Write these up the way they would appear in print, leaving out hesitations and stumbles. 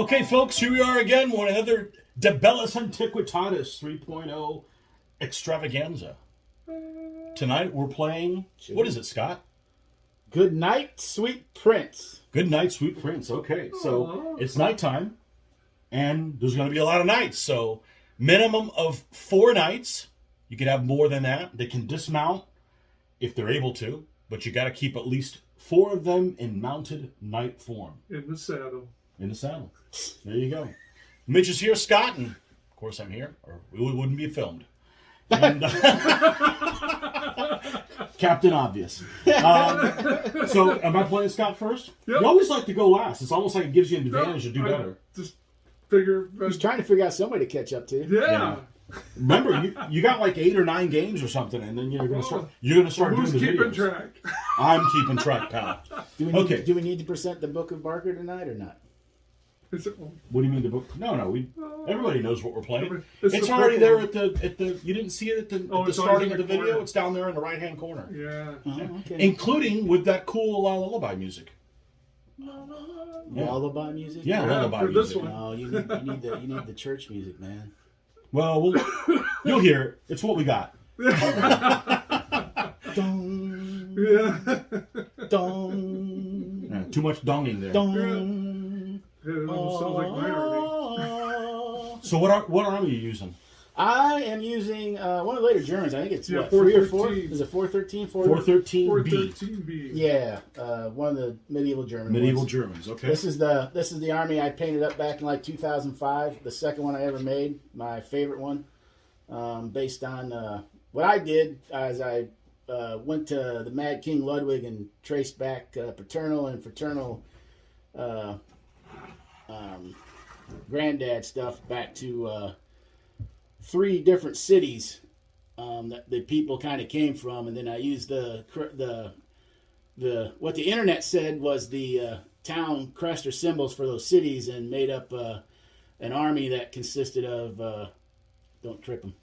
Okay, folks, here we are again with another Bellis Antiquitatis 3.0 extravaganza. Tonight we're playing, what is it, Scott? Good night, sweet prince. Good night, sweet prince. Okay, so it's nighttime, and there's going to be a lot of nights. So minimum of 4 nights. You can have more than that. They can dismount if they're able to, but you got to keep at least 4 of them in mounted knight form. In the saddle. In the saddle. There you go. Mitch is here, Scott, and of course I'm here, or we wouldn't be filmed. And, Captain Obvious. So, am I playing Scott first? Yep. You always like to go last. It's almost like it gives you an advantage to do better. Just figure. He's trying to figure out somebody to catch up to. Yeah. Remember, you got like 8 or 9 games or something, and then you're gonna start Who's doing the keeping videos. track? I'm keeping track, pal. Do we need to present the Book of Barker tonight or not? Is it, What do you mean the book? No, everybody knows what we're playing. It's It's the already purple there at the. You didn't see it at the it's starting always of in the the video. corner. It's down there in the right hand corner, yeah. Oh, okay. including with that cool lullaby music. Lullaby music? Yeah, Yeah, lullaby for this music. one. No, you need the church music, man. Well, you'll hear it. It's what we got. Dong, Yeah. dong, Yeah, too much donging there. dong. It almost sounds like my army. So what army are you using? I am using one of the later Germans. I think it's Yeah, what, 3 or 4? 413. Is it 413? 413B. 413B. Yeah, one of the medieval German Medieval ones. Germans. Okay. This is the army I painted up back in like 2005. The second one I ever made, my favorite one, based on what I did as I went to the Mad King Ludwig and traced back paternal and fraternal granddad stuff back to 3 different cities that the people kind of came from, and then I used the what the internet said was the town crest or symbols for those cities, and made up an army that consisted of don't trip them.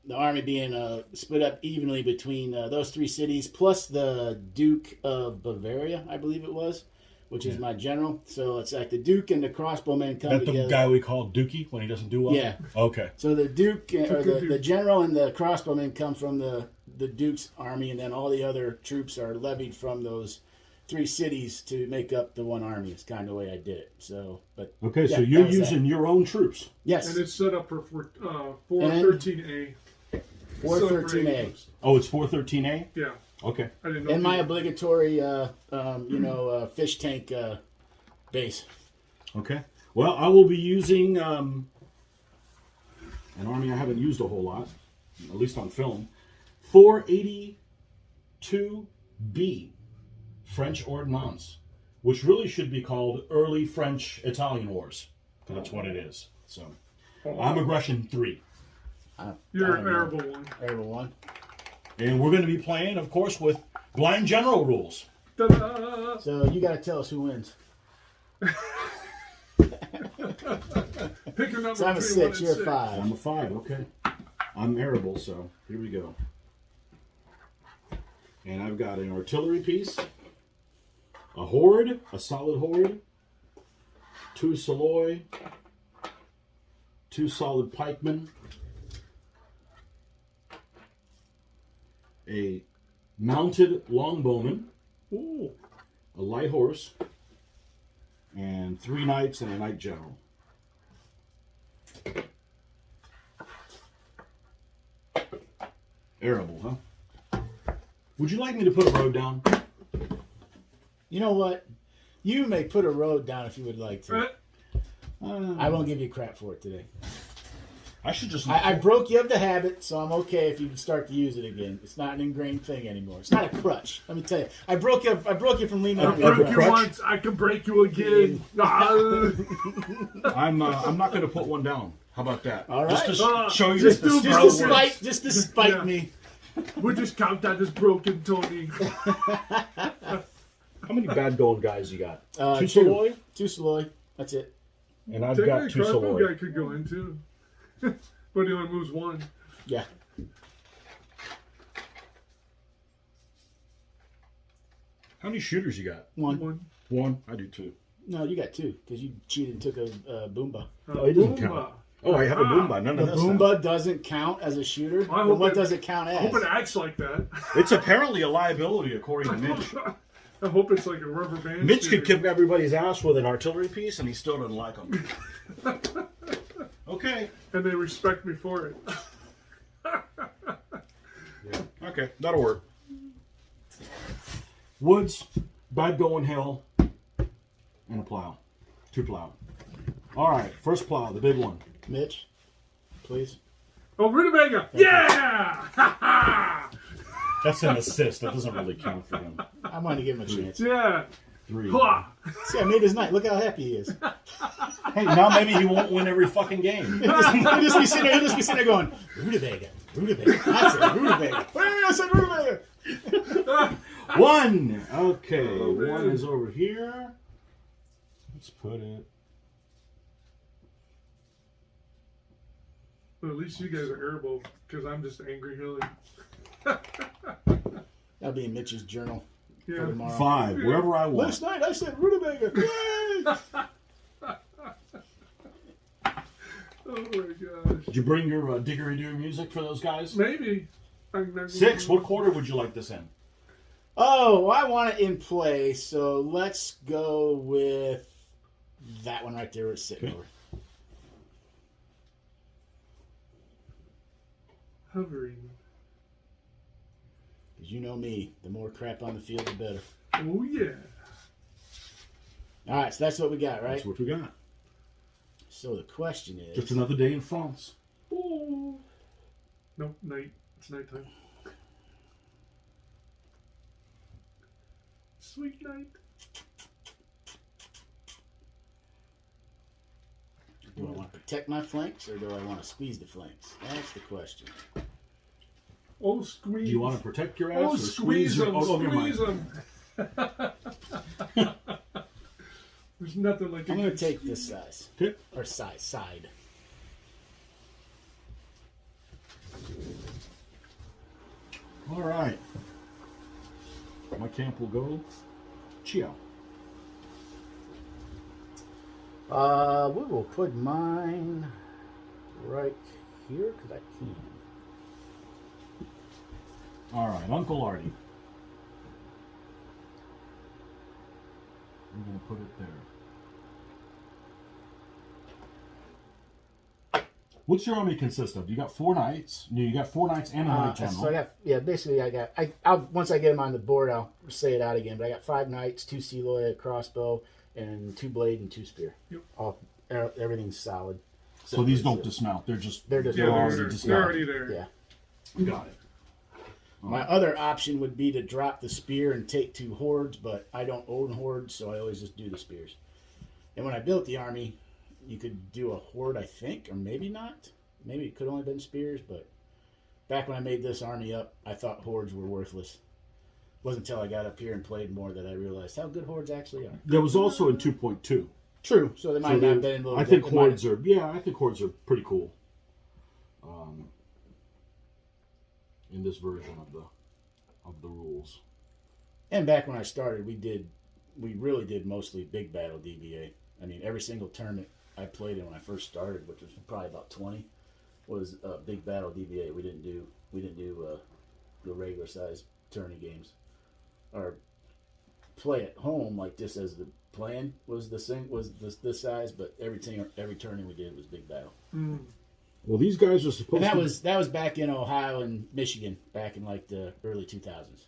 The army being split up evenly between those 3 cities, plus the Duke of Bavaria, I believe it was, which is my general. So it's like the Duke and the crossbowmen come That together. the guy we call Dookie when he doesn't do well? Yeah. Okay. So the Duke, or the general and the crossbowmen come from the Duke's army, and then all the other troops are levied from those 3 cities to make up the one army. It's kind of the way I did it. So, but Okay, yeah, so you're that was using your own troops. yes, And it's set up for 413A. 413A, Oh, it's 413A? Yeah. Okay. I didn't know. and my you- obligatory, fish tank base. Okay. Well, I will be using an army I haven't used a whole lot, at least on film. 482B, French Ordonnance, which really should be called Early French-Italian Wars, because that's what it is. So, I'm Aggression 3. You're I an don't know. arable one. Arrow 1. And we're going to be playing, of course, with blind general rules. Ta-da! So you got to tell us who wins. Pick your number. So I'm a 3, 1, 6. and You're a 6. 5. I'm a 5, okay. I'm arable, so here we go. And I've got an artillery piece, a horde, a solid horde, 2 Saloy, 2 solid pikemen, a mounted longbowman, Ooh. a light horse, and 3 knights and a knight general. Arable, huh? Would you like me to put a road down? You know what? You may put a road down if you would like to. I won't give you crap for it today. I should just. I broke you of the habit, so I'm okay if you start to use it again. It's not an ingrained thing anymore. It's not a crutch. Let me tell you. I broke you from leaning I on your broke you crutch? once. I can break you again. I'm not going to put one down. How about that? All right. Just to show you Just that the do skill both. works. Just to spite Yeah. me. We'll just count that as broken, Tony. How many bad going guys you got? 2 2. Saloy? 2 Saloy. That's it. And I've got Technically, 2 crossbow Saloy. guy could go in too. But he only moves 1. Yeah. How many shooters you got? 1. 1. I do 2. No, you got 2 because you cheated and took a Boomba. Oh, it doesn't count. Oh, I have a Boomba. None The of this. Boomba doesn't count as a shooter. I Then hope what it- does it count I as? hope it acts like that. It's apparently a liability, according to Mitch. I hope it's like a rubber band. Mitch could shooter. kick everybody's ass with an artillery piece, and he still doesn't like them. Okay. And they respect me for it. Okay, that'll work. Woods, bad going hill, and a plow. 2 plow. All right, first plow, the big one. Mitch, please. Oh, Rutabaga! Yeah! Ha ha! That's an assist. That doesn't really count for him. I wanted to give him a chance. Yeah! 3. Hua! See, I made his night. Look how happy he is. Hey, now maybe he won't win every fucking game. He'll just be sitting there going, Rutabaga, Rutabaga. I said Rutabaga. I said Rutabaga. 1. Okay, Oh, man. 1 is over here. Let's put it. Well, at least you guys are airable, because I'm just angry Hilly. That'll be in Mitch's journal for Yeah. tomorrow. 5, wherever I want. Last night I said Rutabaga. Yay! Oh my gosh. Did you bring your didgeridoo music for those guys? Maybe. I'm not 6, what quarter would you like this in? Oh, I want it in play, so let's go with that one right there where it's sitting Okay. over. Hovering. Because you know me, the more crap on the field, the better. Oh yeah. All right, so that's what we got, right? That's what we got. So the question is... Just another day in France. Oh. Nope, night. It's nighttime. Sweet night. Do I want to protect my flanks, or do I want to squeeze the flanks? That's the question. Oh, squeeze. Do you want to protect your ass Oh, or squeeze your... them. Oh, never mind. Squeeze them. There's nothing like I'm a going to good take this size. Okay. Or side. All right. My camp will go. Chia. We will put mine right here, because I can. All right, Uncle Artie. I'm going to put it there. What's your army consist of? You got 4 knights. You got 4 knights and a knight general. So I got, basically I'll once I get them on the board, I'll say it out again. But I got 5 knights, 2 seloy, a crossbow, and 2 blade and 2 spear. Yep. Everything's solid. So these don't dismount. They're They're just- Yeah, already they're dismounted. already there. Yeah. Got it. My other option would be to drop the spear and take 2 hordes, but I don't own hordes, so I always just do the spears. And when I built the army, you could do a horde, I think, or maybe not. Maybe it could only been spears, but back when I made this army up, I thought hordes were worthless. It wasn't until I got up here and played more that I realized how good hordes actually are. There was also in 2.2. True, so they might So not have been a little I bit. think it might- hordes are. Yeah, I think hordes are pretty cool. In this version of the rules. And back when I started, we really did mostly big battle DBA. I mean, every single tournament I played in when I first started, which was probably about 20, was big battle DBA. We didn't do the regular size tourney games, or play at home like this as the plan was this size. But every tourney we did was big battle. Mm. Well, these guys are supposed And to. that was back in Ohio and Michigan, back in like the early 2000s.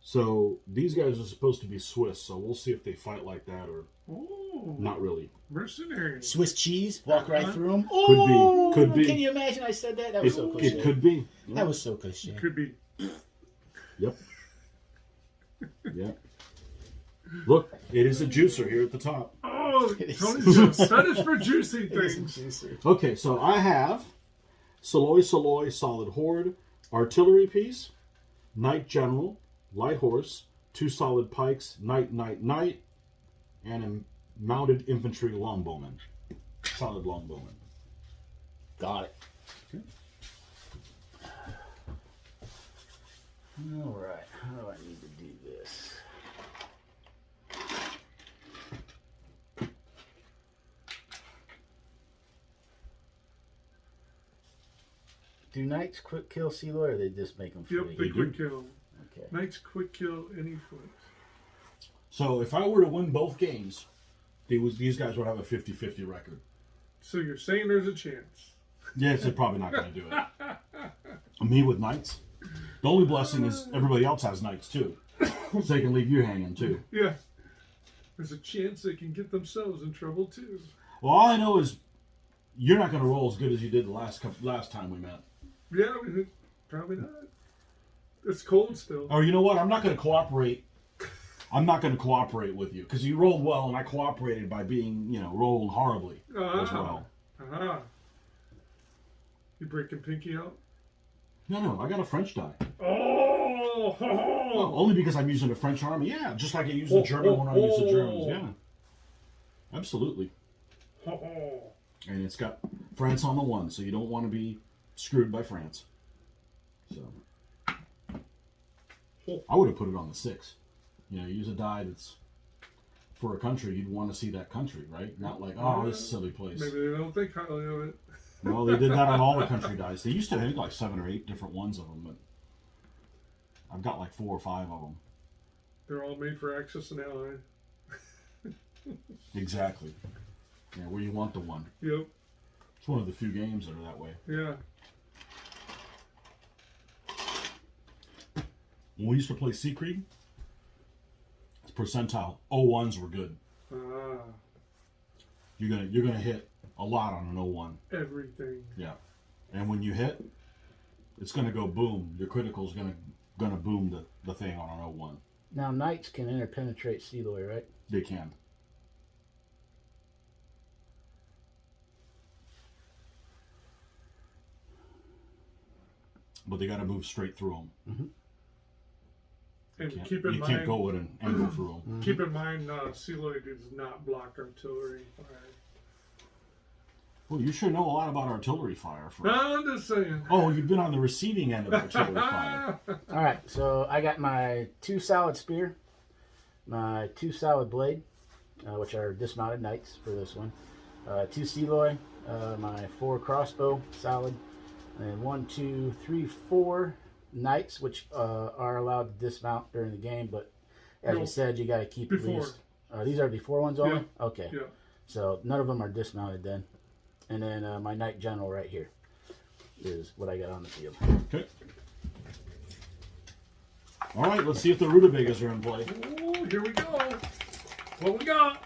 So these guys are supposed to be Swiss. So we'll see if they fight like that or Oh, not really. mercenaries. Swiss cheese, walk right through them. Could be. Can you imagine I said that? That was so cliche. It could be. That was so cliche. Could be. Yep. Yep. Look, it is a juicer here at the top. Oh, It is. Tony's just, that is for juicy It is things. juicy. Okay, so I have Saloy, Solid Horde, Artillery Piece, Knight General, Light Horse, 2 solid pikes, Knight, and a mounted infantry longbowman. Solid longbowman. Got it. All right. How do I need to do this? Do knights quick kill Sealer, or they just make them free? Yep, they quick kill. Okay. Knights quick kill any foot. So if I were to win both games, these guys would have a 50-50 record. So you're saying there's a chance? Yes, they're probably not going to do it. Me with knights. The only blessing is everybody else has knights too, so they can leave you hanging too. Yeah. There's a chance they can get themselves in trouble too. Well, all I know is you're not going to roll as good as you did the last time we met. Yeah, probably not. It's cold still. Or you know what? I'm not going to cooperate. I'm not going to cooperate with you because you rolled well and I cooperated by being, rolled horribly as well. You breaking pinky out? No, I got a French die. Oh! Well, only because I'm using the French army. Yeah, just like I use the German when I use the Germans. Yeah, absolutely. And it's got France on the 1, so you don't want to be screwed by France. So I would have put it on the 6. Use a die that's for a country. You'd want to see that country, right? Not like, this silly place. Maybe they don't think highly of it. Well, they did that on all the country dies. They used to have like 7 or 8 different ones of them, but I've got like 4 or 5 of them. They're all made for Axis and Ally. Exactly. Yeah, where you want the one. Yep. It's one of the few games that are that way. Yeah. When we used to play Siegfried, it's percentile. 01s were good. You're gonna hit a lot on an 01. Everything. Yeah. And when you hit, it's gonna go boom. Your critical's gonna boom the thing on an 01. Now knights can interpenetrate Sealer, right? They can. But they got to move straight through them. Mm-hmm. And You keep in mind, can't go at an angle through them. Mm-hmm. keep in mind, Sealer does not block artillery fire. Well, you sure know a lot about artillery fire. I'm just saying. Oh, you've been on the receiving end of artillery fire. All right, so I got my 2 solid spear, my 2 solid blade, which are dismounted knights for this one, 2 Seloy, my 4 crossbow solid, and 1, 2, 3, 4 knights, which are allowed to dismount during the game, but as you said, you got to keep Before. at least. These are before ones only? Yeah. Okay. Yeah. So none of them are dismounted then. And then my knight general right here is what I got on the field. Okay. All right, let's see if the rutabagas are in play. Oh, here we go. What we got?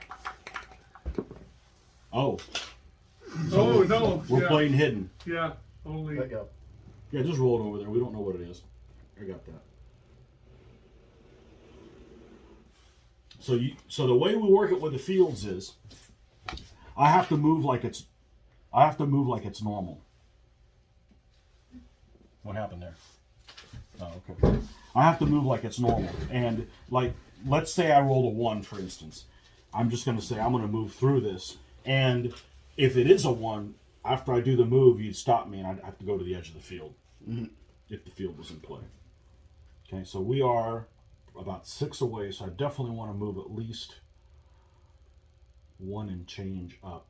Oh. Oh, no. We're playing hidden. Yeah, only. Let go. Yeah, just roll it over there. We don't know what it is. I got that. So the way we work it with the fields is, I have to move like it's normal. What happened there? Oh, okay. I have to move like it's normal. And like, let's say I rolled a 1, for instance. I'm just going to say I'm going to move through this. And if it is a 1, after I do the move, you'd stop me and I'd have to go to the edge of the field. Mm-hmm. If the field was in play. Okay, so we are about 6 away, so I definitely want to move at least 1 and change up.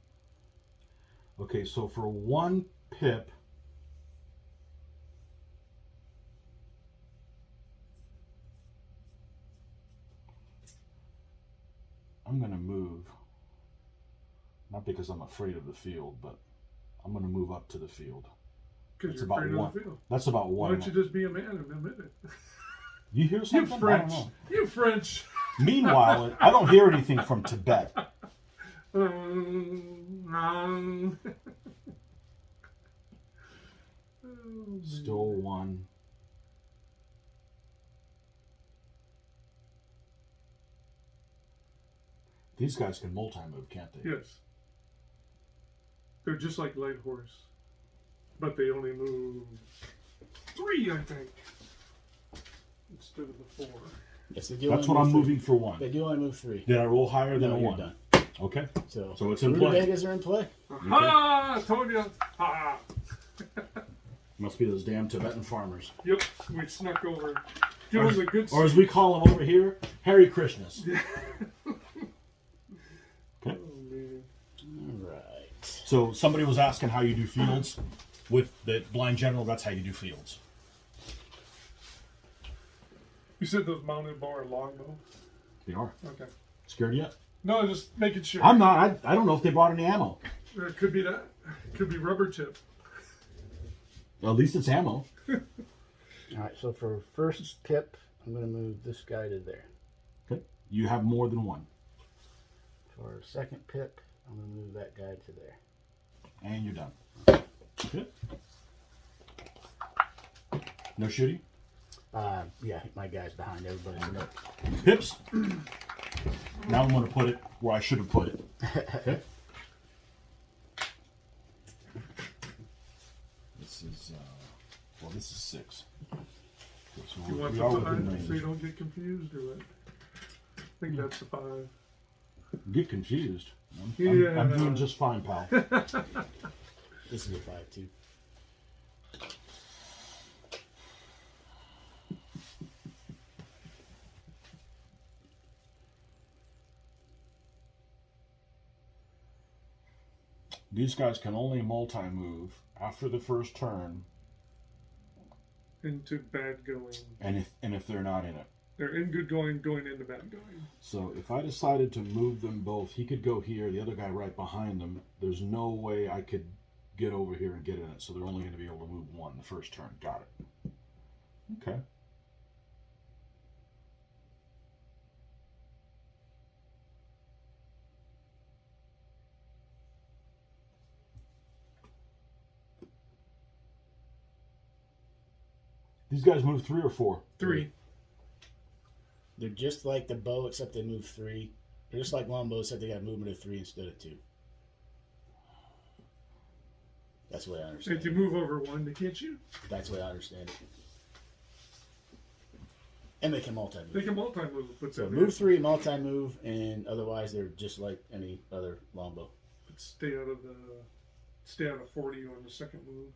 Okay, so for 1 pip, I'm going to move, not because I'm afraid of the field, but I'm going to move up to the field. Because That's you're about afraid 1. of the field. That's about 1. Why don't you just be a man and admit it? You hear something? You I don't French. know. You French. Meanwhile, I don't hear anything from Tibet. Still 1. These guys can multi-move, can't they? Yes. They're just like light horse. But they only move 3, I think. Instead of the 4. Yes, they do That's only what I'm move moving for 1. They do only move 3. Did I roll higher than No, a you're 1? done. Okay. So it's in play. Rutabagas are in play. Ha! I told you. Ha! Must be those damn Tibetan farmers. Yep, we snuck over. Give him the good or as we call him over here, Hare Krishnas. Okay. Oh, man. All right. So somebody was asking how you do fields. With the blind general, that's how you do fields. You said those mounted bow are longbow? They are. Okay. Scared yet? No, just making sure. I'm not. I don't know if they brought any ammo. It could be that. Could be rubber tip. Well, at least it's ammo. All right, so for first pip, I'm going to move this guy to there. Okay. You have more than one. For second pip, I'm going to move that guy to there. And you're done. Okay. No shooting? Yeah, my guy's behind everybody. Pips. Now I'm going to put it where I should have put it. Okay. This is, well, this is 6. Okay, so You want we the are within 5 range. so you don't get confused or what? I think that's the 5. Get confused. Yeah. I'm doing just fine, pal. This is a 5 too. These guys can only multi-move after the first turn, Into bad going. and if they're not in it. They're in good going, going into bad going. So if I decided to move them both, he could go here, the other guy right behind them. There's no way I could get over here and get in it. So they're only going to be able to move one the first turn. Got it. Okay. These guys move 3 or 4? 3. They're just like the bow, except they move 3. They're just like longbow, except they got movement of 3 instead of 2. That's the way I understand If you it. move over 1, they can't shoot. That's the way I understand it. And they can multi-move. They can multi-move. What's So that? move 3, multi-move, and otherwise they're just like any other longbow. Stay out of 40 on the second move.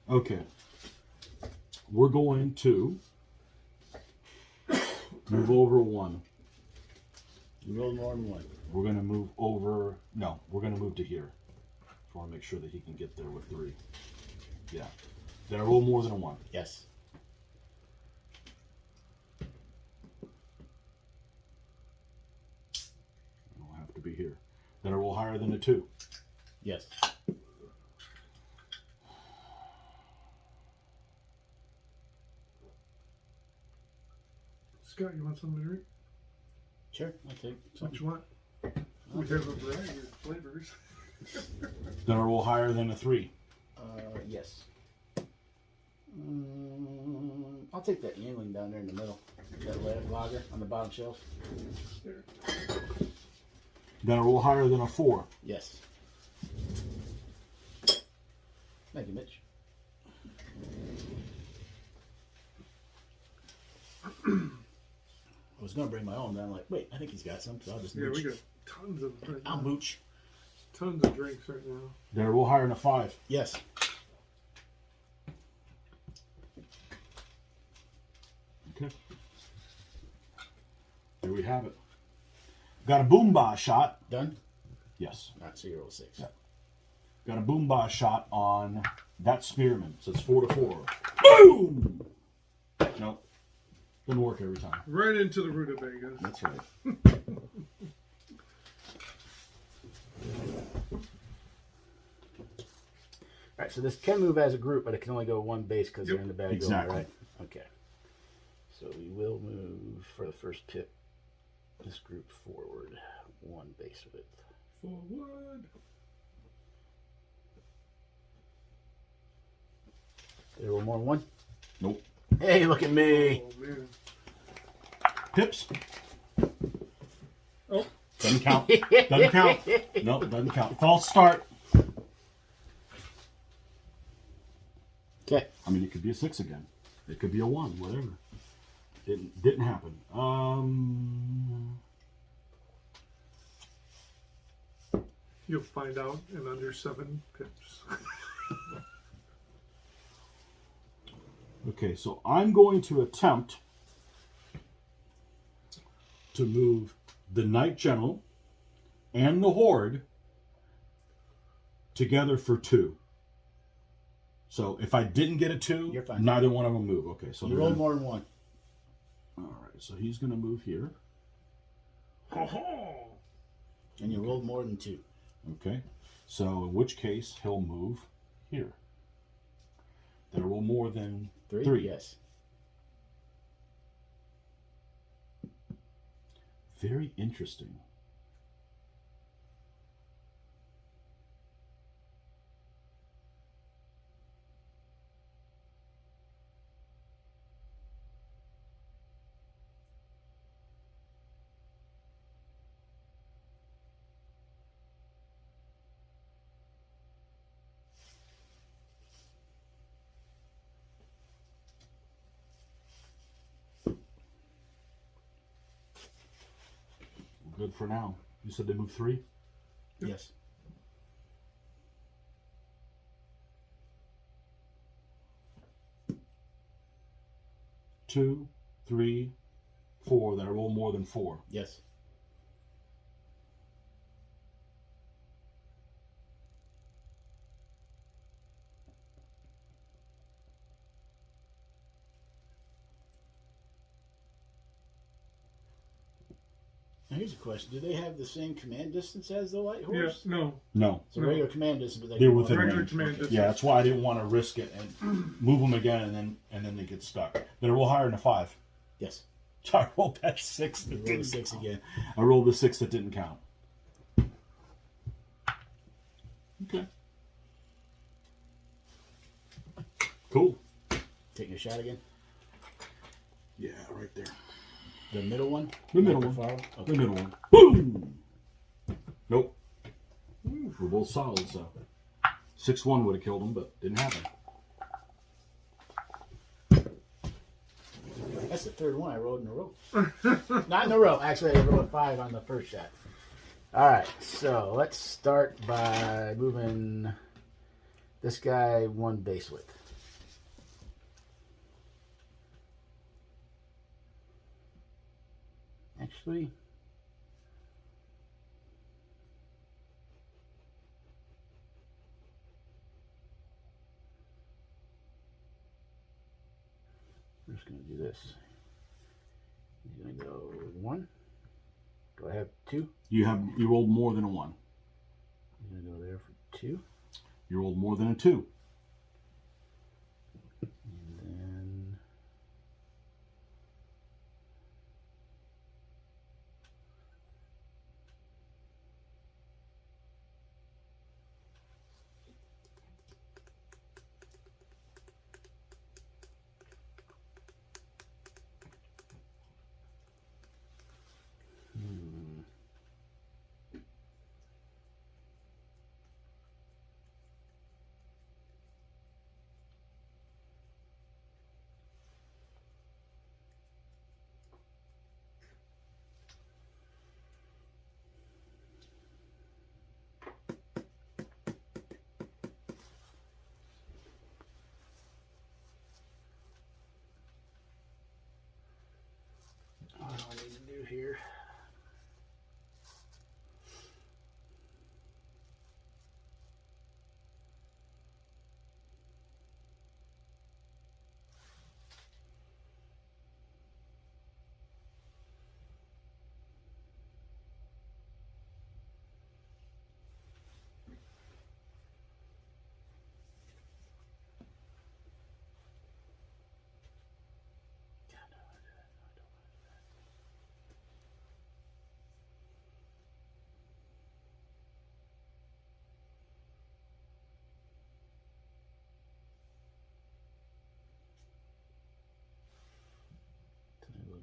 Okay. We're going to move over 1. You roll more than 1. We're going to move over... No, we're going to move to here. I want to make sure that he can get there with 3. Yeah. Did I roll more than a 1? Yes. It'll have to be here. Did I roll higher than a 2? Yes. Scott, you want something to drink? Sure, I'll take What something. you want? We have a variety of flavors. Did I roll higher than a 3? Yes. I'll take that Yingling down there in the middle. That lager on the bottom shelf. There. Did I roll higher than a 4? Yes. Thank you, Mitch. I was going to bring my own, but I'm like, wait, I think he's got some, so I'll just Yeah, mooch. we got tons of right I'll now. mooch. Tons of drinks right now. Did I roll higher than a 5? Yes. Okay. There we have it. Got a boomba shot. Done? Yes. All right, so you roll 6. Yeah. Got a boomba shot on that spearman. So it's 4 to 4. Boom! Nope. Doesn't work every time. Right into the rutabagas. That's right. All right, so this can move as a group, but it can only go one base because they're in the bad exactly. going, right? Okay. So we will move for the first pip this group forward 1 base width. Forward. Did I roll more than 1? Nope. Hey, look at me. Oh, man. Pips. Oh. Doesn't count. Doesn't count. Nope, doesn't count. False start. Okay. I mean, it could be a 6 again. It could be a 1, whatever. Didn't happen. You'll find out in under 7 pips. Okay, so I'm going to attempt to move the Knight General and the Horde together for 2. So if I didn't get a 2, You're fine. neither one of them move. Okay, so You rolled more than 1. All right, so he's going to move here. And you rolled more than 2. Okay, so in which case he'll move here. There will more than 3. Yes. Very interesting. Good for now. You said they moved 3? Yes. Two, 3, 4. That I roll more than 4. Yes. Now here's a question: do they have the same command distance as the Light Horse? Yes, no. No. So regular command distance, but They're can within go Regular range. command distance. Yeah, that's why I didn't want to risk it and move them again, and then they get stuck. Did I roll higher than a 5? Yes. I rolled that 6. You roll the 6 again. I rolled the 6 that didn't count. Okay. Cool. Taking a shot again. Yeah, right there. The middle one. The middle Not one. far? Okay. The middle one. Boom! Nope. We're both solid, so 6-1 would have killed him, but didn't happen. That's the third one I rolled in a row. Not in a row. Actually, I rolled a 5 on the first shot. All right, so let's start by moving this guy 1 base width. Actually, we're just going to do this. He's going to go 1. Do I have 2? You rolled more than a 1. He's going to go there for 2. You rolled more than a 2. And then what do I need to do here?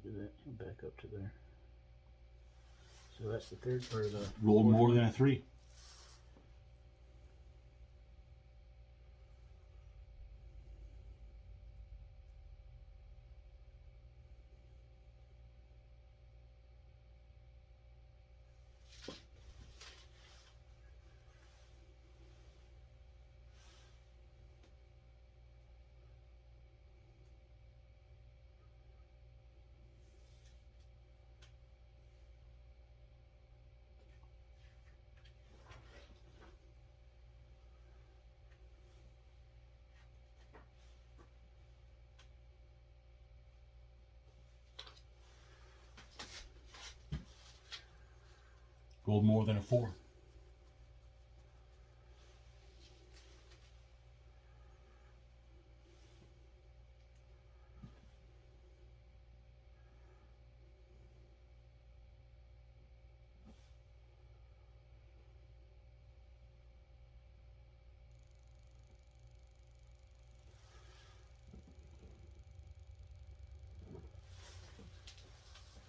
Do that and back up to there. So that's the third or the Rolled fourth more one. than a 3. Rolled more than a 4.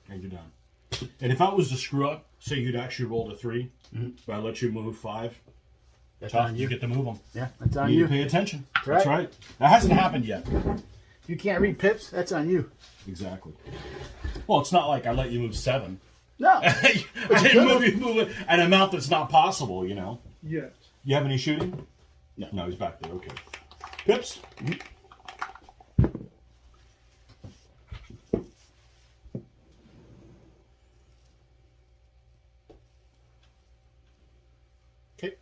And you're done. And if I was to screw up, say you'd actually rolled a 3, but I let you move 5, That's tough, on you you. get to move them. Yeah, that's on You need you. to pay attention. That's That's right. right. That hasn't happened yet. If you can't read pips, that's on you. Exactly. Well, it's not like I let you move 7. No. I didn't move an amount that's not possible, you know. Yet. You have any shooting? No. No, he's back there. Okay. Pips? Okay.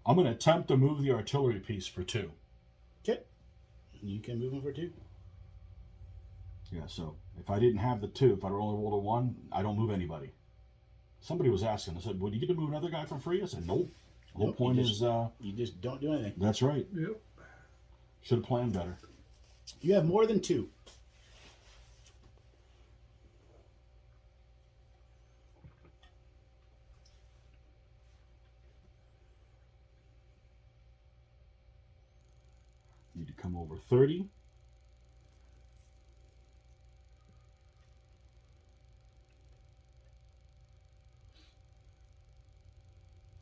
I'm going to attempt to move the artillery piece for 2. Okay. You can move them for 2. Yeah, so if I didn't have the 2, if I only rolled a 1, I don't move anybody. Somebody was asking. I said, well, do you get to move another guy for free? I said, nope. The whole Nope, point you is... You just don't do anything. That's right. Yep. Should have planned better. You have more than 2. Need to come over 30.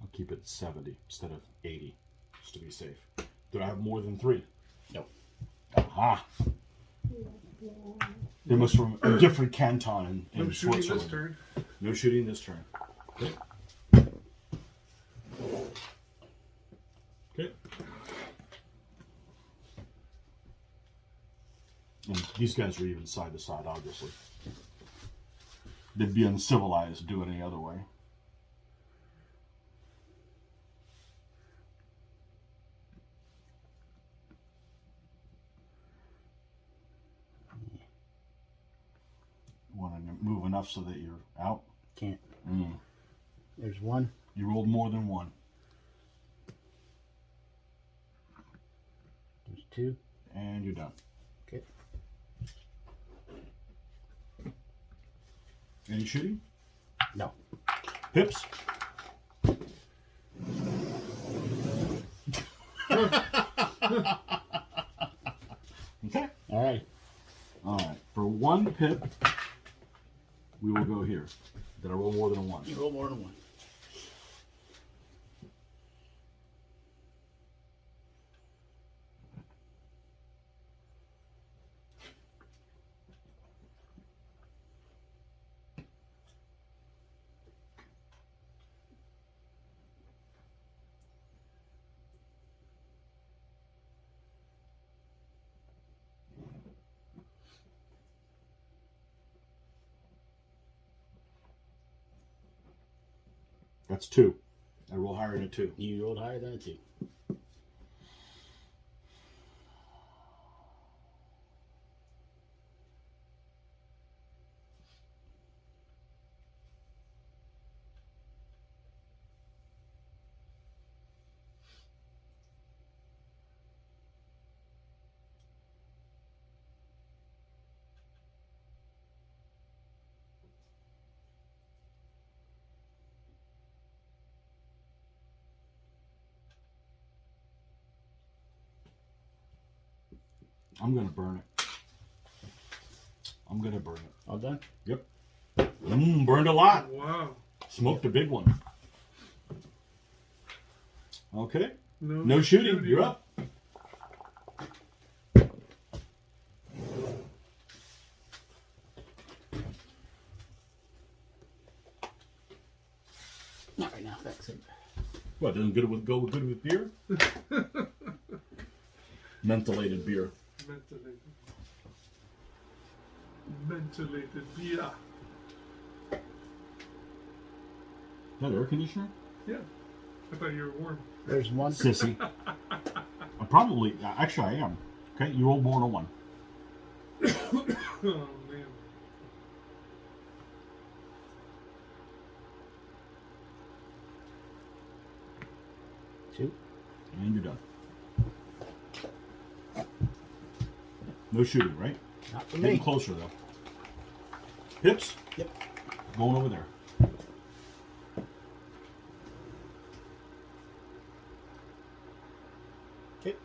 I'll keep it 70 instead of 80, just to be safe. Do I have more than 3? No. Aha! They must from a different canton in No shooting Switzerland. this turn. No shooting this turn. Okay. Okay. And these guys are even side to side, obviously. They'd be uncivilized to do it any other way. Want to move enough so that you're out? Can't. Mm. There's 1. You rolled more than 1. There's 2. And you're done. Okay. Any shooting? No. Pips? Okay. All right. All right. For 1 pip, we will go here. Did I roll more than a 1? You roll more than 1. That's 2. I roll higher than a 2. You rolled higher than a 2. I'm going to burn it. I'm going to burn it. All done? Yep. Burned a lot. Wow. Smoked a big one. Okay. No shooting. You're up. Not right now. Thanks. What, doesn't go good with beer? Mentholated beer. Ventilated beer. That air conditioner? Yeah. I thought you were warm. There's one. Sissy. Actually, I am. Okay, you rolled more than a 1. Oh, man. Two. And you're done. No shooting, right? Not for Getting me. closer, though. Pips? Yep. Going over there. Okay.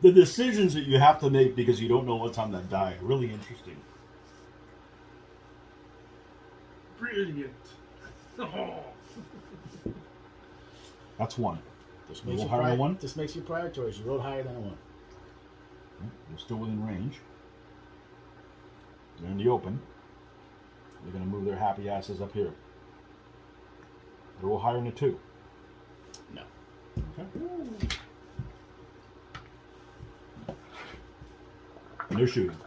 The decisions that you have to make because you don't know what's on that die are really interesting. Brilliant. Oh. That's 1. Just You makes roll you higher than a 1? Just makes you prioritize. You rolled higher than a 1. You're still within range. They're in the open. They're going to move their happy asses up here. Roll higher than a 2. No. Okay. No shooting.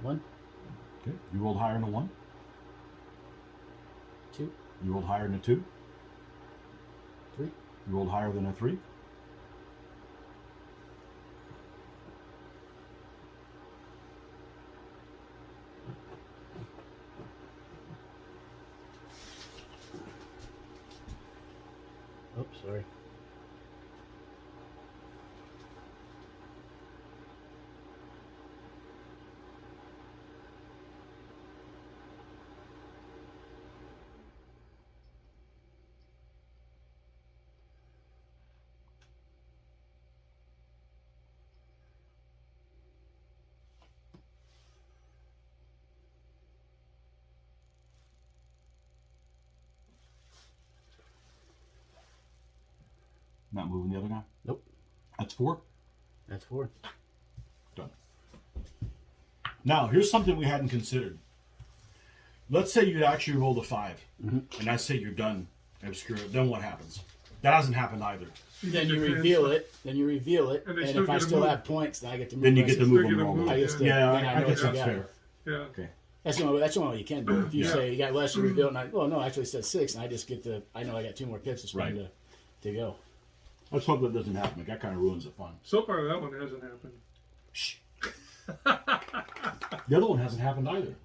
One. Okay. You rolled higher than a 1. 2. You rolled higher than a 2. 3. You rolled higher than a 3. Oops, sorry. Not moving the other guy? Nope. That's 4? That's 4. Done. Now, here's something we hadn't considered. Let's say you actually rolled a 5, and I say you're done. Obscure. Then what happens? That hasn't happened either. Then you reveal it. And And they still if I get to still move. have points, then I get to move. Then you the get to rest move Still them get to normally. move, I just did. Yeah, Then I know guess what that's you got. fair. Yeah. Okay. That's the only one you can do. If you Yeah. say you got less to reveal, and actually it says 6, and I just get I know I got 2 more pips to spend Right. to go. Let's hope that doesn't happen. That kind of ruins the fun. So far, that one hasn't happened. Shh. The other one hasn't happened either.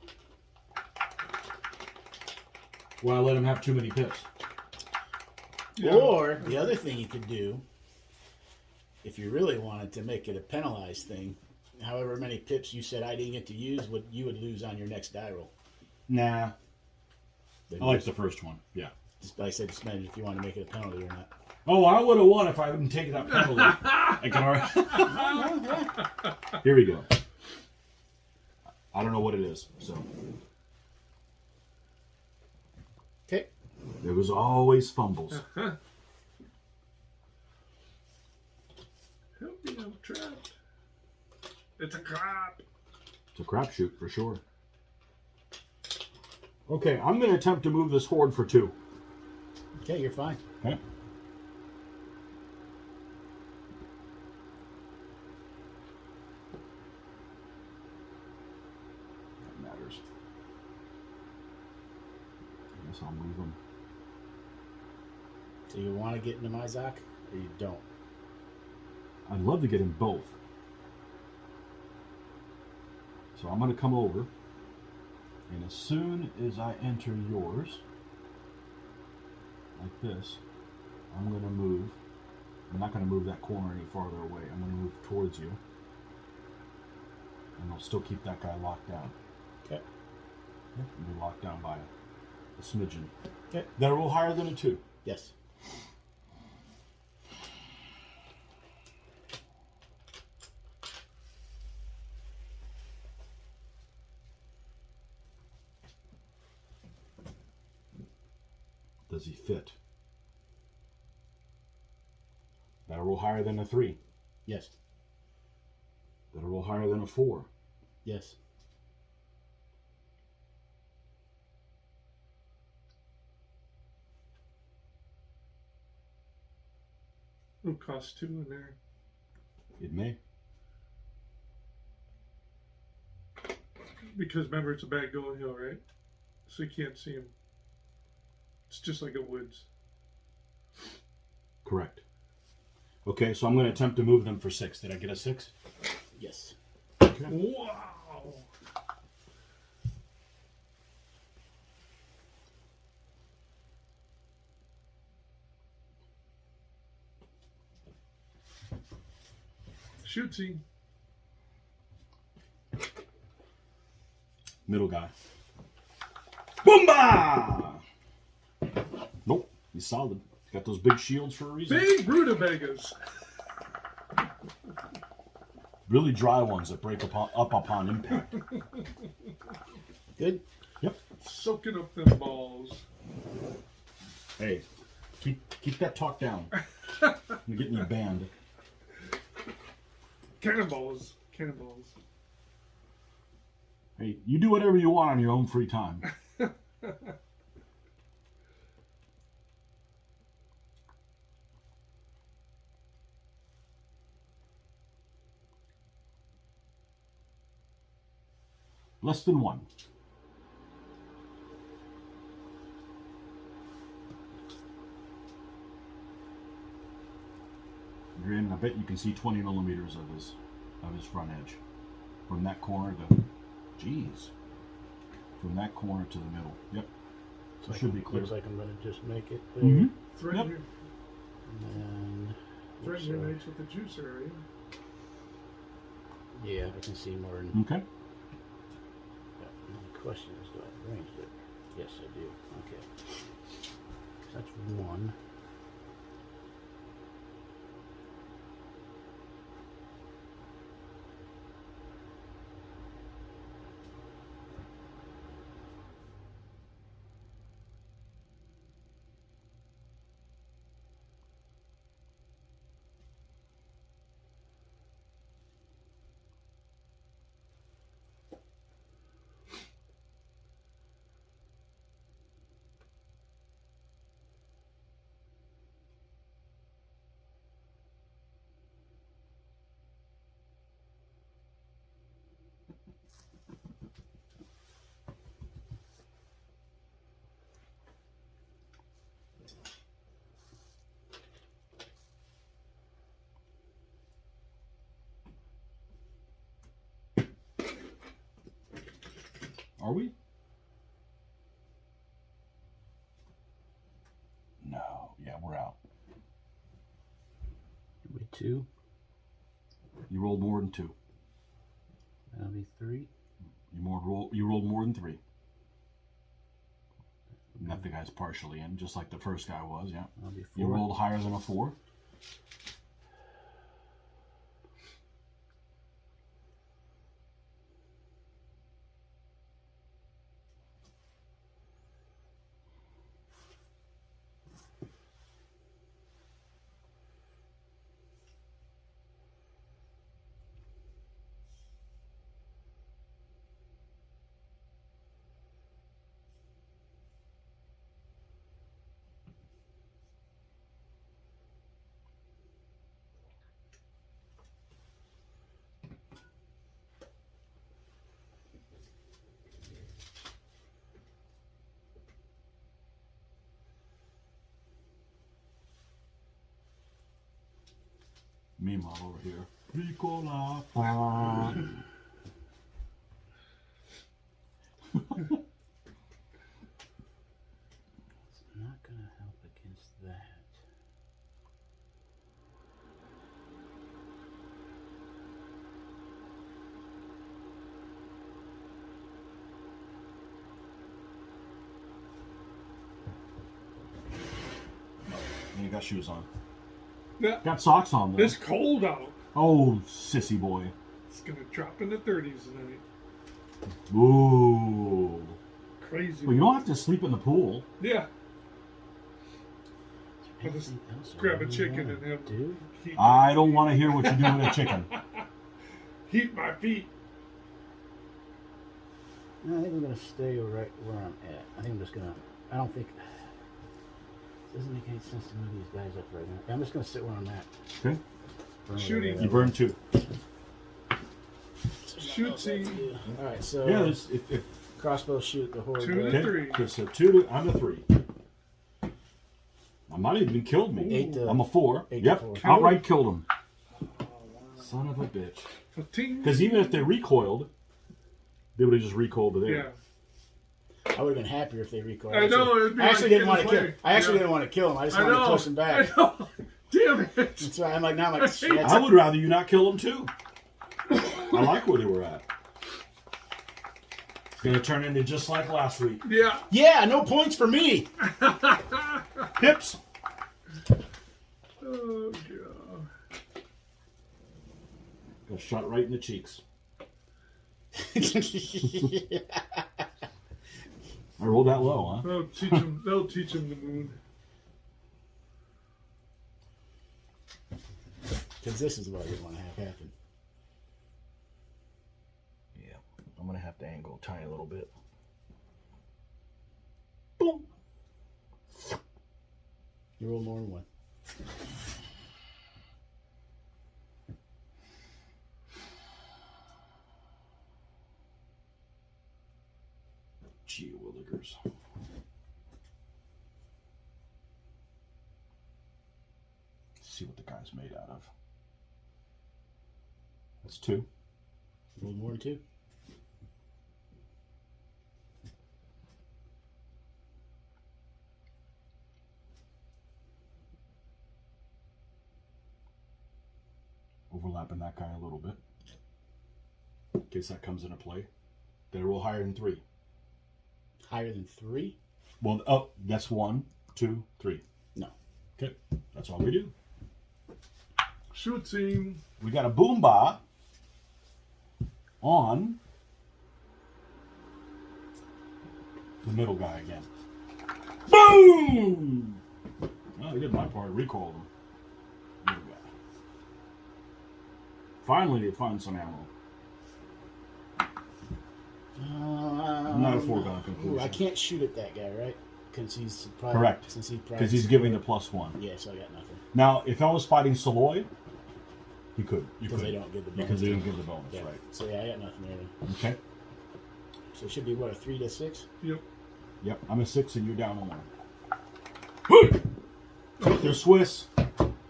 Well, I let him have too many pips. Yeah. Or the other thing you could do, if you really wanted to make it a penalized thing, however many pips you said I didn't get to use, you would lose on your next die roll. Nah. Then I like the first one. Yeah. just like I said, just manage if you want to make it a penalty or not. Oh, I would have won if I hadn't taken that penalty. I can already... Here we go. I don't know what it is, so... Okay. There was always fumbles. Help me, I'm trapped. It's a crap. It's a crapshoot for sure. Okay, I'm going to attempt to move this horde for 2. Okay, you're fine. Okay. That matters. I guess I'll move them. So you want to get into my Zoc, or you don't? I'd love to get in both. So I'm going to come over, and as soon as I enter yours, like this, I'm going to move. I'm not going to move that corner any farther away. I'm going to move towards you, and I'll still keep that guy locked down. Okay. You'll be locked down by a smidgen. Okay. That roll higher than a 2. Yes. Does he fit? That'll roll higher than a 3. Yes. That'll roll higher than a 4. Yes. It'll cost 2 in there. It may. Because remember, it's a bad going hill, right? So you can't see them. It's just like a woods. Correct. Okay, so I'm going to attempt to move them for 6. Did I get a 6? Yes. Okay. Wow. Shootsy. Middle guy. Boomba! Nope, he's solid. He's got those big shields for a reason. Big rutabagas. Really dry ones that break up upon impact. Good. Yep. Soaking up them balls. Hey, keep that talk down. You're getting you banned. Cannonballs. Cannonballs. Hey, you do whatever you want on your own free time. Less than 1. Grin, I bet you can see 20 millimeters of his front edge. From that corner to, geez, from that corner to the middle. Yep. So it should be clear. Looks like I'm going to just make it there. Mm-hmm. Threaten Yep. your, And threaten your mates with the juicer, are you? yeah, I can see more. Than, Okay. the question is, do I have range there? Yes, I do. Okay. So that's 1. Are we? No. Yeah, we're out. It'll be 2. You rolled more than 2. That'll be 3. You rolled more than 3. And that the guy's partially in, just like the first guy was, yeah. That'll be 4. You rolled higher than a 4. Meanwhile, over here. Ricola. It's not going to help against that. And you got shoes on. Yeah. Got socks on though. It's cold out. Oh, sissy boy. It's going to drop in the 30s tonight. Ooh. Crazy. Well, you don't have to sleep in the pool. Yeah. I'll Anything just else I grab a really chicken wanna and have do? heat, I don't want to hear what you do with a chicken. heat my feet. No, I think I'm going to stay right where I'm at. I think I'm just going to... I don't think... Doesn't make any sense to move these guys up right now. I'm just going to sit where I'm at. Okay. Shooting. You burn 2. Shooting. All right, so Yeah, if crossbow shoot the horde. 2 to okay. 3. Okay, so 2 to, I'm a 3. I might have even killed me. 8 to, I'm a 4. 8 to Yep. 4. Outright killed him. Son of a bitch. 15. Because even if they recoiled, they would have just recoiled to there. Yeah. I would have been happier if they recoiled. I know. It'd be I actually like didn't want to getting kill. away. I actually Yeah. didn't want to kill him. I just I wanted to know. push him back. I know. Damn it. That's why I'm like now. I'm like shit. I would rather you not kill them too. I like where they were at. It's gonna turn into just like last week. Yeah. Yeah, no points for me. Pips. Oh, God. Got shot right in the cheeks. I rolled that low, huh? They'll teach him. They'll teach him the moon. Because this is what I didn't want to have happen. Yeah. I'm gonna have to angle a tiny little bit. Boom. You roll more than one. Gee willikers. See what the guy's made out of. That's 2. Roll more than 2. Overlapping that guy a little bit. In case that comes into play. They roll higher than 3. Higher than 3? Well, oh, that's 1, 2, 3. No. Okay, that's all we do. Shooting. We got a boomba on the middle guy again. Boom! Well, I did my part. Recalled him. Middle guy. Finally, they find some ammo. Not a foregone conclusion. I can't shoot at that guy, right? Because he's probably, Correct. Since he's Because he's giving the +1. Yeah, so I got nothing. Now, if I was fighting Saloy, you could. You Because could. they don't give the bonus. Because they don't give the bonus, Yeah. right? So yeah, I got nothing there. Then. Okay. So it should be what, a 3 to 6? Yep. Yep, I'm a 6 and you're down a 1. They're Swiss.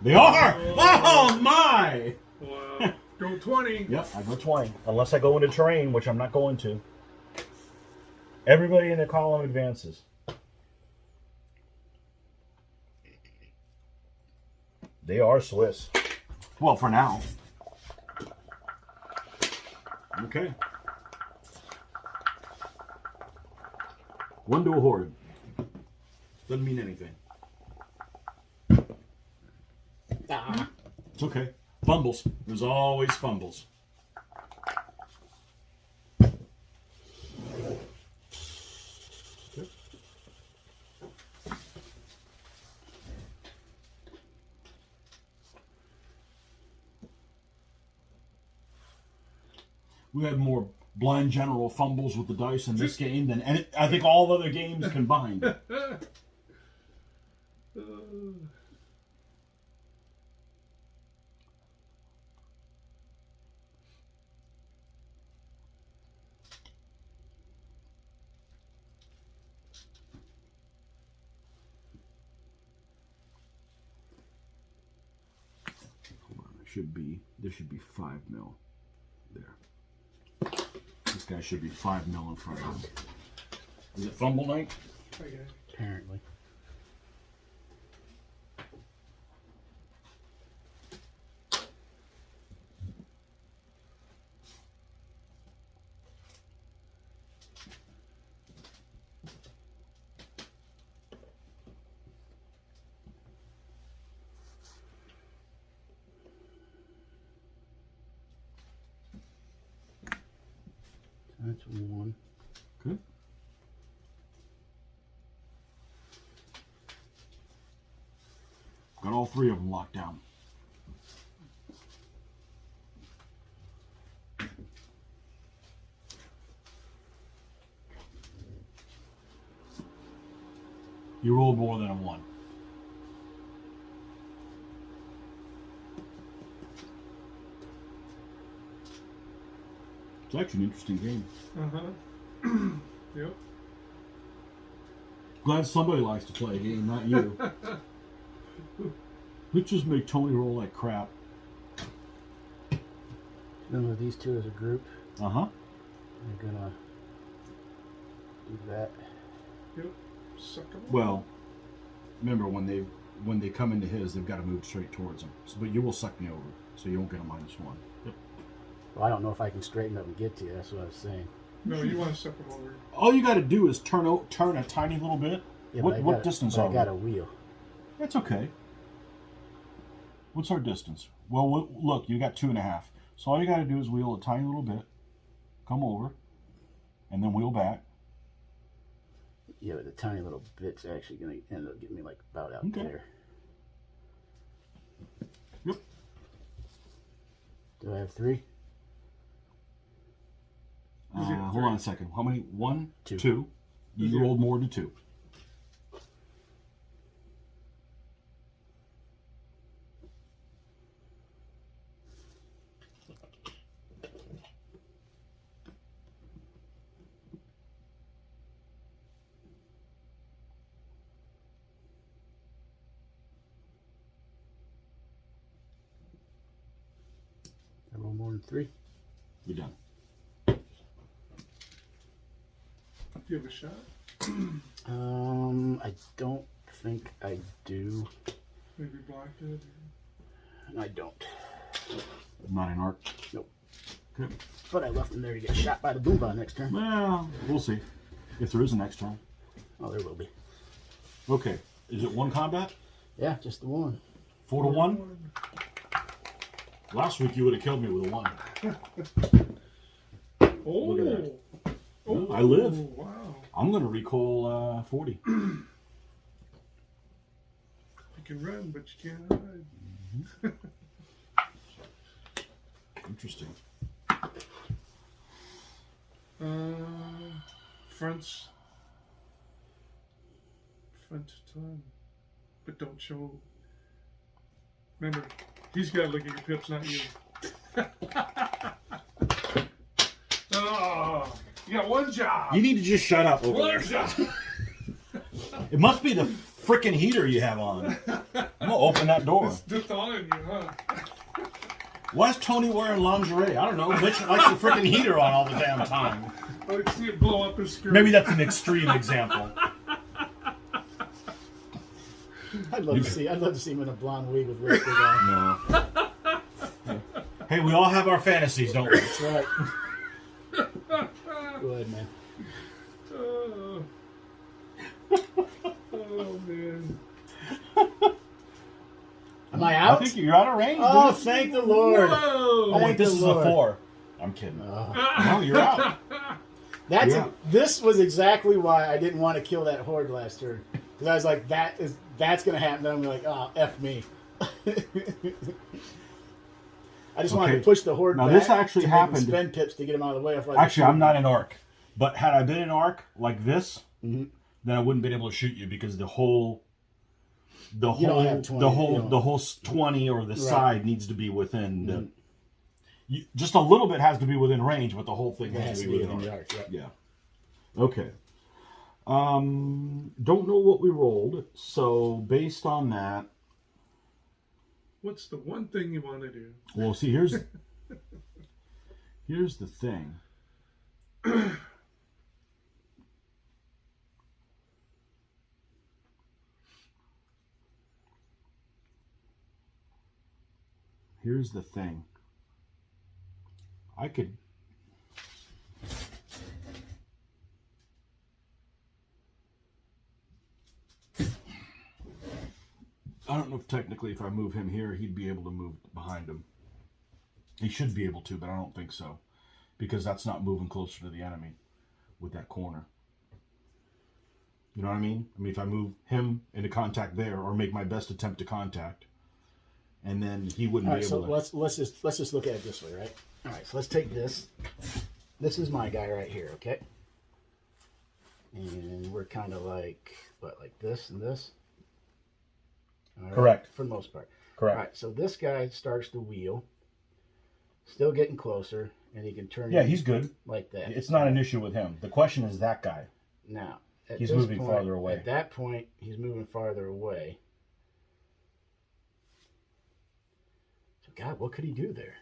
They are! Oh my! Wow. Go 20. Yep, I go 20. Unless I go into terrain, which I'm not going to. Everybody in the column advances. They are Swiss. Well, for now. Okay. 1 to a horde. Doesn't mean anything. Ah. It's okay. Fumbles. There's always fumbles. Okay. We had more blind general fumbles with the dice in this game than I think all other games combined. There should be 5 mil there. This guy should be 5 mil in front of him. Is it fumble night? Okay. Apparently. That's 1. Okay. Got all 3 of them locked down. You rolled more than a 1. It's actually an interesting game. Yep. Glad somebody likes to play a game, not you. Let's just make Tony roll like crap. Remember these two as a group. Uh-huh. I'm gonna do that. Yep. Suck 'em up. Well, remember when they come into his, they've got to move straight towards him. So, but you will suck me over, so you won't get a -1. Yep. Well, I don't know if I can straighten up and get to you. That's what I was saying. No, you want to suck them over. All you got to do is turn a tiny little bit. Yeah, What distance are I we? got a wheel. That's okay. What's our distance? Well, look, you got 2.5. So all you got to do is wheel a tiny little bit, come over, and then wheel back. Yeah, but the tiny little bit's actually going to end up getting me like about out there. Yep. Do I have 3? Hold on a second. How many? 1, 2. 2. You rolled more than 2. I roll more than 3. You're done. Do you have a shot? I don't think I do. Maybe blocked it. I don't. Not an arc. Nope. Okay. But I left him there to get shot by the Boomba next turn. Well, we'll see. If there is a next turn. Oh, there will be. Okay. Is it 1 combat? Yeah, just the one. 4 to 1? Last week you would have killed me with a 1. Oh. Look at that. Oh, I live. Wow. I'm going to recall 40. You can run, but you can't hide. Interesting. Front time, but don't show. Remember, he's got to look at your pips, not you. Oh, you got one job. You need to just shut up over One there. job. It must be the freaking heater you have on. I'm going to open that door. It's just on you, huh? Why is Tony wearing lingerie? I don't know. Mitch likes the freaking heater on all the damn time. I can see it blow up his skirt. Maybe that's an extreme example. I'd love to see him in a blonde wig with lipstick on. No. Hey, we all have our fantasies, don't we? That's right. Go ahead, man. Oh, man. Am I I out? think you're out of range, Oh, dude. thank the Lord. Whoa. Oh, wait, Thank this the is Lord. a 4. I'm kidding. No, you're out. That's Yeah. this was exactly why I didn't want to kill that horde last turn. Because I was like, that's going to happen. Then I'm like, oh, F me. I just wanted to push the horde Now, back this actually to make them happened- spend pips to get him out of the way. Actually, I'm not an arc. But had I been an arc like this, Mhm. then I wouldn't been able to shoot you because the whole don't have 20, the whole 20 or the Right. side needs to be within the, just a little bit has to be within range, but the whole thing It has to be within the arc. arc. Yeah. Yeah. Okay. Don't know what we rolled, so based on that, What's the one thing you want to do? well, see, here's the thing. Here's the thing. I could. I don't know if technically if I move him here, he'd be able to move behind him. He should be able to, but I don't think so. Because that's not moving closer to the enemy with that corner. You know what I mean? I mean, if I move him into contact there, or make my best attempt to contact, and then he wouldn't All be right, able so to. let's just look at it this way, right? All right, so let's take this. This is my guy right here, okay? And we're kind of like this and this. All right, Correct. for the most part. Correct. All right, so this guy starts the wheel, still getting closer, and he can turn. Yeah, he's good. Like that. It's not an issue with him. The question is that guy. Now, He's moving farther away. At that point, he's moving farther away. So, God, what could he do there?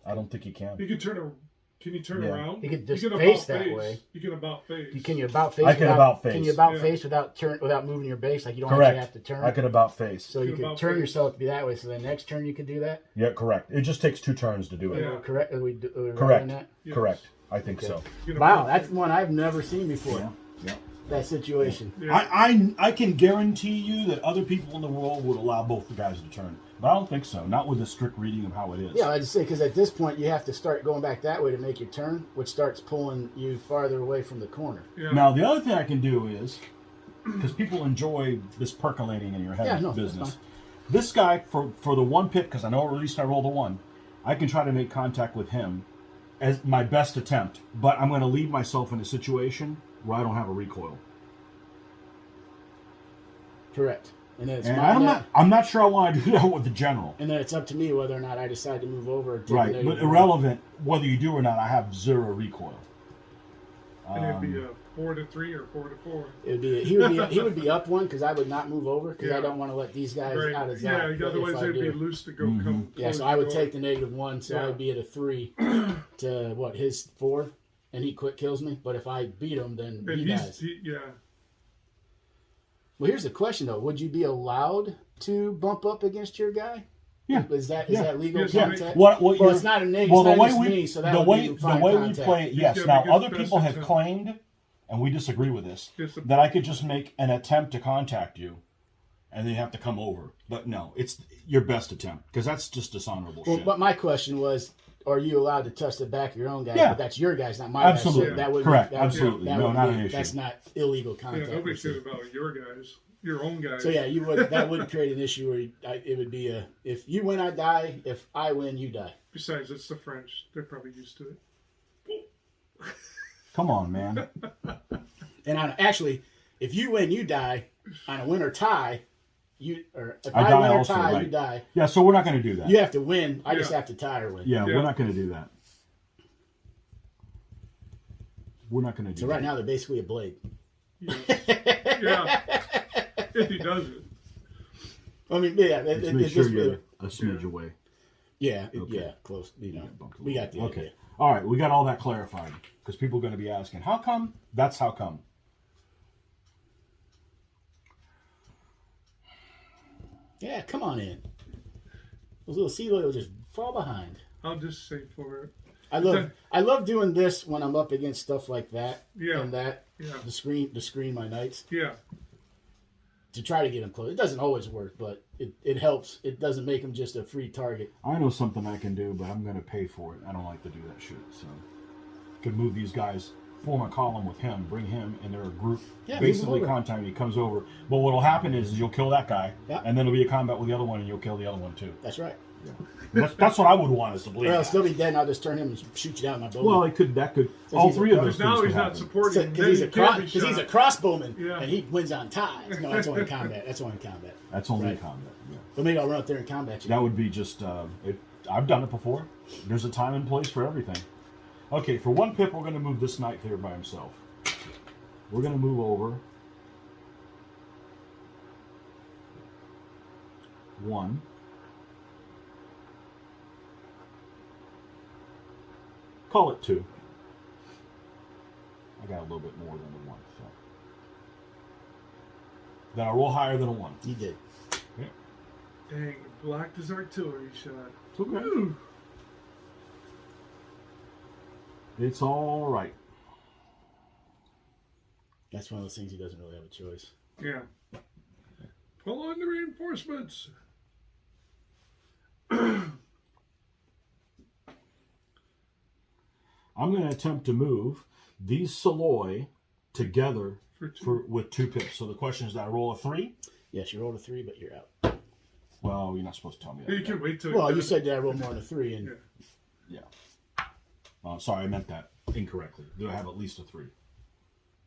I don't think he can. He could turn. Can you turn around? He could just you can face about that face. way. You can about face. Can you about face? I can about face. Can you about face without moving your base? Like you don't Correct. actually have to turn. I could about face. So you could turn yourself to be that way. So the next turn you could do that. Yeah, correct. It just takes 2 turns to do it. Yeah. Correct. Are we Correct. right on that? Yes. Correct. I think Okay. so. Wow, that's one I've never seen before. Yeah. That situation. Yeah. I can guarantee you that other people in the world would allow both the guys to turn. But I don't think so. Not with a strict reading of how it is. Yeah, I just say because at this point you have to start going back that way to make your turn, which starts pulling you farther away from the corner. Yeah. Now, the other thing I can do is, because people enjoy this percolating in your head That's business. fine. This guy, for the 1 pip, because I know at least I rolled a 1, I can try to make contact with him as my best attempt. But I'm going to leave myself in a situation where I don't have a recoil. Correct. And then it's And my I'm not sure I want to do that with the general. And then it's up to me whether or not I decide to move over. Or take Right, the but negative irrelevant whether you do or not, I have 0 recoil. And it'd be a 4 to 3 or 4 to 4. It'd be he would be up 1 because I would not move over because I don't want to let these guys Right. out of Yeah, zone. But otherwise if I they'd be do, loose to go come. yeah, close so I would the take the -1, so I Yeah. would be at a 3 to what his 4, and he quick kills me. But if I beat him, then And he dies. yeah. Well, here's the question though: would you be allowed to bump up against your guy? Yeah. Is that legal Yes, contact? What well, you're- it's not a negative. Well, It's the not way just we me, so that the would way be the fine way we contact. play it, He's yes. gotta Now be other good people have best claimed, and we disagree with this, Yes, that I could just make an attempt to contact you, and then you have to come over. But no, it's your best attempt because that's just dishonorable Well, shit. but my question was, are you allowed to touch the back of your own guy? Yeah. But that's your guys, not my Absolutely. guys. So that would Correct. That would, Absolutely. That No, would not be, an issue. That's not illegal Yeah, contact. nobody said about your guys. Your own guys. So yeah, you would. That would create an issue where it would be a: if you win, I die. If I win, you die. Besides, it's the French. They're probably used to it. Come on, man. And actually, if you win, you die. On a win or tie, if I I die win or also, tie, right. you die. Yeah, so we're not going to do that. You have to win. I just Yeah. have to tie or win. Yeah, Yeah. we're not going to do that. We're not going to do So that. right now they're basically a blade. Yeah. If he does it. I mean, yeah, Just it make sure just you're a smidge away. yeah, Okay. yeah, close. You know, bumped a we little got the bit. Okay. idea. All right, we got all that clarified because people are going to be asking, how come? That's how come. Yeah, come on in. Those little sea will just fall behind. I'll just say for it. I love doing this when I'm up against stuff like that. Yeah. And that Yeah. to screen my knights Yeah. to try to get them close. It doesn't always work, but it helps. It doesn't make them just a free target. I know something I can do, but I'm going to pay for it. I don't like to do that shit. So, could move these guys, form a column with him, bring him, and they're a group. Yeah, basically, move him over. contact when he comes over. But what'll happen is you'll kill that guy, Yeah. and then it'll be a combat with the other one, and you'll kill the other one too. That's right. That's what I would want us to believe. Or I'll still be dead, and I'll just turn him and shoot you down with my bow. Well, it could. That could. All he's a three of pro. those Because now things he's could not happen. supporting. because he's Then a crossbowman, Yeah. and he wins on ties. No, that's only in combat. That's only in combat. That's only Right. combat. Yeah. But maybe I'll run up there in combat. You That would be just. I've done it before. There's a time and place for everything. Okay, for 1 pip, we're going to move this knight here by himself. We're going to move over. 1. Call it 2. I got a little bit more than a 1. So. Then I roll higher than a 1. You did. Yeah. Dang, blocked his artillery shot. It's okay. Ooh. It's all right. That's one of those things he doesn't really have a choice. Yeah. Pull on the reinforcements. I'm going to attempt to move these Saloy together with 2 pips. So the question is that I roll a 3? Yes, you rolled a 3, but you're out. Well, you're not supposed to tell me that. You can wait till. Well, you said that I rolled more than a 3, and Yeah. Yeah. Sorry, I meant that incorrectly. Do I have at least a 3?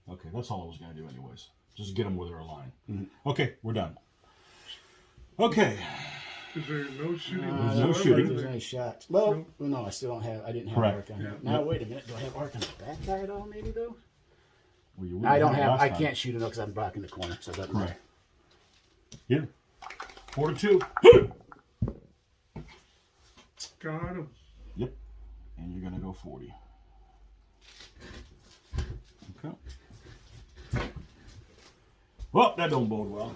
Okay, that's all I was going to do anyways. Just get them where they're aligned. Okay, we're done. Okay. Is there no shooting? There's I no don't shooting. think there's any shots. Well, Nope. no, I still don't have. I didn't have Correct. arc on Yeah. it. Now wait a minute. Do I have arc on the back guy at all? Maybe though. Well, you I don't wouldn't have. last I time. can't shoot it because I'm blocking the corner. So it doesn't matter. Correct. Yeah. 4 to 2. Got him. Yep. And you're gonna go 40. Okay. Well, that don't bode well.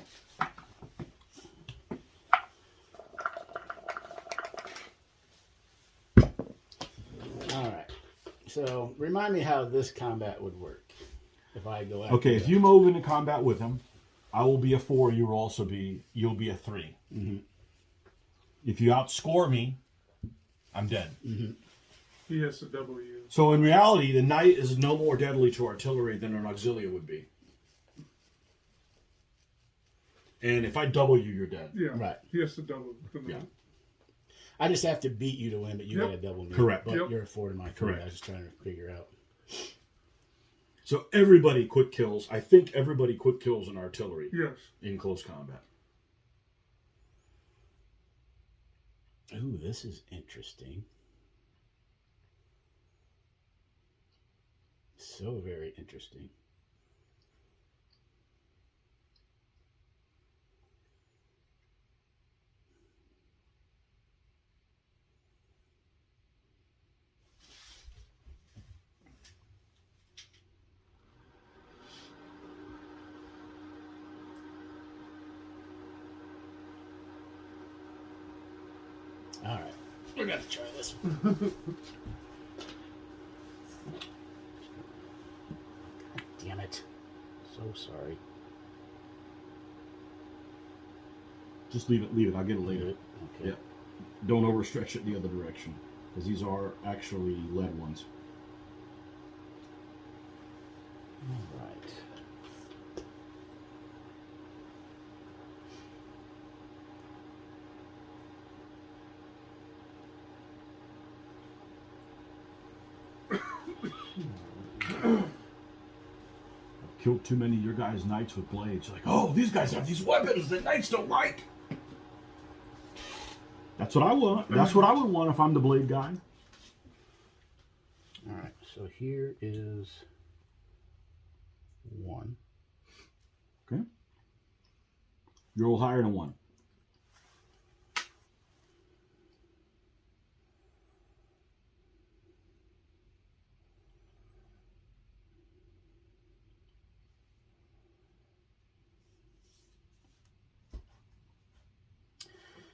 All right. So remind me how this combat would work if I go after. Okay, if that. you move into combat with him, I will be a 4. You'll be a 3. Mm-hmm. If you outscore me, I'm dead. Mm-hmm. He has to double you. So in reality, the knight is no more deadly to artillery than an auxilia would be. And if I double you, you're dead. Yeah. Right. He has to double the Yeah. knight. I just have to beat you to win, but you Yep. got to double me. Correct. But Yep. you're a 4 to my 3. Correct. I was just trying to figure out. So everybody quick kills. I think everybody quick kills in artillery Yes. in close combat. Ooh, this is interesting. So very interesting. All right, we're gonna try this one. God damn it! So sorry. Just leave it. Leave it. I'll get it later. Okay. Yeah. Don't overstretch it the other direction, because these are actually lead ones. All right. Killed too many of your guys' knights with blades. Like, oh, these guys have these weapons that knights don't like. That's what I want. That's what I would want if I'm the blade guy. All right. So here is 1. Okay. You roll higher than 1.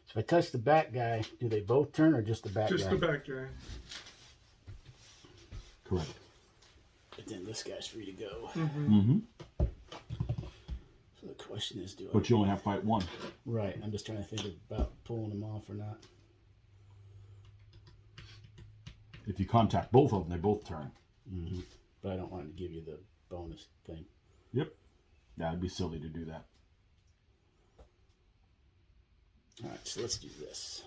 So if I touch the back guy, do they both turn or just the back Just guy? the back guy. Correct. But then this guy's free to go. Mm-hmm. So the question is, do I? But you only have to fight 1. Right. I'm just trying to think about pulling them off or not. If you contact both of them, they both turn. Mm-hmm. But I don't want to give you the bonus thing. Yep. Yeah, it'd be silly to do that. All right. So let's do this.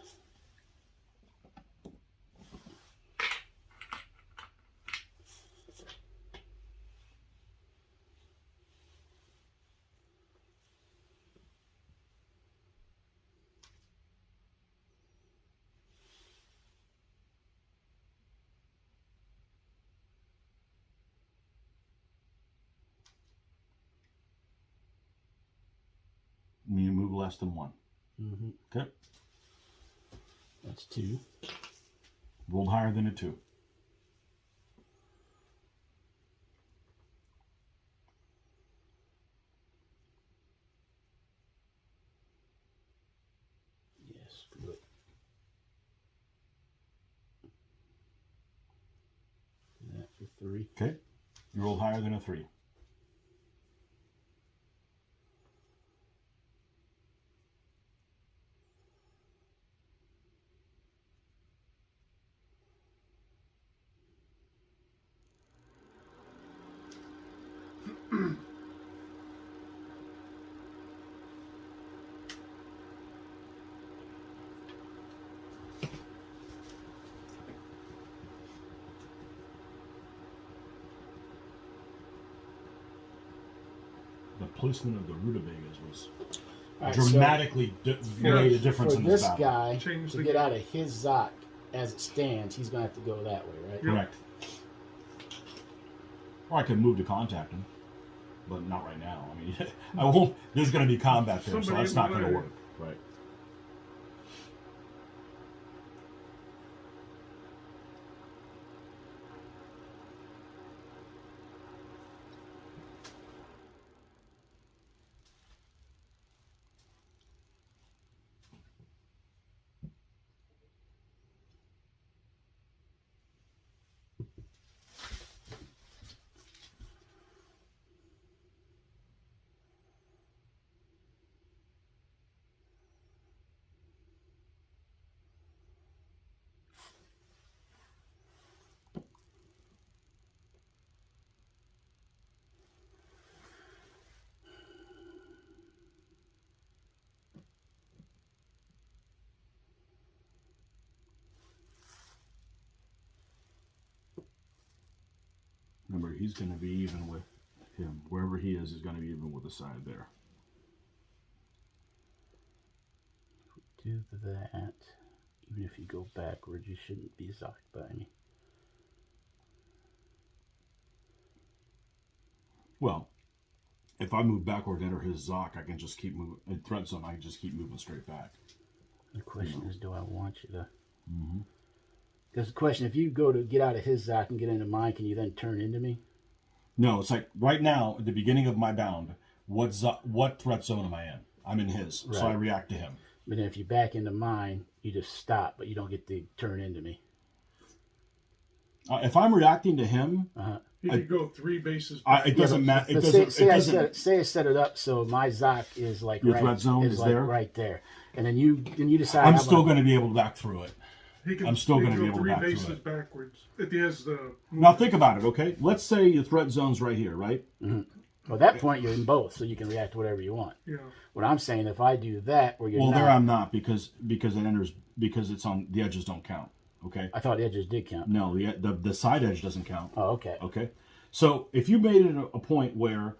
You move less than 1. Mm-hmm. Okay. That's 2. Rolled higher than a 2. Yes. Good. That for 3. Okay. You rolled higher than a 3. The placement of the rutabagas was All right, dramatically made a difference for in this this battle. guy Change to the get game. out of his Zok as it stands, he's going to have to go that way, right? Correct. Or I could move to contact him, but not right now. I mean, I won't. There's going to be combat there, so Somebody that's in the not going to way. work. Right. Remember, he's going to be even with him. Wherever he is going to be even with the side there. Do that. Even if you go backwards, you shouldn't be zocked by me. Well, if I move backward, enter his Zok, I can just keep moving. In threat zone, I can just keep moving straight back. The question is, do I want you to? Because the question, if you go to get out of his Zok and get into mine, can you then turn into me? No, it's like right now, at the beginning of my bound, what threat zone am I in? I'm in his, so I react to him. But then if you back into mine, you just stop, but you don't get to turn into me. If I'm reacting to him, You could go 3 bases. it doesn't matter. It But doesn't. say I set it up so my Zok is like Your right, threat zone is like there? right there, and then you decide. I'm still going to be able to back through it. I'm still gonna be able to go 3 back through bases it. backwards. If he has the Now think about it, okay? Let's say your threat zone's right here, right? Well, at that point you're in both, so you can react to whatever you want. Yeah. What I'm saying, if I do that, where you're Well, not, there I'm not because it enters because it's on the edges don't count. Okay. I thought edges did count. No, the side edge doesn't count. Oh, okay. Okay. So if you made it a point where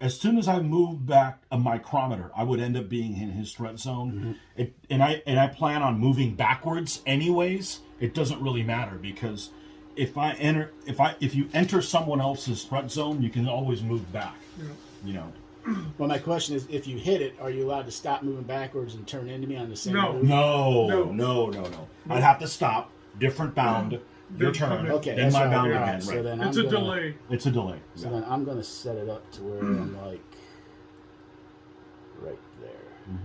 as soon as I moved back a micrometer, I would end up being in his threat zone. And I plan on moving backwards anyways. It doesn't really matter because if you enter someone else's threat zone, you can always move back. Yeah. You know. Well, my question is, if you hit it, are you allowed to stop moving backwards and turn into me on the same No. move? No. I'd have to stop. Different bound. Your turn. Okay, Then that's my all bound right. again. So Right. then It's I'm a gonna, delay. It's a delay. So Yeah. then I'm going to set it up to where I'm like right there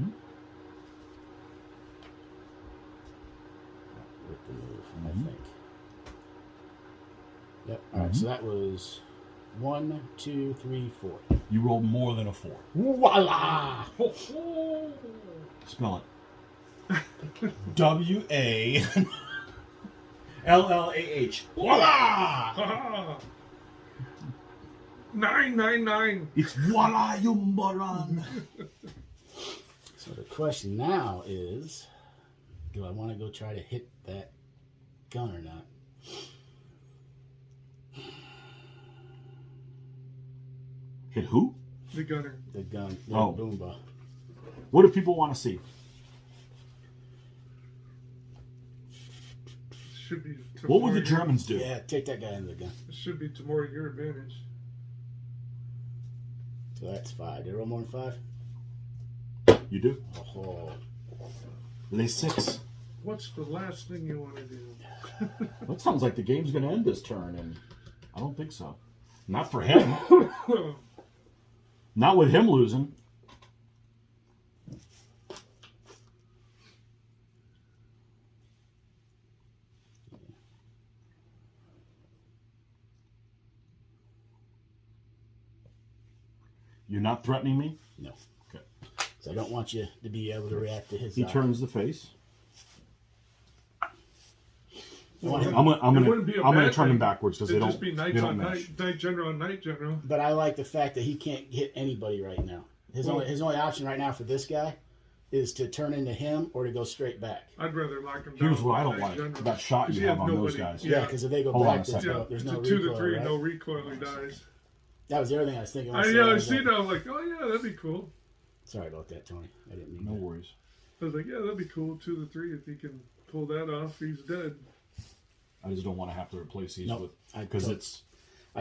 with the move, I think. Yep. All right. So that was 1, 2, 3, 4. You rolled more than a 4. Voila! Spell it. WALLAH. Voila! Ah! 999. It's voila, you moron. So the question now is, do I want to go try to hit that gun or not? Hit who? The gunner. The gun, the Oh. Boomba. What do people want to see? Should be. What would the tomorrow. Germans do? Yeah, take that guy into the gun. It should be tomorrow your advantage. So that's 5. Did I roll more than 5? You do? Oh, Les 6. What's the last thing you want to do? That sounds like the game's going to end this turn, and I don't think so. Not for him. Not with him losing. You're not threatening me? no. Okay. So I don't want you to be able to react to his. He turns the face. I want him- I'm It wouldn't be a gonna bad turn thing. them backwards because they It'd don't. just be they knights don't on mesh. night general on night general. But I like the fact that he can't hit anybody right now. His only option right now for this guy is to turn into him or to go straight back. I'd rather lock him down. Here's what I don't night like: general. that shot 'Cause you he have has on those nobody. guys. Yeah, because if they go Hold on back, a second. Yeah, there's it's no a 2 to recoil, 3, right? no recoil, he dies. That was the other thing I was thinking. when I I said that, I I was see like, that. I'm like, oh yeah, that'd be cool. Sorry about that, Tony. I didn't mean No that. worries. I was like, yeah, that'd be cool. 2 to 3. If he can pull that off, he's dead. I just don't want to have to replace these Nope. with I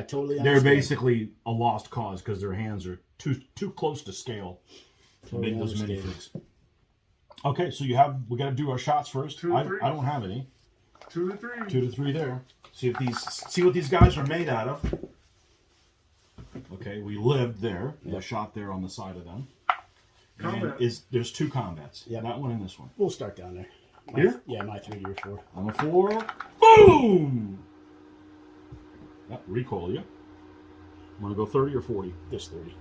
totally they're understand. basically a lost cause because their hands are too close to scale to Totally make those understand. minifigs. Okay, so we got to do our shots first. 2 to 3. I don't have any. 2 to 3. 2 to 3 there. See what these guys are made out of. Okay, we lived there. The shot there on the side of them. Combat. And there's 2 combats. Yep. That one and this one. We'll start down there. Here? Yeah, my 3 to your 4. On a 4. Boom! Yep, recoil you. Want to go 30 or 40? Just 30.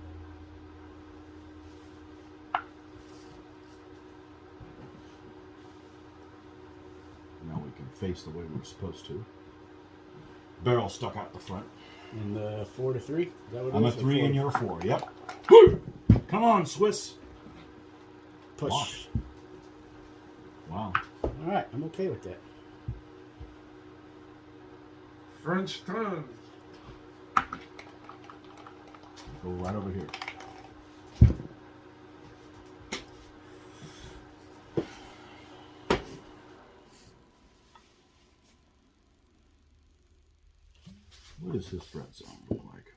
Now we can face the way we're supposed to. Barrel stuck out the front. And 4 to 3? Is that what it I'm a is? Or 3 4 and to- you're a 4. Yep. Come on, Swiss. Push. Lock. Wow. All right, I'm okay with that. French turn. Go right over here. What does his threat zone look like?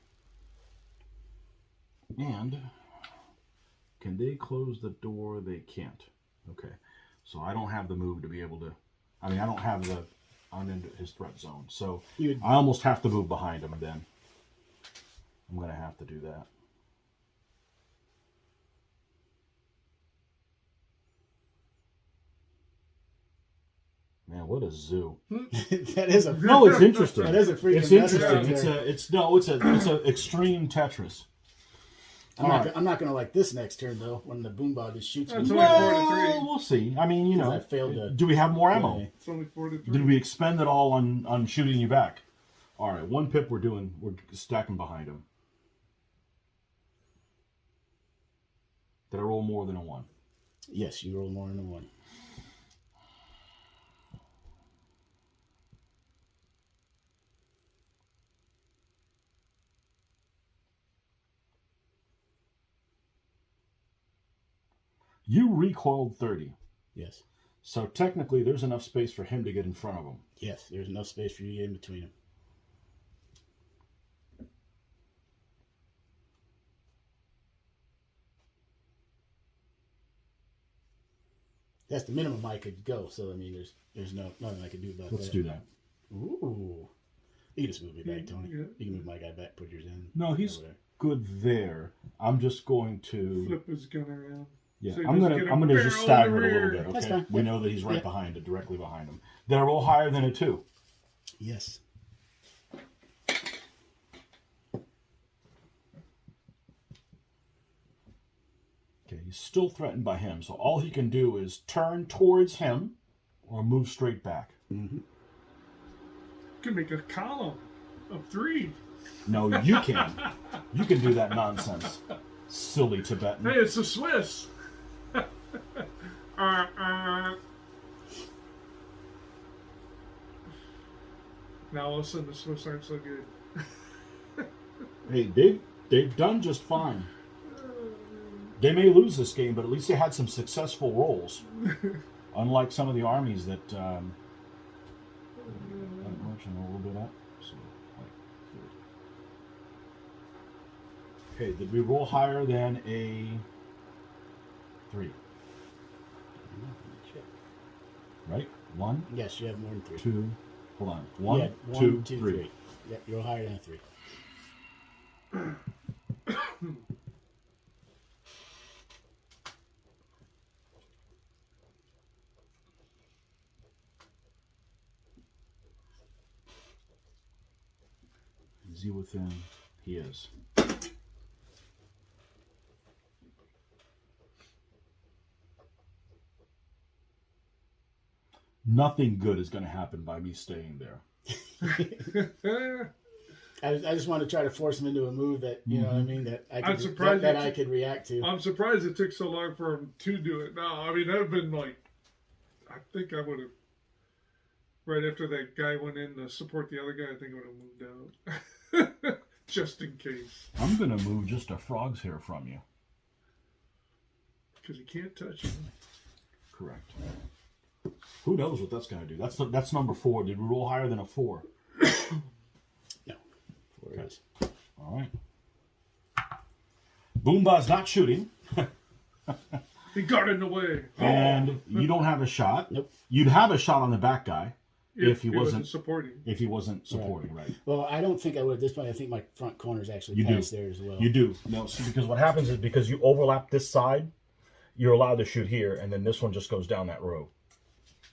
And can they close the door? They can't. Okay. So I don't have the move to be able to. I mean, I don't have the. I'm into his threat zone. So I almost have to move behind him then. I'm going to have to do that. Man, what a zoo! That is a No, it's interesting. That is a freaking It's mess interesting. right It's a extreme Tetris. I'm not gonna like this next turn though when the boomba just shoots That's me. only 4 to 3. Well, we'll see. I mean, you know, I failed to. do we have more ammo? Yeah. It's only 4 to 3. Did we expend it all on shooting you back? All right, 1 pip we're stacking behind him. Did I roll more than a 1? Yes, you rolled more than a 1. You recoiled 30. Yes. So technically there's enough space for him to get in front of him. Yes, there's enough space for you to get in between them. That's the minimum I could go. So I mean, there's nothing I could do about that. Let's do that. Ooh, you can just move me back, Tony. Yeah. You can move my guy back. Put yours in. No, he's Over there. good there. I'm just going to Flip his gun around. Yeah, So I'm just gonna get a I'm gonna just barrel in stagger the it a little rear. bit. That's Okay, fine. we Yeah. know that he's right Yeah. behind it, directly behind him. Did I roll higher than a 2? Yes. Okay, he's still threatened by him, so all he can do is turn towards him or move straight back. Mm-hmm. Could make a column of 3. No, you can. You can do that nonsense, silly Tibetan. Hey, it's the Swiss. Now all of a sudden the Swiss aren't so good. Hey, they've done just fine. They may lose this game, but at least they had some successful rolls. Unlike some of the armies that I'm marching a little bit up. So, okay, did we roll higher than a 3? Check. Right? 1, Yes, you have more than 3. 2, hold on. 1, Yeah, 2, 3. Yeah, you're higher than a 3. Is he within? He is. Nothing good is going to happen by me staying there. I just want to try to force him into a move that you know what I mean that I I'm could surprised that it I could react to. I'm surprised it took so long for him to do it. No, I mean, that would have been like, I think I would have, right after that guy went in to support the other guy, I think I would have moved out. Just in case. I'm going to move just a frog's hair from you. Because he can't touch him. Correct. Who knows what that's going to do? That's number 4. Did we roll higher than a 4? No. 4 Okay. is. All right. Boomba's not shooting. He got in the way. And you don't have a shot. Nope. You'd have a shot on the back guy if he wasn't wasn't supporting. If he wasn't supporting, right? Well, I don't think I would at this point. I think my front corner is actually past there as well. You do. No, see, because what happens is because you overlap this side, you're allowed to shoot here, and then this one just goes down that row.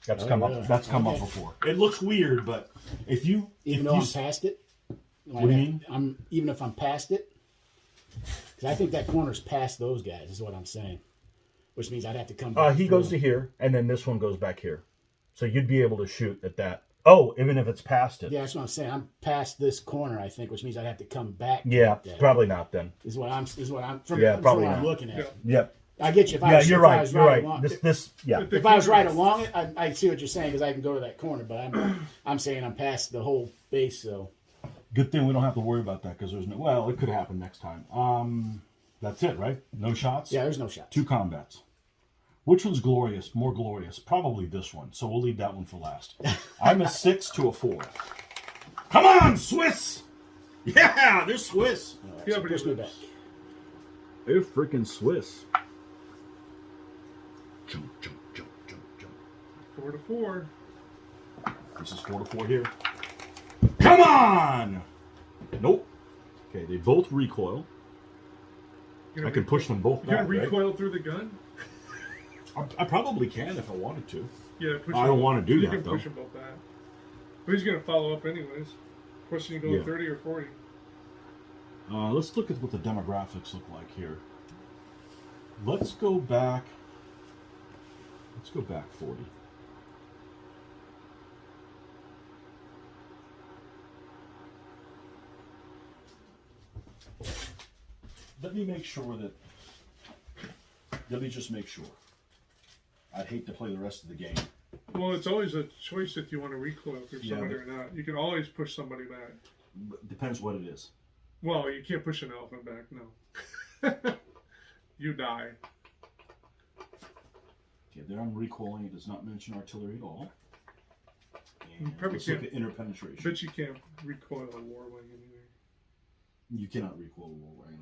That's come up. That's come up before. It looks weird, but if you Even though I'm past it? What do you mean? Even if I'm past it? Because I think that corner's past those guys, is what I'm saying. Which means I'd have to come back. he goes to here, and then this one goes back here. So you'd be able to shoot at that. Oh, even if it's past it. Yeah, that's what I'm saying. I'm past this corner, I think, which means I'd have to come back. Yeah, probably not then. Is what I'm probably what I'm not. looking at. Yep. I get you. If I Yeah, was, you're if I right. was You're right. along- Yeah. If I was right along it, I see what you're saying because I can go to that corner. But I'm saying I'm past the whole base, so Good thing we don't have to worry about that because there's no. Well, it could happen next time. That's it, right? No shots. yeah, there's no shot. 2 combats. Which one's glorious? More glorious? Probably this one. So we'll leave that one for last. I'm a 6 to a 4. Come on, Swiss! Yeah, they're Swiss. Yeah, So but push me back. They're freaking Swiss. Jump, jump, jump, jump, jump. 4 to 4. This is 4 to 4 here. Come on! Nope. Okay, they both recoil. I can push them both You can back, right? recoil through the gun? I probably can if I wanted to. Yeah, push I them. don't want to do You that, can though. push them both back. But he's going to follow up anyways. Question you go Yeah. 30 or 40. Let's look at what the demographics look like here. Let's go back. Let's go back 40. Let me make sure that. Let me just make sure. I'd hate to play the rest of the game. Well, it's always a choice if you want to recoil through Yeah, somebody or not. You can always push somebody back. Depends what it is. Well, you can't push an elephant back, no. You die. Okay, there I'm recoiling. It does not mention artillery at all. You And probably let's look can't. at interpenetration. But you can't recoil a war wing anyway. You cannot recoil a war wagon.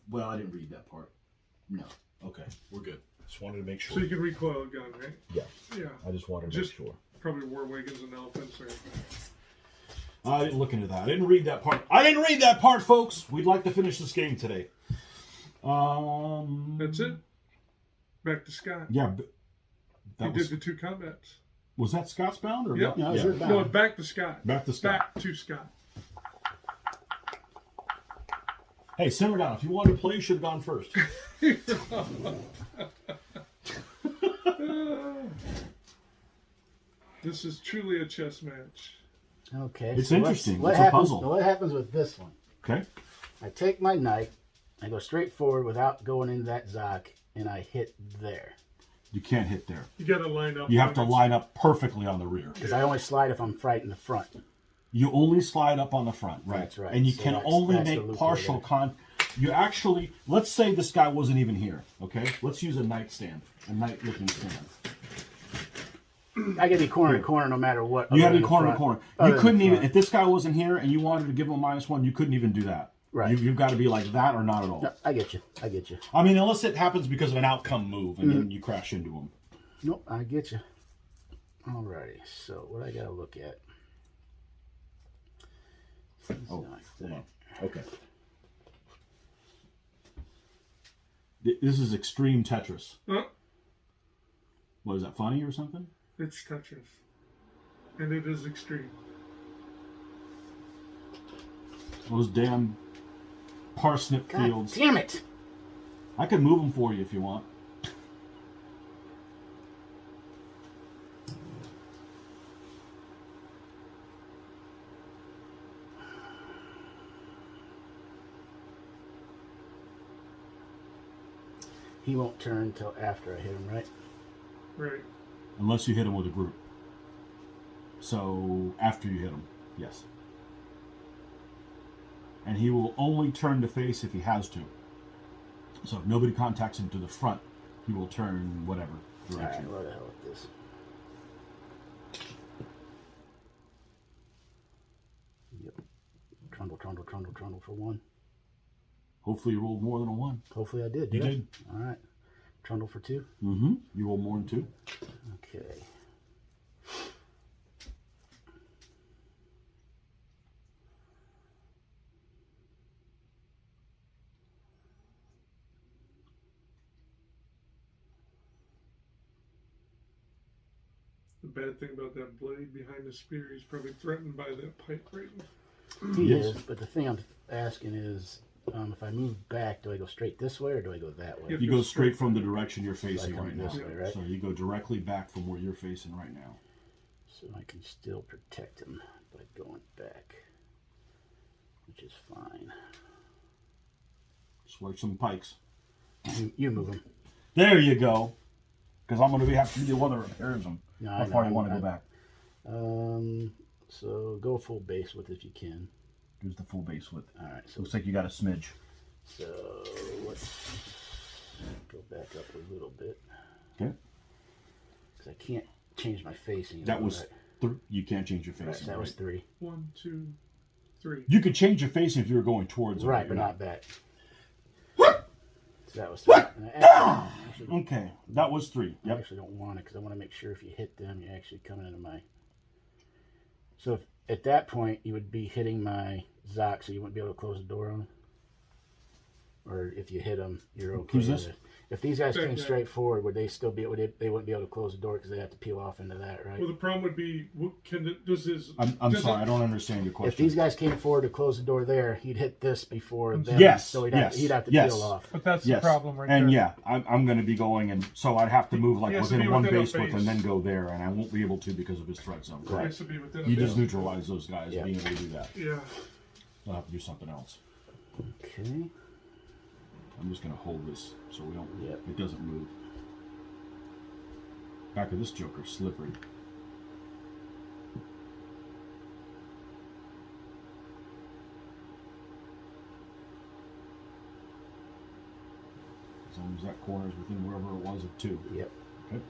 Well, I didn't read that part. No. Okay, we're good. Just wanted to make sure. So you can recoil a gun, right? Yeah, Yeah. I just wanted to Just- make sure. Probably war wagons and elephants. Or... I didn't look into that. I didn't read that part. I didn't read that part, folks. We'd like to finish this game today. That's it. Back to Scott. Yeah, but He that did the 2 combats. was that Scott's bound or Yep. No, it's your bound. No, back to Scott. Back to Scott. Back to Scott. Hey, simmer down. If you wanted to play, you should have gone first. This is truly a chess match. Okay. It's so interesting. What It's a happens? puzzle. What happens with this one? Okay. I take my knight, I go straight forward without going into that zoc, and I hit there. You can't hit there. You got to line up. You have to limits. line up perfectly on the rear. Because I only slide if I'm right in the front. You only slide up on the front, right? That's right. And you So can that's- only that's the make loophole partial there. You actually, let's say this guy wasn't even here, okay? Let's use a nightstand, a night-looking stand. I gotta be corner to corner no matter what. You other had to than be the corner to front. corner. Other You than couldn't the even, front. if this guy wasn't here and you wanted to give him a -1, you couldn't even do that. Right. You've got to be like that or not at all. No, I get you. I get you. I mean, unless it happens because of an outcome move and then you crash into him. Nope, I get you. Alrighty, so what I gotta look at? Oh, hold on. Okay. This is extreme Tetris. Huh? What, is that funny or something? It's Tetris. And it is extreme. Those damn parsnip God fields. damn it! I can move them for you if you want. He won't turn until after I hit him, right? Right. Unless you hit him with a group. So, after you hit him, yes. And he will only turn to face if he has to. So if nobody contacts him to the front, He will turn whatever direction. Alright, what the hell with this? Yep. Trundle for 1. Hopefully you rolled more than a 1. Hopefully I did. You I? did. Alright. Trundle for 2. Mm-hmm. You rolled more than 2. Okay. The bad thing about that blade behind the spear, he's probably threatened by that pike right now. He Yes. is, but the thing I'm asking is, if I move back, do I go straight this way or do I go that way? Yep. You go straight from the direction you're So I facing come right this now. way, right? So you go directly back from where you're facing right now. So I can still protect him by going back, which is fine. Swipe some pikes. You move him. There you go. Because I'm going to have to be the one that repairs them. No, How far do you want to go back? So go full base width if you can. Here's the full base width. All right. So Looks like you got a smidge. So let's go back up a little bit. Okay. Because I can't change my facing. That was 3. You can't change your right. facing. That was right? 3. 1, 2, 3. You could change your facing if you were going towards Right, it. but not back. So that was 3. And I actually, Okay, that was 3. I Yep. actually don't want it because I want to make sure if you hit them, you're actually coming into my. So if, at that point, you would be hitting my Zoc, so you wouldn't be able to close the door on them. Or if you hit them, you're okay. Who's this? with it. If these guys came Okay. straight forward, would they still be? They wouldn't be able to close the door because they have to peel off into that, right? Well, the problem would be, does his... I'm does sorry, it- I don't understand your question. If these guys came forward to close the door there, he'd hit this before them. Yes, So he'd yes, have to yes. peel off. But that's Yes. the problem right and there. yeah, I'm going to be going, and so I'd have to move like He has to within be one within a base width base. and then go there, and I won't be able to because of his threat zone. It has to be within a You base. just neutralize those guys, Yeah. being able to do that. Yeah. I'll have to do something else. Okay. I'm just going to hold this so we don't. Yep. It doesn't move. Back of this joker, slippery. As long as that corner is within wherever it was of 2. Yep. Okay.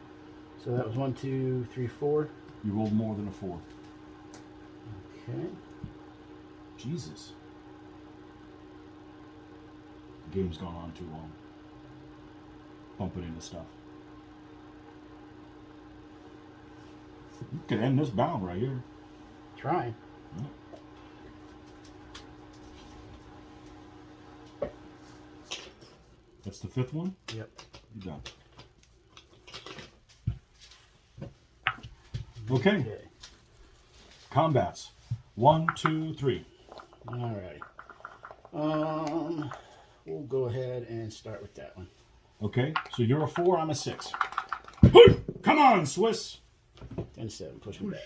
So that was 1, 2, 3, 4. You rolled more than a 4. Okay. Jesus. The game's gone on too long. Bumping into stuff. You could end this bound right here. Trying. That's the 5th one? Yep. You done. Okay. Okay. Combats. 1, 2, 3. All right. We'll go ahead and start with that one. Okay. So you're a 4, I'm a 6. Come on, Swiss. 10-7. Push him back.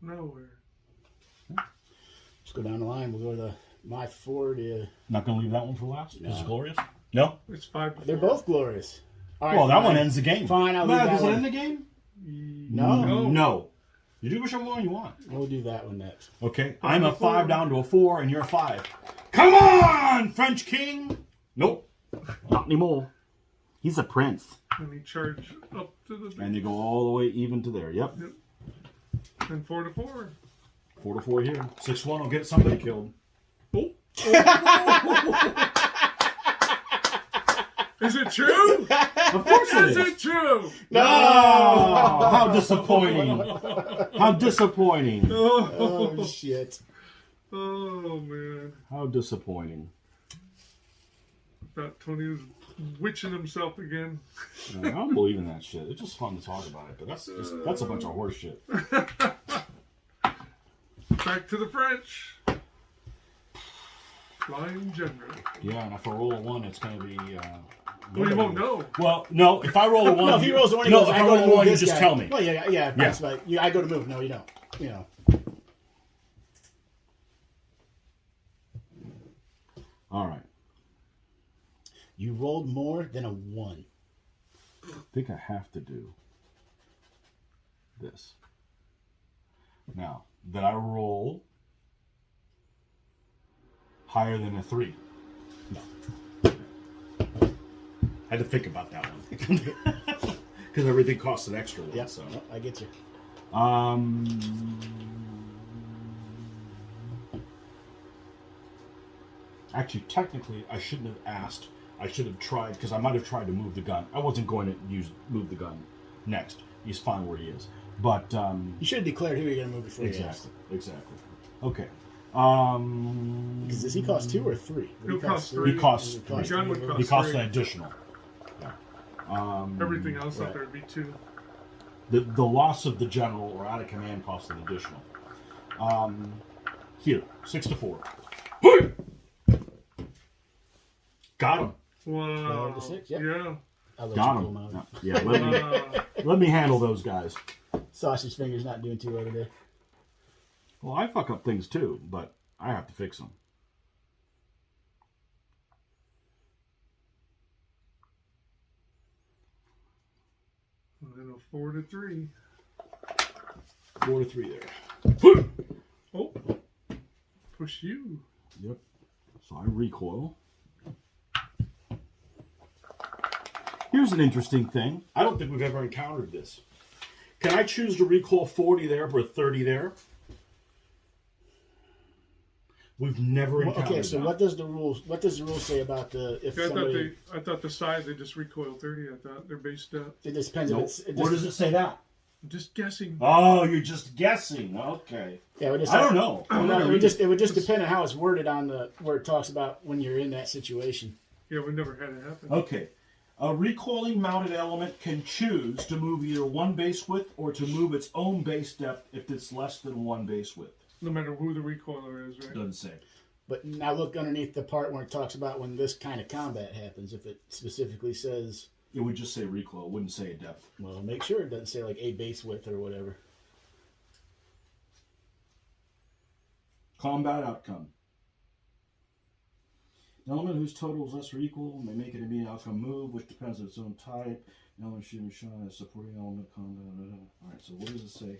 Nowhere. Let's go down the line. We'll go to my 4 to. Not going to leave that one for last? Because it's No. glorious? No? It's 5 to 4. They're both glorious. All right, Well, that fine. one ends the game. Fine, I'll No, leave that does it one. end the game? No. No. You do whichever one you want. We'll do that one next. Okay. I'm a 5 down to a 4, and you're a 5. Come on, French King! Nope. Not anymore. He's a prince. And he charged up to the base. And you go all the way even to there. Yep. And 4 to 4. 4 to 4 here. 6-1 will get somebody killed. Oh. Is it true? Of course it Is is. it true? No! How disappointing. How disappointing. Oh, shit. Oh, man. How disappointing. Thought Tony was witching himself again. I don't believe in that shit. It's just fun to talk about it, but that's a bunch of horse shit. Back to the French. Flying General. Yeah, and if I roll a 1, it's going to be... Well, you won't know. Well, no, if I roll a 1... No, if he rolls the one, he no, goes, if I I go roll to a move 1, you this just guy. tell me. Well, yeah. That's like, I go to move. No, you don't. You know. All right. You rolled more than a 1. I think I have to do this. Now, did I roll higher than a 3? No. I had to think about that one. Because everything costs an extra one. Yeah, So. yep, I get you. Actually, technically, I shouldn't have asked. I should have tried, because I might have tried to move the gun. I wasn't going to move the gun next. He's fine where he is. But you should have declared who you're going to move before you asked. Exactly. Okay. Because does he cost 2 or 3? He'll cost 3. He costs The gun would cost He costs 3. an additional. Yeah. Everything else right. up there would be 2. The loss of the general or out of command costs an additional. Here, 6 to 4. Got him. Wow. 12 to 6, yep. Yeah. I'll let Got you pull him. him out. No, yeah, let me handle those guys. Sausage Finger's not doing too well today. Well, I fuck up things too, but I have to fix them. And then a 4 to 3. 4 to 3 there. Oh. Push you. Yep. So I recoil. Here's an interesting thing. I don't think we've ever encountered this. Can I choose to recoil 40 there for 30 there? We've never encountered Okay, so that. what does the rule say about if somebody? I thought the side they just recoil 30. I thought they're based up. It just depends. Nope. Where does it say that? I'm just guessing. Oh, you're just guessing. Okay. Yeah, I don't know. No, it would just depend on how it's worded on where it talks about when you're in that situation. Yeah, we never had it happen. Okay. A recoiling mounted element can choose to move either one base width or to move its own base depth if it's less than one base width. No matter who the recoiler is, right? Doesn't say. But now look underneath the part where it talks about when this kind of combat happens. If it specifically says, It would just say recoil. It wouldn't say a depth. well, make sure it doesn't say like a base width or whatever. Combat outcome. An element whose total is less or equal may make an immediate outcome move, which depends on its own type. An element should be shown as supporting element combat. Alright, so what does it say?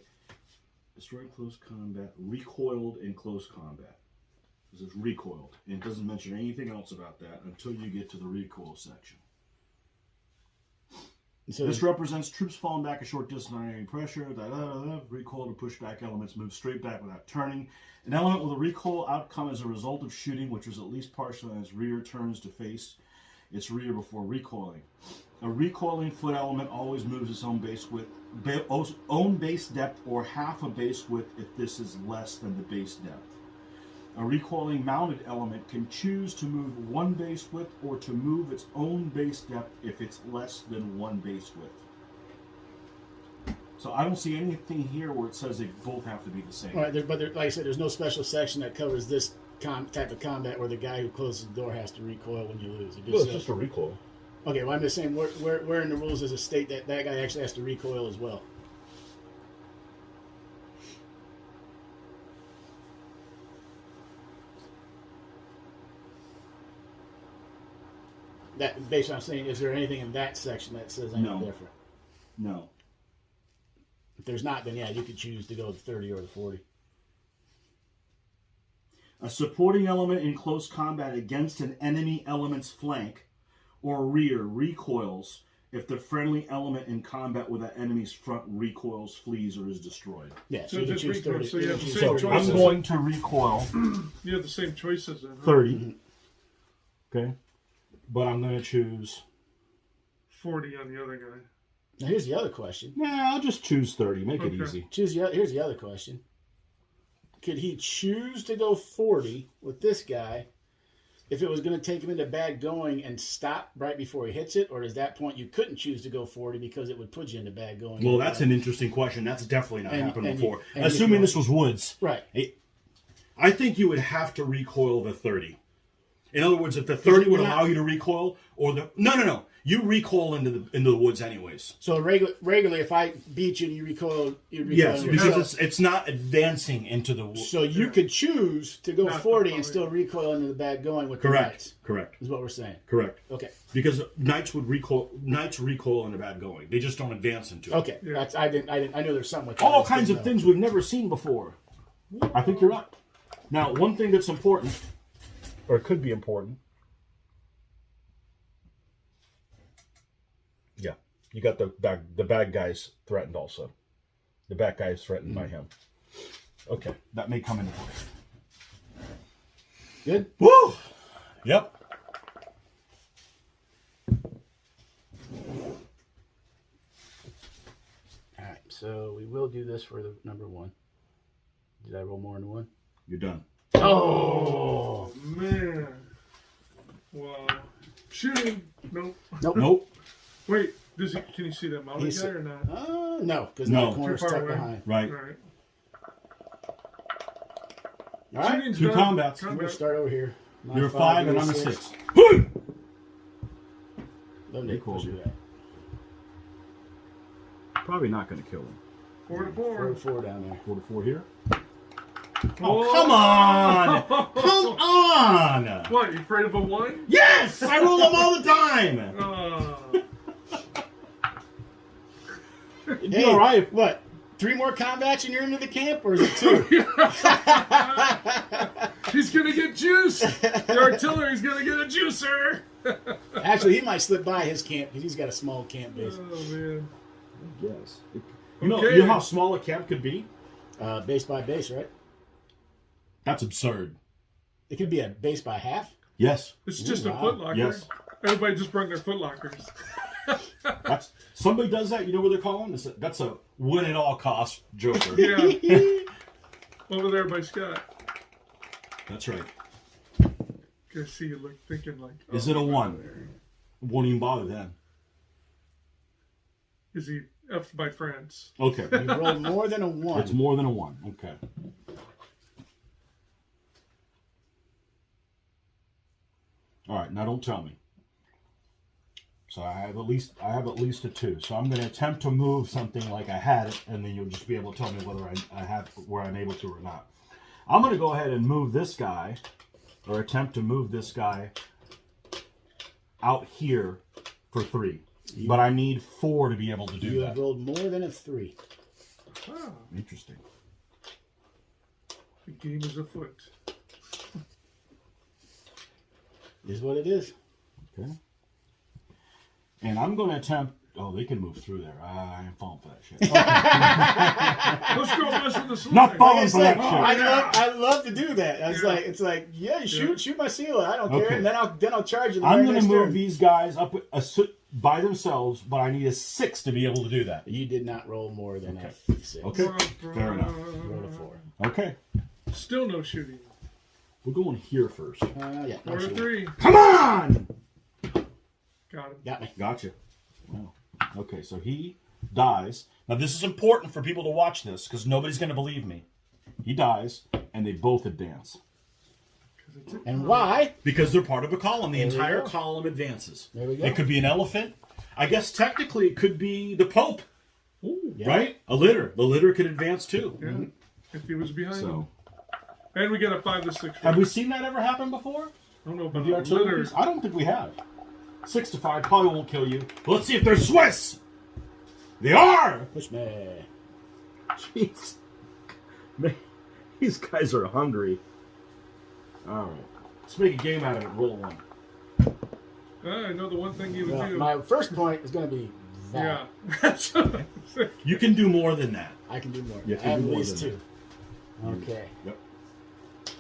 Destroy close combat, recoiled in close combat. This is recoiled. And it doesn't mention anything else about that until you get to the recoil section. So This represents troops falling back a short distance under any pressure. Recoil to push back elements move straight back without turning. An element with a recoil outcome as a result of shooting, which was at least partially on its rear, turns to face its rear before recoiling. A recoiling foot element always moves its own base width, own base depth, or half a base width if this is less than the base depth. A recoiling mounted element can choose to move one base width or to move its own base depth if it's less than one base width. So I don't see anything here where it says they both have to be the same. all right, like I said, there's no special section that covers this type of combat where the guy who closes the door has to recoil when you lose. It just Well, it's says, just a recoil. okay, well, I'm just saying, where in the rules does it state that that guy actually has to recoil as well? That based on I'm saying, is there anything in that section that says anything No. different? No. If there's not, then yeah, you could choose to go the 30 or the 40. A supporting element in close combat against an enemy element's flank or rear recoils if the friendly element in combat with that enemy's front recoils, flees, or is destroyed. Yeah, So so you can just choose recoil, 30. so you have the choose same 30. choices. I'm going to recoil You have the same choices then, huh? 30. Okay. But I'm going to choose... 40 on the other guy. Now here's the other question. Nah, I'll just choose 30. Make it Okay. easy. Here's the other question. Could he choose to go 40 with this guy if it was going to take him into bad going and stop right before he hits it? Or at that point you couldn't choose to go 40 because it would put you into bad going? Well, that's an interesting question. That's definitely not happened and before. you Assuming can- this was woods. Right. I think you would have to recoil the 30. In other words, if the 30 would allow you to recoil, or the no, you recoil into the woods anyways. So regularly, if I beat you and you recoil, Yes, because it's not advancing into the woods. So you could choose to go 40 and still recoil into the bag going with the knights. Correct. Is what we're saying. Correct. Okay. Because knights recoil in the bad going. They just don't advance into it. Okay. Yeah. I knew there's something with that. All kinds of things we've never seen before. I think you're right. Now, one thing that's important, or it could be important. Yeah, you got the bad guys threatened also. The bad guy is threatened by him. Okay, that may come into play. Good? Woo! Yep. Alright, so we will do this for the number 1. Did I roll more than 1? You're done. Oh, man. Wow. Shooting. Nope. Nope. Wait, can you see that mounted guy or not? No, because No. the corner's tucked behind. Right. All right. All right. Shooting's Two done. combats. We'll start over here. You're 5 and I'm a 6. Equals you that. Probably not going to kill him. 4 to 4 4. to 4 down there. 4 to 4 here. Oh, Come on! Come on! What, you afraid of a 1? Yes! I roll them all the time! Hey, all right. What? 3 more combats and you're into the camp, or is it 2? He's gonna get juice. The artillery's gonna get a juicer. Actually, he might slip by his camp because he's got a small camp base. Oh man. Yes. You know how small a camp could be? Base by base, right? That's absurd. It could be a base by half. Yes. It's just a wow. footlocker. Yes. Everybody just brought their footlockers. Somebody does that. You know what they're calling? That's a win at all cost joker. Yeah. Over there by Scott. That's right. I see you thinking like. Is it a 1? Won't even bother then. Is he F'd by France? Okay. You rolled more than a 1. It's more than a 1. Okay. All right. Now don't tell me. So I have at least a 2. So I'm going to attempt to move something like I had it, and then you'll just be able to tell me whether I have where I'm able to or not. I'm going to go ahead and move this guy, or attempt to move this guy out here for 3. But I need 4 to be able to do You that. have rolled more than a 3. Oh, Interesting. the game is afoot. Is what it is. Okay. And I'm going to attempt. Oh, they can move through there. I ain't falling for that shit. Let's go mess with the slide. Not falling Like for I that said, shit. I love to do that. It's like yeah, shoot my seal. I don't care. Okay. And then I'll charge you. I'm going to move these guys up by themselves, but I need a 6 to be able to do that. You did not roll more than a 6. Okay. Fair enough. Roll a 4. Okay. Still no shooting. We're going here first. Yeah. 4 to 3. Come on! Got him. Got me. Gotcha. Wow. Okay, so he dies. Now, this is important for people to watch this, because nobody's going to believe me. He dies, and they both advance. And why? Because they're part of a column. The There we entire go. column advances. There we go. It could be an elephant. I guess technically it could be the Pope. Ooh, yeah. Right? A litter. The litter could advance too. Yeah. If he was behind him. So, And we get a 5 to 6. have we seen that ever happen before? I don't know With about the the artillery litter. piece? I don't think we have. 6 to 5 probably won't kill you. But let's see if they're Swiss. They are. Push me. Jeez. Man, these guys are hungry. All right. Let's make a game out of it. Roll 1. I know the one thing you would Well, do. my first point is going to be that. Yeah. You can do more than that. I can do more. You I can have do at more least than 2. Okay. Yep.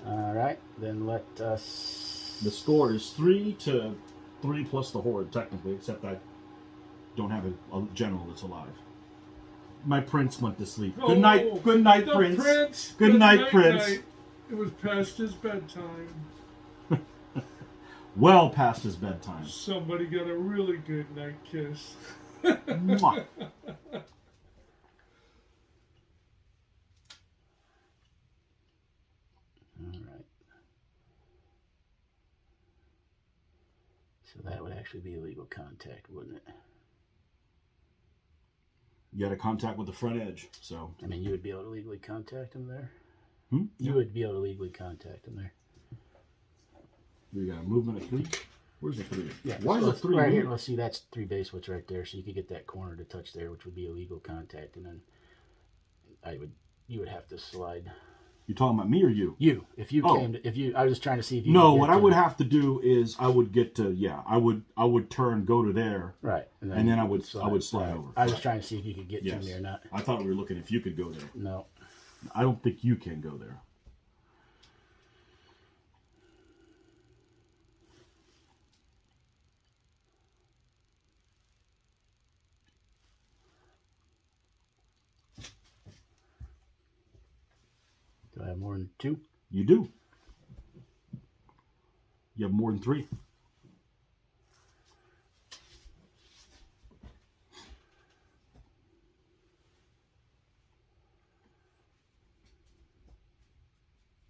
All right. Then let us. The score is 3 to 3 plus the horde, technically, except I don't have a general that's alive. My prince went to sleep. Good night, the prince. Good night, prince. Night. It was past his bedtime. Well past his bedtime. Somebody got a really good night kiss. Mwah. All right. So that would actually be illegal contact, wouldn't it? You got a contact with the front edge, so. I mean, you would be able to legally contact him there. Hmm? You would be able to legally contact him there. We got a movement of 3. Where's the 3? Yeah. Why is it 3? Right here. Let's see. That's 3 base widths right there. So you could get that corner to touch there, which would be illegal contact, and then you would have to slide. You talking about me or you? You. If you came to, I was just trying to see if you. No, what I would have to do is I would get to I would turn, go to there. Right. And then I would slide over. I was trying to see if you could get to Yes. me or not. I thought we were looking if you could go there. No. I don't think you can go there. Do I have more than 2? You do. You have more than 3.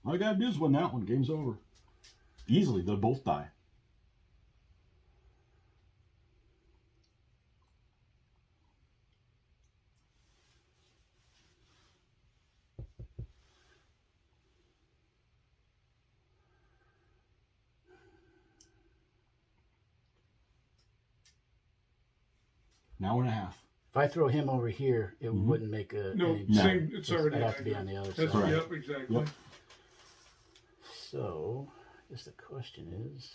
All you gotta do is win that one. Game's over. Easily, they'll both die. An hour and a half. If I throw him over here, it wouldn't make a. No, any- same. It's already. I'd have to be on the other That's side. right. Yep, exactly. Yep. So, I guess the question is,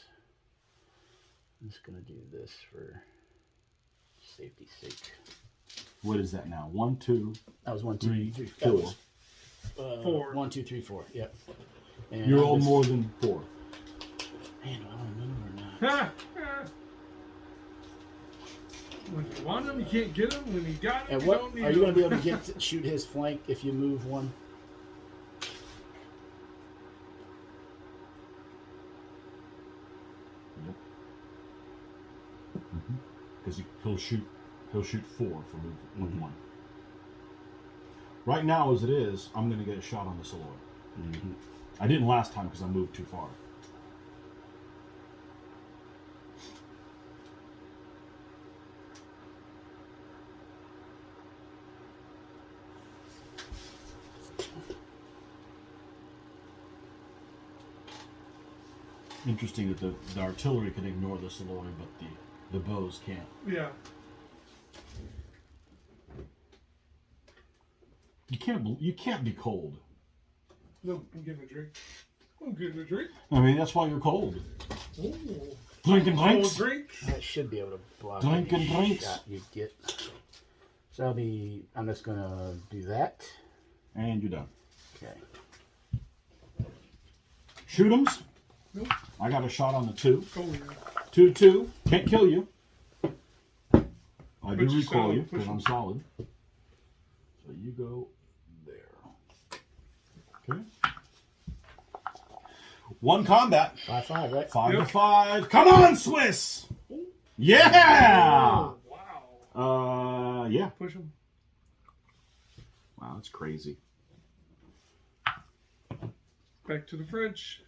I'm just going to do this for safety's sake. What is that now? 1, 2, That was 1, 2, 3, 3. 4. That was 4. 1, 2, 3, 4. Yep. And You're I'm all just- more than 4. Man, do I want to move or not? Ha! Ha! When you want him, you can't get him. When you got him, And you what don't need are you going to him. be able to get to shoot his flank if you move one? Because he'll shoot 4 for moving 1. Right now, as it is, I'm going to get a shot on this alloy. I didn't last time because I moved too far. Interesting that the artillery can ignore this alloy, but the bows can't. Yeah. You can't be cold. No, I'm getting a drink. I'm getting a drink. I mean, that's why you're cold. Oh. Drinking Cold drinks. drink. I should be able to block Drinking any drinks. shot you get. So I'm just going to do that. And you're done. Okay. Shoot 'ems. Nope. I got a shot on the 2. Oh, yeah. 2-2. Can't kill you. I But do you're recoil solid. you Push because 'em. I'm solid. So you go there. Okay. 1 combat. 5-5, right? 5 Yep. to 5. Come on, Swiss! Yeah! Oh, wow. Yeah. Push him. Wow, that's crazy. Back to the French.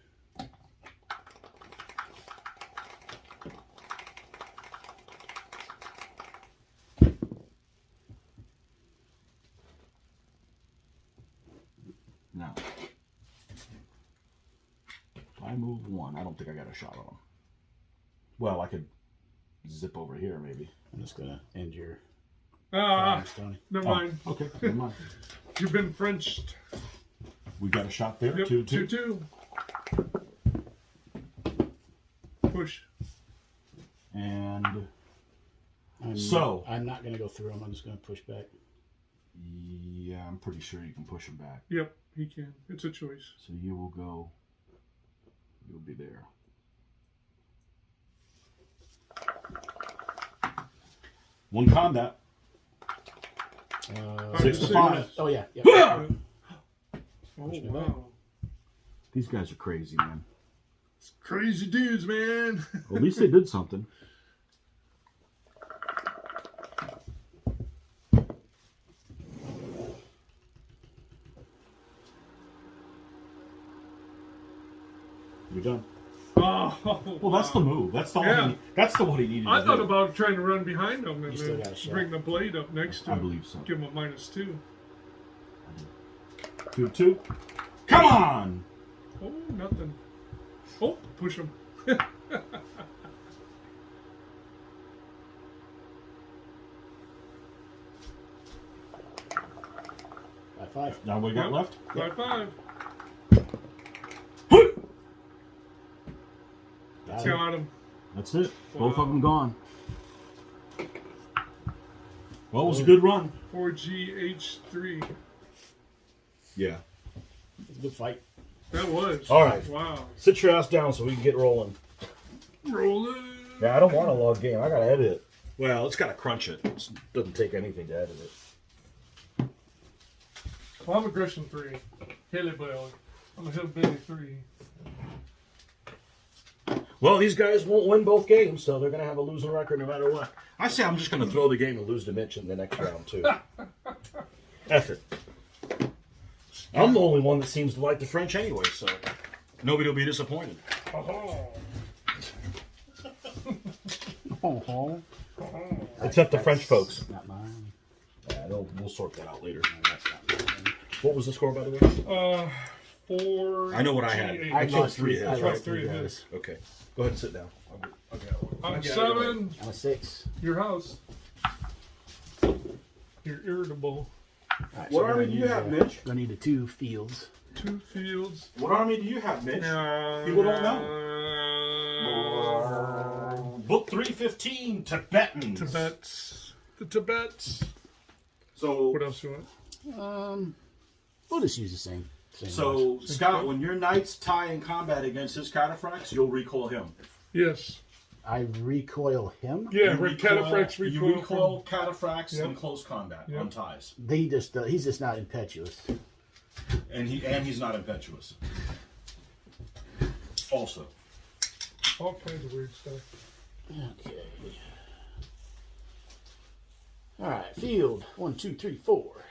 Now, if I move 1, I don't think I got a shot on him. Well, I could zip over here, maybe. I'm just going to end your Ah, rounds, Tony. never Oh, mind. okay, never mind. You've been Frenched. We got a shot there. Yep, 2-2. 2-2. Push. And I'm not going to go through him. I'm just going to push back. yeah, I'm pretty sure you can push him back. Yep, he can. It's a choice. So you will go. You'll be there. One combat. 6 to 5. Oh, yeah. Yeah. Oh, wow. These guys are crazy, man. Crazy dudes, man. Well, at least they did something. You're done. Oh, Well, that's the move. That's the Yeah. that's the what he needed. I to thought do. about trying to run behind him and You still got a then shot. bring the blade up next to I him. believe so. Give him a -2. 2-2. Come on. Oh, nothing. Oh, push him. By 5. Now we got Yep. left. 5-5. Got it. Got him. That's it. Wow. Both of them gone. Well, it was a good run. 4GH3. Yeah. It's a good fight. That was. All right. Wow. Sit your ass down so we can get rolling. Rolling. Yeah, I don't want a log game. I gotta edit it. Well, it's gotta crunch it. It doesn't take anything to edit it. Well, I'm aggression 3. Hillbilly. I'm a hillbilly 3. Well, these guys won't win both games, so they're gonna have a losing record no matter what. I say I'm just gonna throw the game and lose to Mitch in the next round too. F it. I'm the only one that seems to like the French anyway, so nobody will be disappointed. Oh. Oh, Except the French folks. not mine. Yeah, we'll sort that out later. No, that's not mine. What was the score, by the way? 4. I know what I had. G8. I killed 3 I hits, lost right? 3 guys. hits. Okay. Go ahead and sit down. I'm 7. I'm a 6. Your house. You're irritable. Right, What we're army gonna do you need, have, Mitch? Gonna need the 2 fields. 2 fields. What army do you have, Mitch? People don't know. Book 315, Tibetans. Tibets. The Tibets. So, What else do you want? We'll just use the same. so Scott, when your knights tie in combat against his cataphracts, you'll recoil him. Yes. I recoil him. Yeah, You cataphracts You recoil. recoil cataphracts Yep. in close combat Yep. on ties, He's just not impetuous. and he's not impetuous. Also, All kinds of weird stuff. Okay. All right, field 1, 2, 3, 4.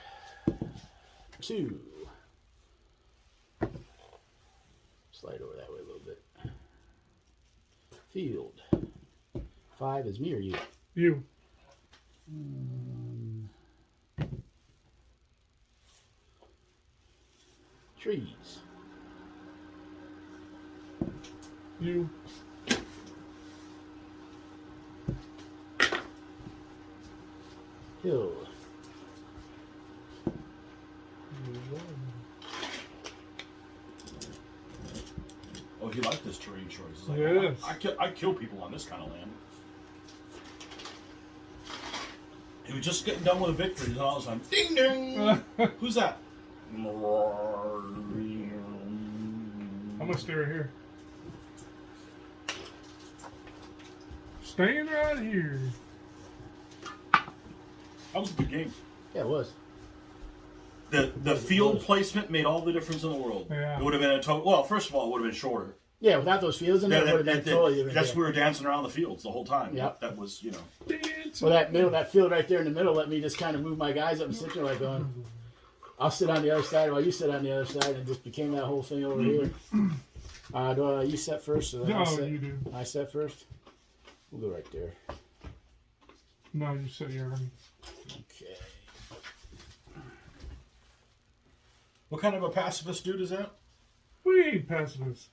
2. Slide over that way a little bit. Field 5 is me or you? You. Trees. You. Hill. oh, he liked this terrain choice. He's like, Yes. I kill people on this kind of land. He was just getting done with a victory, and all of a sudden, ding ding. Who's that? I'm gonna stay right here. Staying right here. That was a good game. Yeah, it was. The field placement made all the difference in the world. Yeah. It would have been a total. Well, first of all, it would have been shorter. Yeah, without those fields in there, it would have been totally different. That's we were dancing around the fields the whole time. Yep. That was, you know. Well, that field right there in the middle let me just kind of move my guys up and sit there like going, I'll sit on the other side while you sit on the other side, and it just became that whole thing over here. Do you set first? Or No, I set? you do. I set first? We'll go right there. No, you said your army. Okay. What kind of a pacifist dude is that? We ain't pacifists.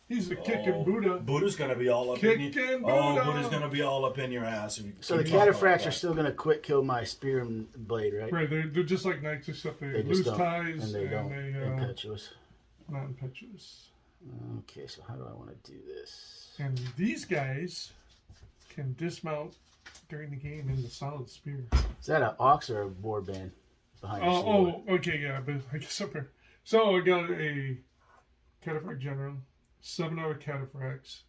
He's the kicking Buddha. Buddha's gonna be all up in you. Kicking Oh, Buddha. Buddha's gonna be all up in your ass. If you So the keep talking about cataphracts that. are still going to quit kill my spear and blade, right? Right, they're just like knights, except they, They just lose don't, ties and they don't. they Impetuous. not impetuous. Okay, so how do I want to do this? And these guys can dismount during the game in the solid spear. Is that an ox or a boar band behind the shield? Okay, yeah, but I guess up here. So I got a cataphract general, 7 other cataphracts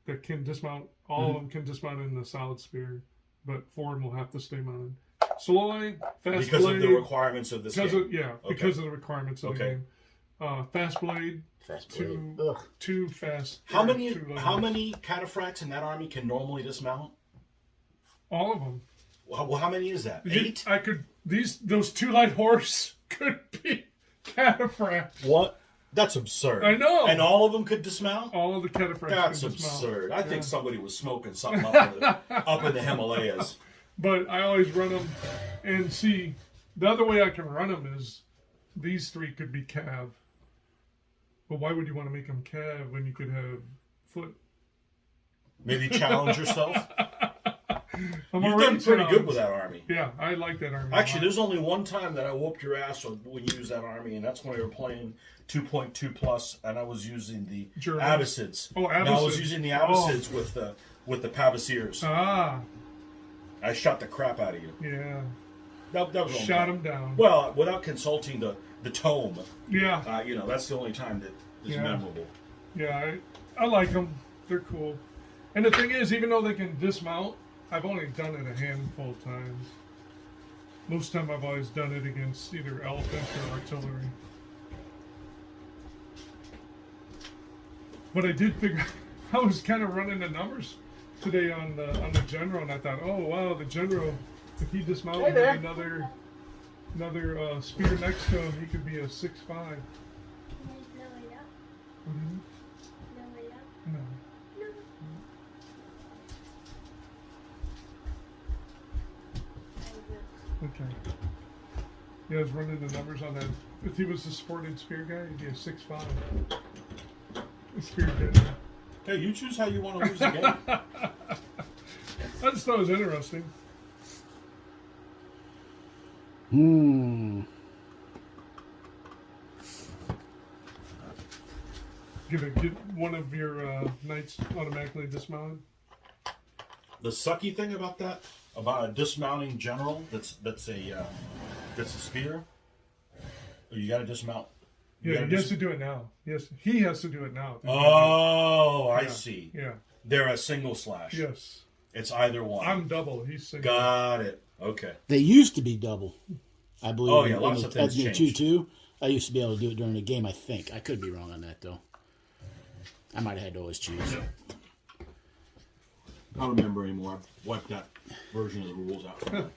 that can dismount. All of them can dismount in the solid spear, but 4 of them will have to stay mounted. Slow line, fast because blade. of the requirements of this game. Because of the requirements of the game. Fast blade, Fast blade. 2 Ugh. 2 fast. How or many 2 light how horse. many cataphracts in that army can normally dismount? All of them. Well, how many is that? 8? Those 2 light horse could be cataphract. What? That's absurd. I know. And all of them could dismount? All of the cataphracts That's can dismount. absurd. I think Yeah. somebody was smoking something up in the Himalayas. But I always run them, and see, the other way I can run them is these three could be cav. But why would you want to make them cav when you could have foot? Maybe challenge yourself. I'm You've already done pretty good challenged. with that army. Yeah, I like that army. a Actually, lot. there's only one time that I whooped your ass when you used that army, and that's when we were playing 2.2 plus, and I was using the Germans. Abbasids. Oh, And I was Abbasids. using the Abbasids with the Pavasiers. Ah, I shot the crap out of you. yeah. That was only Shot him down. Well, without consulting the tome, Yeah, that's the only time that is Yeah. memorable. yeah. I like them. They're cool. And the thing is, even though they can dismount, I've only done it a handful of times. Most of the time, I've always done it against either elephant or artillery. But I did figure, I was kind of running the numbers today on the general, and I thought, oh wow, the general, if he dismounted Hey there. with another spear next to him, he could be a 6'5". Mhm. No. Okay. Yeah, I was running the numbers on that. If he was a sported spear guy, he'd be a 6'5". A spear guy. Hey, you choose how you want to lose the game. I just thought it was interesting. Get one of your knights automatically dismounted. The sucky thing about a dismounting general that's a spear, you got to dismount. Yeah, he has to do it now. Yes, he has to do it now. Oh, I Yeah. see. Yeah. They're a single slash. Yes. It's either one. I'm double. He's single. Got it. Okay. They used to be double, I believe. Oh, yeah, lots of things at changed. 2-2. I used to be able to do it during the game, I think. I could be wrong on that, though. I might have had to always choose. I don't remember anymore. I've wiped that version of the rules out. From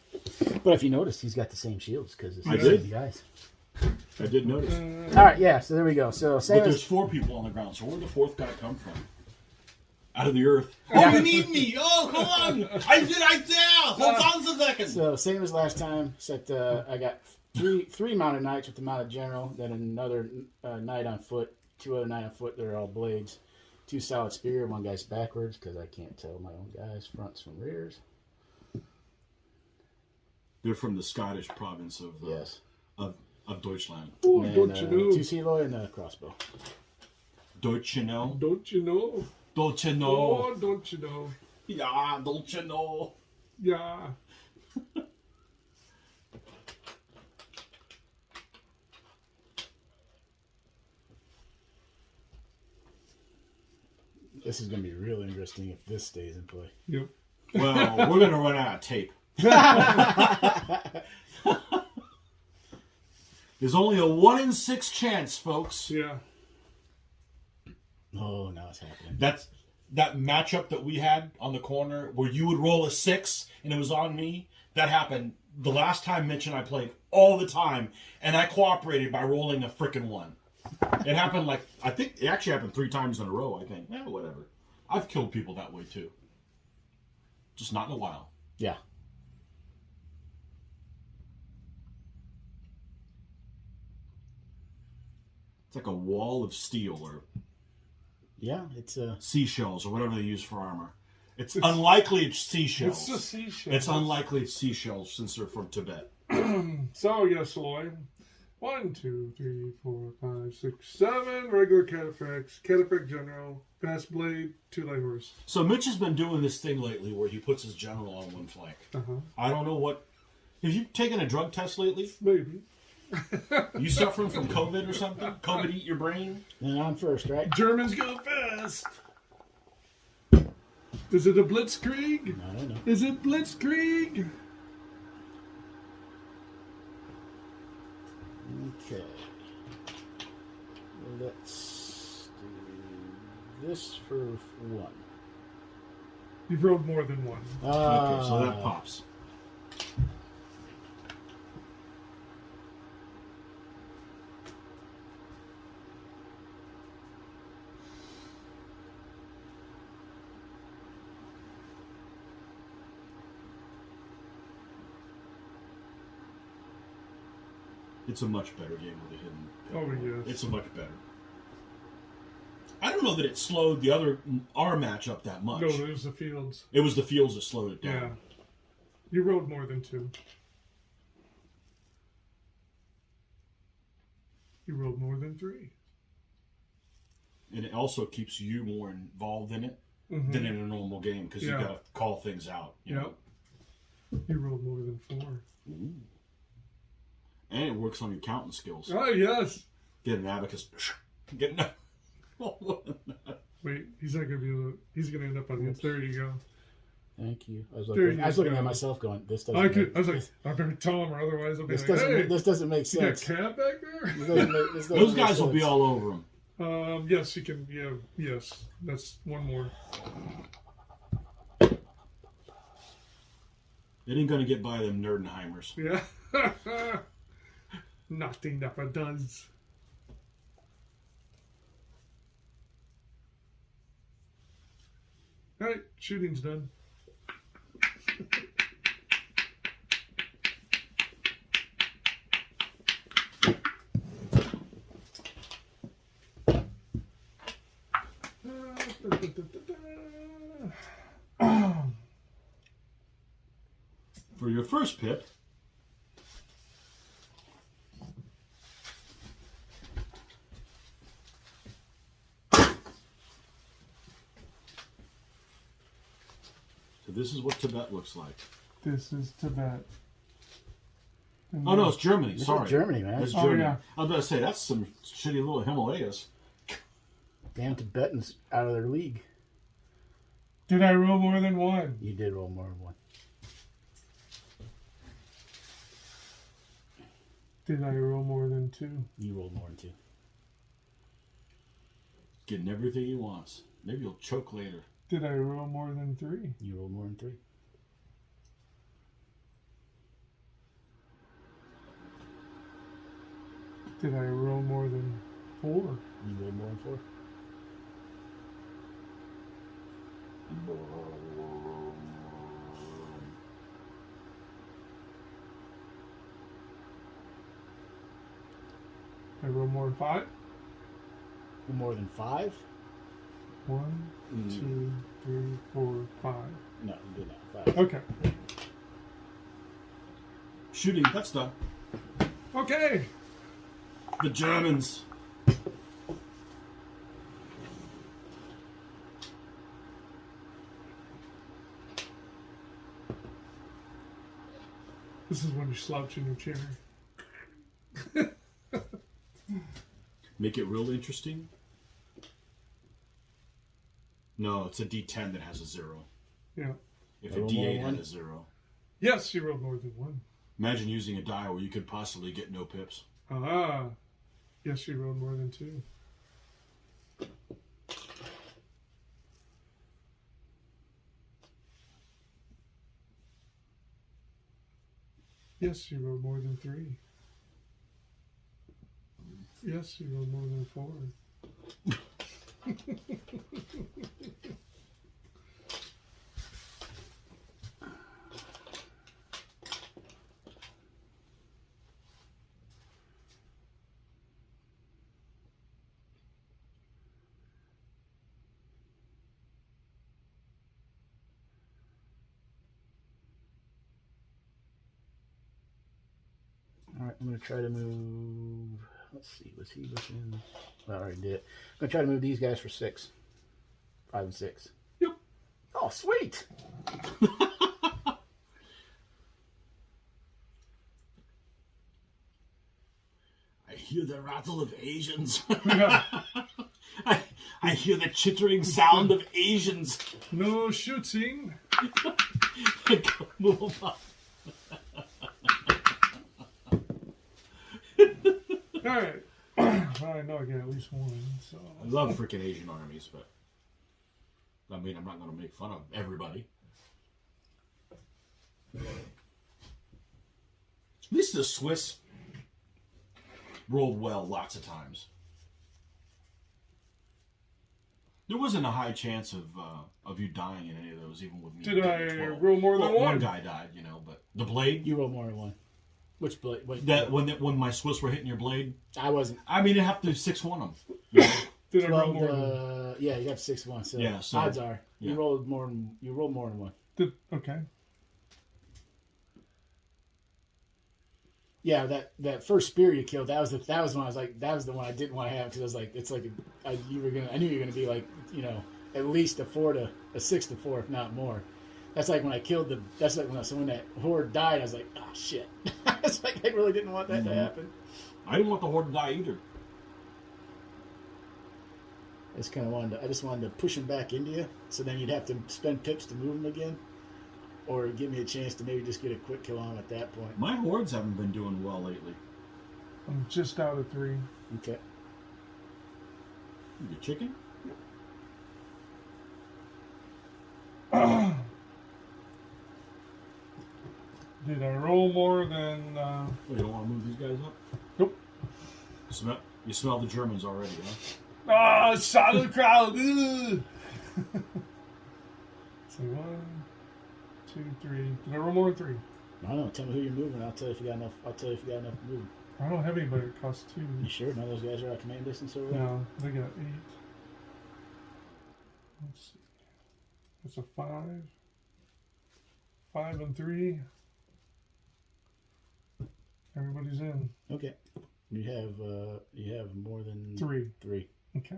But if you notice, he's got the same shields because it's I the did. same guys. I did notice. All right, yeah, so there we go. So same But there's as 4 people on the ground, so where'd the 4th guy come from? Out of the earth. Yeah. Oh, you need me! Oh, come on! I'm right there! Hold on a second! so same as last time. Except I got three mounted knights with the mounted general, then another knight on foot, 2 other knight on foot. They're all blades. 2 solid spear. One guy's backwards because I can't tell my own guys fronts from rears. They're from the Scottish province of Yes. of Deutschland. Oh, And, don't you know? 2 Seloy and a crossbow. Don't you know? Don't you know? Don't you know? Oh, don't you know? Yeah, don't you know? Yeah. This is going to be real interesting if this stays in play. Yep. Well, we're gonna run out of tape. There's only a 1 in 6 chance, folks. Yeah. Oh, now it's happening. That's that matchup that we had on the corner where you would roll a 6 and it was on me. That happened the last time Mitch and I played all the time, and I cooperated by rolling a frickin' 1. It happened I think it actually happened 3 times in a row. I think. Whatever. I've killed people that way too. Just not in a while. Yeah. It's like a wall of steel or Yeah, it's seashells or whatever they use for armor. It's unlikely it's seashells. It's a seashell. It's unlikely it's seashells since they're from Tibet. So, yes, Lloyd. 1, 2, 3, 4, 5, 6, 7 regular cataphracts. Cataphract general. Fast blade. 2 light horse. So Mitch has been doing this thing lately where he puts his general on one flank. Uh-huh. I don't know what. Have you taken a drug test lately? Maybe. You suffering from COVID or something? COVID eat your brain? and I'm first, right? Germans go fast. Is it a blitzkrieg? I don't know. Is it blitzkrieg? Okay. Let's do this for 1. You've rolled more than 1. Okay, so that pops. It's a much better game with a hidden pip. Oh, yes. It's a much better. I don't know that it slowed our match up that much. No, it was the fields. It was the fields that slowed it down. Yeah. You rolled more than 2. You rolled more than 3. And it also keeps you more involved in it than in a normal game because you got to call things out. You know? You rolled more than 4. Ooh. And it works on your counting skills. Oh, yes. Get an abacus. Get no. Wait, he's not going to be able to... He's going to end up on this. There you go. Thank you. I was looking at myself going, this doesn't make sense. I was like, I better tell him or otherwise I'll be This like, doesn't, hey, this doesn't make you got sense. cat back there? This doesn't Those make guys will be sense. all over him. Yes, you can. Yeah, yes. That's one more. It ain't going to get by them Nerdenheimers. Yeah. Nothing never does. All right, shooting's done. For your first pip, so this is what Tibet looks like. This is Tibet. And Oh no, it's Germany. This is Sorry, Germany, man. That's Oh, Germany. yeah. I was about to say that's some shitty little Himalayas. Damn Tibetans out of their league. Did I roll more than 1? You did roll more than 1. Did I roll more than 2? You rolled more than 2. Getting everything he wants. Maybe he'll choke later. Did I roll more than 3? You rolled more than 3. Did I roll more than 4? You rolled more than 4. I roll more than 5? More than 5? 1, 2, 3, 4, 5. No, you did not. 5. Okay. Shooting, that's done. Okay. The Germans. This is when you slouch in your chair. Make it real interesting. No, it's a D10 that has a 0. Yeah. If I a roll more D8 than had 1? a 0. Yes, you rolled more than 1. Imagine using a die where you could possibly get no pips. Ah. Yes, you rolled more than 2. Yes, you rolled more than 3. Yes, you rolled more than 4. All right, I'm going to try to move. Let's see, was he within? Well, I already did. I'm going to try to move these guys for 6. 5 and 6. Yep. Oh, sweet. I hear the rattle of Asians. Yeah. I hear the chittering sound of Asians. No shooting. Move on. All right. Well, I know I get at least 1. So I love freaking Asian armies, but I mean, I'm not going to make fun of everybody. At least the Swiss rolled well lots of times. There wasn't a high chance of you dying in any of those, even with me. Did I 12. roll more than Well, 1? One guy died, you know, but the blade. You rolled more than 1. Which blade? Wait, That when my Swiss were hitting your blade, I wasn't. I mean, you have to 6-1 them. Did I roll 12, more than yeah, you got 6-1. So, Yeah, so- odds are yeah. you rolled more than one. okay. Yeah, that first spear you killed, that was the one I was like, that was the one I didn't want to have because I was like, it's like I knew you were gonna be like, at least a 6 to 4, if not more. That's like when I killed when that horde died, I was like, oh shit. It's like I really didn't want that to happen. I didn't want the horde to die either. I just wanted to push him back into you, so then you'd have to spend pips to move him again, or give me a chance to maybe just get a quick kill on him at that point. My hordes haven't been doing well lately. I'm just out of 3. Okay. You chicken? Did I roll more than... Oh, you don't want to move these guys up? Nope. You smell the Germans already, huh? Ah, solid crowd. Ugh. So 1, 2, 3. Did I roll more than 3? I don't know. Tell me who you're moving. I'll tell you if you got enough. I'll tell you if you got enough to move. I don't have anybody that costs 2. You sure? None of those guys are out command distance over there? No, they got 8. Let's see. That's a 5. 5 and 3. Everybody's in. Okay. You have more than 3. 3. Okay.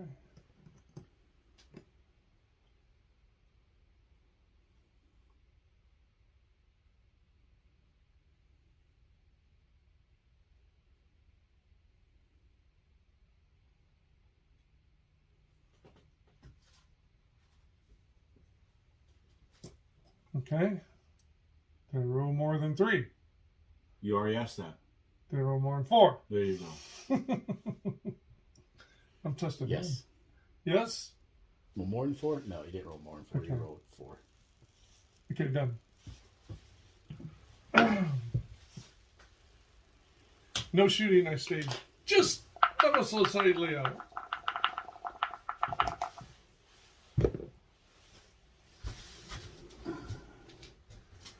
Okay. Did I roll more than 3? You already asked that. Did I roll more than 4? There you go. I'm testing. Yes. Yes? Well, more than 4? No, you didn't roll more than 4. Okay. You rolled 4. Okay, done. No shooting, I stayed just ever so slightly out.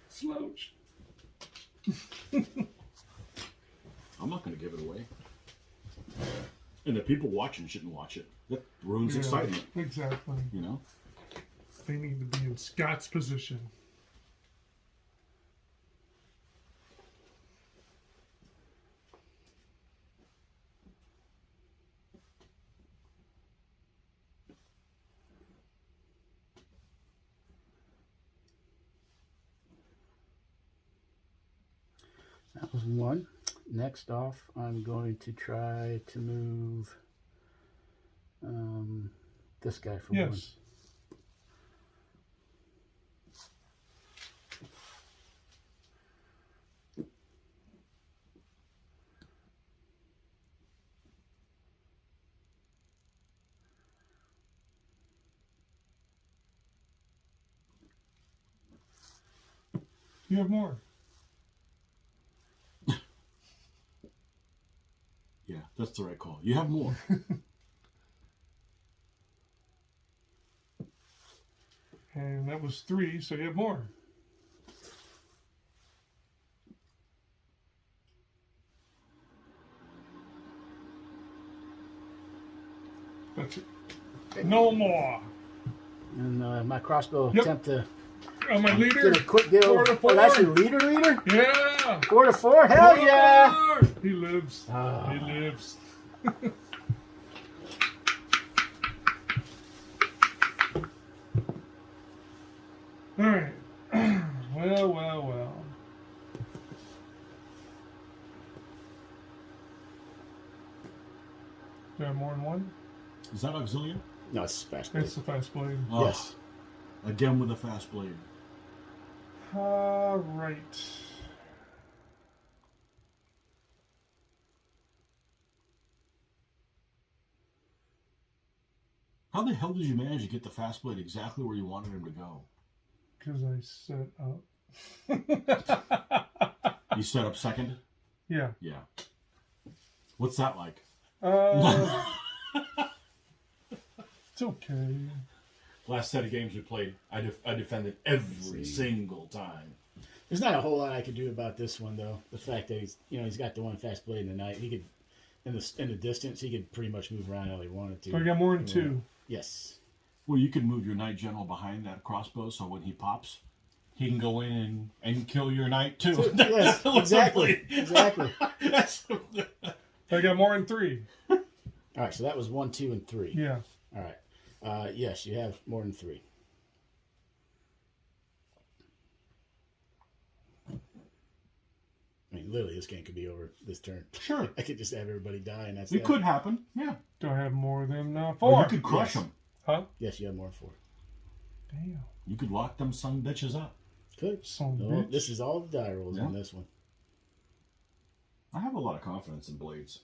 Slouch. I'm not going to give it away. And the people watching shouldn't watch it. That ruins excitement. Exactly. You know? They need to be in Scott's position. That was 1. Next off, I'm going to try to move this guy for 1. Yes. You have more. Yeah, that's the right call. You have more. And that was 3, so you have more. That's it. No more. And my crossbow Yep. attempt to Oh, my leader. get a quick deal. 4 to 4. Oh, that's your leader? Yeah. 4 to 4? Hell 4 to yeah! 4. He lives. Ah. He lives. All right. Well. Do I have more than 1? Is that auxiliary? No, it's fast blade. It's the fast blade. Oh, Yes. Again with a fast blade. All right. How the hell did you manage to get the fast blade exactly where you wanted him to go? Because I set up. You set up second? Yeah. Yeah. What's that like? It's okay. Last set of games we played, I defended every single time. There's not a whole lot I could do about this one though. The fact that he's got the one fast blade in the night. He could in the distance he could pretty much move around how he wanted to. So I got more than 2. Yes. Well, you can move your knight general behind that crossbow, so when he pops, he can go in and kill your knight too. Yes, exactly. Exactly. I got more than 3. All right, so that was 1, 2, and 3. Yeah. All right. Yes, you have more than 3. I mean, literally, this game could be over this turn. Sure. I could just have everybody die, and that's It could happen. Yeah. Do I have more than 4? Or you could crush them. Huh? Yes, you have more than 4. Damn. You could lock them son bitches up. Good. Son No, bitch. this is all the die rolls on this one. I have a lot of confidence in blades,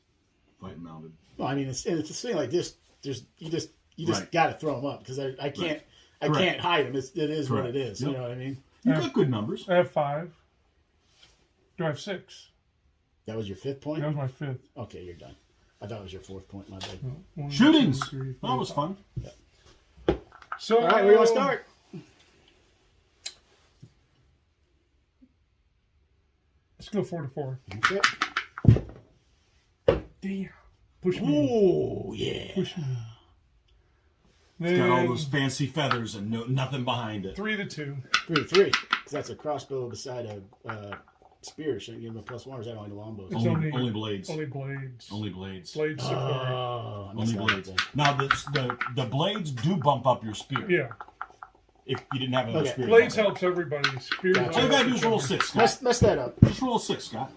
fighting mounted. Well, I mean, it's a thing like this. You just Right. got to throw them up because I can't I can't hide them. It is what it is. Yep. You know what I mean? You got good numbers. I have 5. Do I have 6? That was your 5th point. That was my 5th. Okay, you're done. I thought it was your 4th point. My bad. 1, Shootings. 2, 3, 4, That was 5. fun. So, All right, where you want to start? Let's go 4 to 4. Okay. Damn. Push me. Ooh, yeah. Push me. It's got all Then those fancy feathers and nothing behind it. 3 to 2. 3. Because that's a crossbow beside a spear. Shouldn't give him a +1. Or is that only the longbows? It's Only blades. Only blades. Only blades. Blades support. Oh, I Only missed that blades. one. Now the blades do bump up your spear. Yeah. If you didn't have another Okay. spear. Blades helps everybody. Spears. Gotcha. All you gotta do help is roll each 6, Scott. Mess that up. Just roll 6, Scott.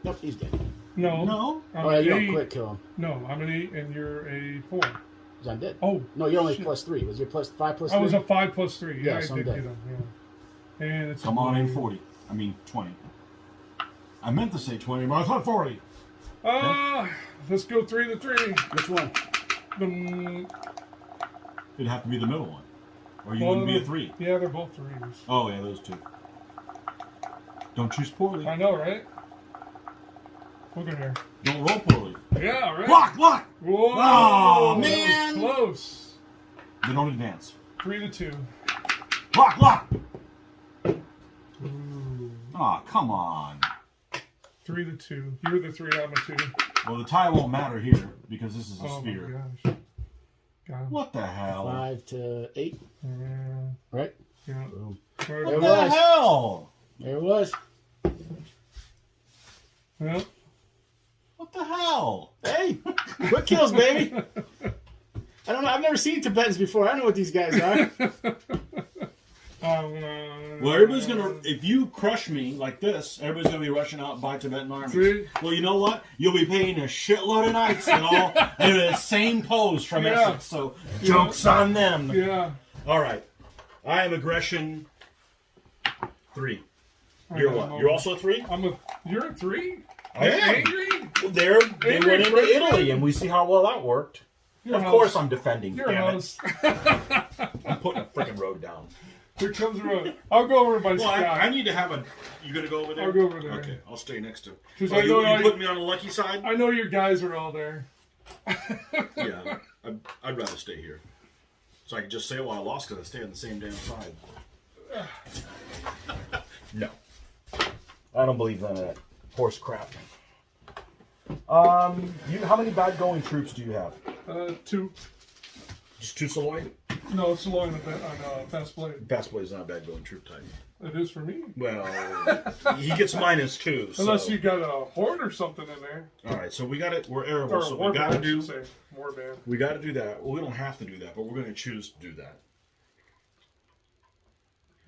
Nope, he's dead. other. No. No. I'm Oh, yeah, an you don't 8. quit kill him. No, I'm an 8 and you're a 4. Because I'm dead. Oh. No, you're only shit. +3. Was your +5 +3? I was a 5 plus 3. Yeah, Yes, I I'm did dead. get him. Yeah. And it's Come on in 40. I mean 20. I meant to say 20, but I thought 40. Let's go 3 to 3. Which one? It'd have to be the middle one. Or you wouldn't be a 3. Yeah, they're both 3s. Oh, yeah, those 2. Don't choose poorly. I know, right? Look at here. Don't roll poorly. Yeah, right? Block! Whoa! Oh, that was man. Close. They don't advance. 3 to 2. Block! Ooh. Oh, come on. 3 to 2. You're the 3, I'm a 2. Well, the tie won't matter here because this is a Oh spear. my gosh. Got him. What the hell? 5 to 8. Yeah. Right? Yeah. Boom. Where- What It the was. hell? There it was. Yeah. What the hell? Hey, quick kills, baby. I don't know. I've never seen Tibetans before. I don't know what these guys are. Well, everybody's gonna. If you crush me like this, everybody's gonna be rushing out and buy Tibetan armies. See? Well, you know what? You'll be paying a shitload of knights and all in the same pose from Yeah. Essex. So jokes on them. Yeah. All right, I am aggression 3. I You're got what? him You're over. also a 3. You're a 3? I am. Angry? They Angry went into Frenchman? Italy, and we see how well that worked. Your Of house. course, I'm defending. Your Damn house. it! I'm putting a freaking road down. Here comes the road. I'll go over by Well, Scott. I need to have a. You gonna go over there? I'll go over there. Okay, I'll stay next to. 'Cause Oh, I know you I- put me on the lucky side? I know your guys are all there. Yeah, I'd rather stay here. So I can just say, well, I lost because I stay on the same damn side. No. I don't believe none of that horse crap. How many bad going troops do you have? 2. Just 2 Saloy? No, it's long on Fast Blade. Fast Blade is not a bad going troop type. It is for me. Well, he gets -2. So. Unless you got a horde or something in there. All right, so we got it. We're arable, Or so a we got to warband, I do. should say. Warband. We got to do that. Well, we don't have to do that, but we're going to choose to do that.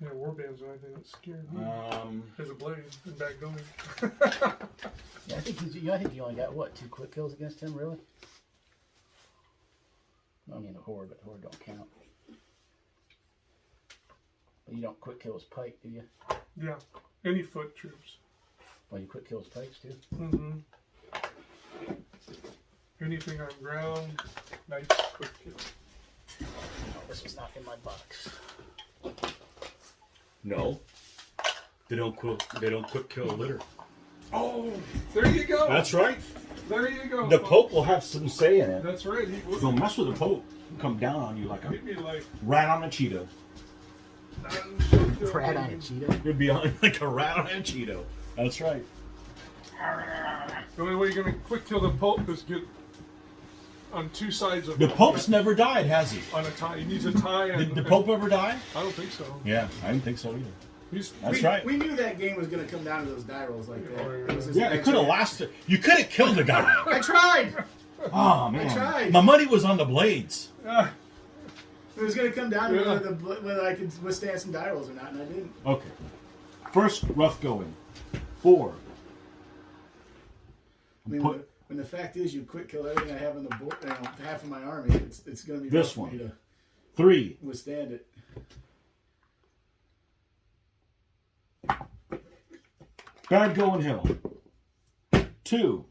Yeah, warband's the only thing that scared me. There's a blade and back going. Yeah, I think you only got, what, 2 quick kills against him, really? I mean, the horde, but the horde don't count. But you don't quick kill his pike, do you? Yeah. Any foot troops. Well, you quick kill his pikes, too? Mm-hmm. Anything on ground, nice quick kill. No, this was not in my box. No, they don't quick kill litter. Oh, there you go. That's right. There you go. The folks. Pope will have some say in it. That's right. He would. Don't mess with the Pope. He'll come down on you like a He'd be like, rat on a cheetah. "Done." Rat on a cheetah. You'd be on like a rat on a Cheeto. That's right. The only way you're going to quick kill the Pope is get on two sides of The Pope's never died, has he? on a tie. He needs a tie. And, Did the Pope ever die? I don't think so. Yeah, I didn't think so either. He's, That's right. We knew that game was going to come down to those die rolls like that. It was just Yeah, it could have lasted. You could have killed the guy. I tried. Oh man, I tried. my money was on the blades. It was going to come down to whether I could withstand some die rolls or not, and I didn't. Okay, first rough going. 4. I mean, when the fact is, you quick kill everything I have on the board, half of my army. It's going to be This rough for one. me to 3. withstand it. Bad going hill. 2.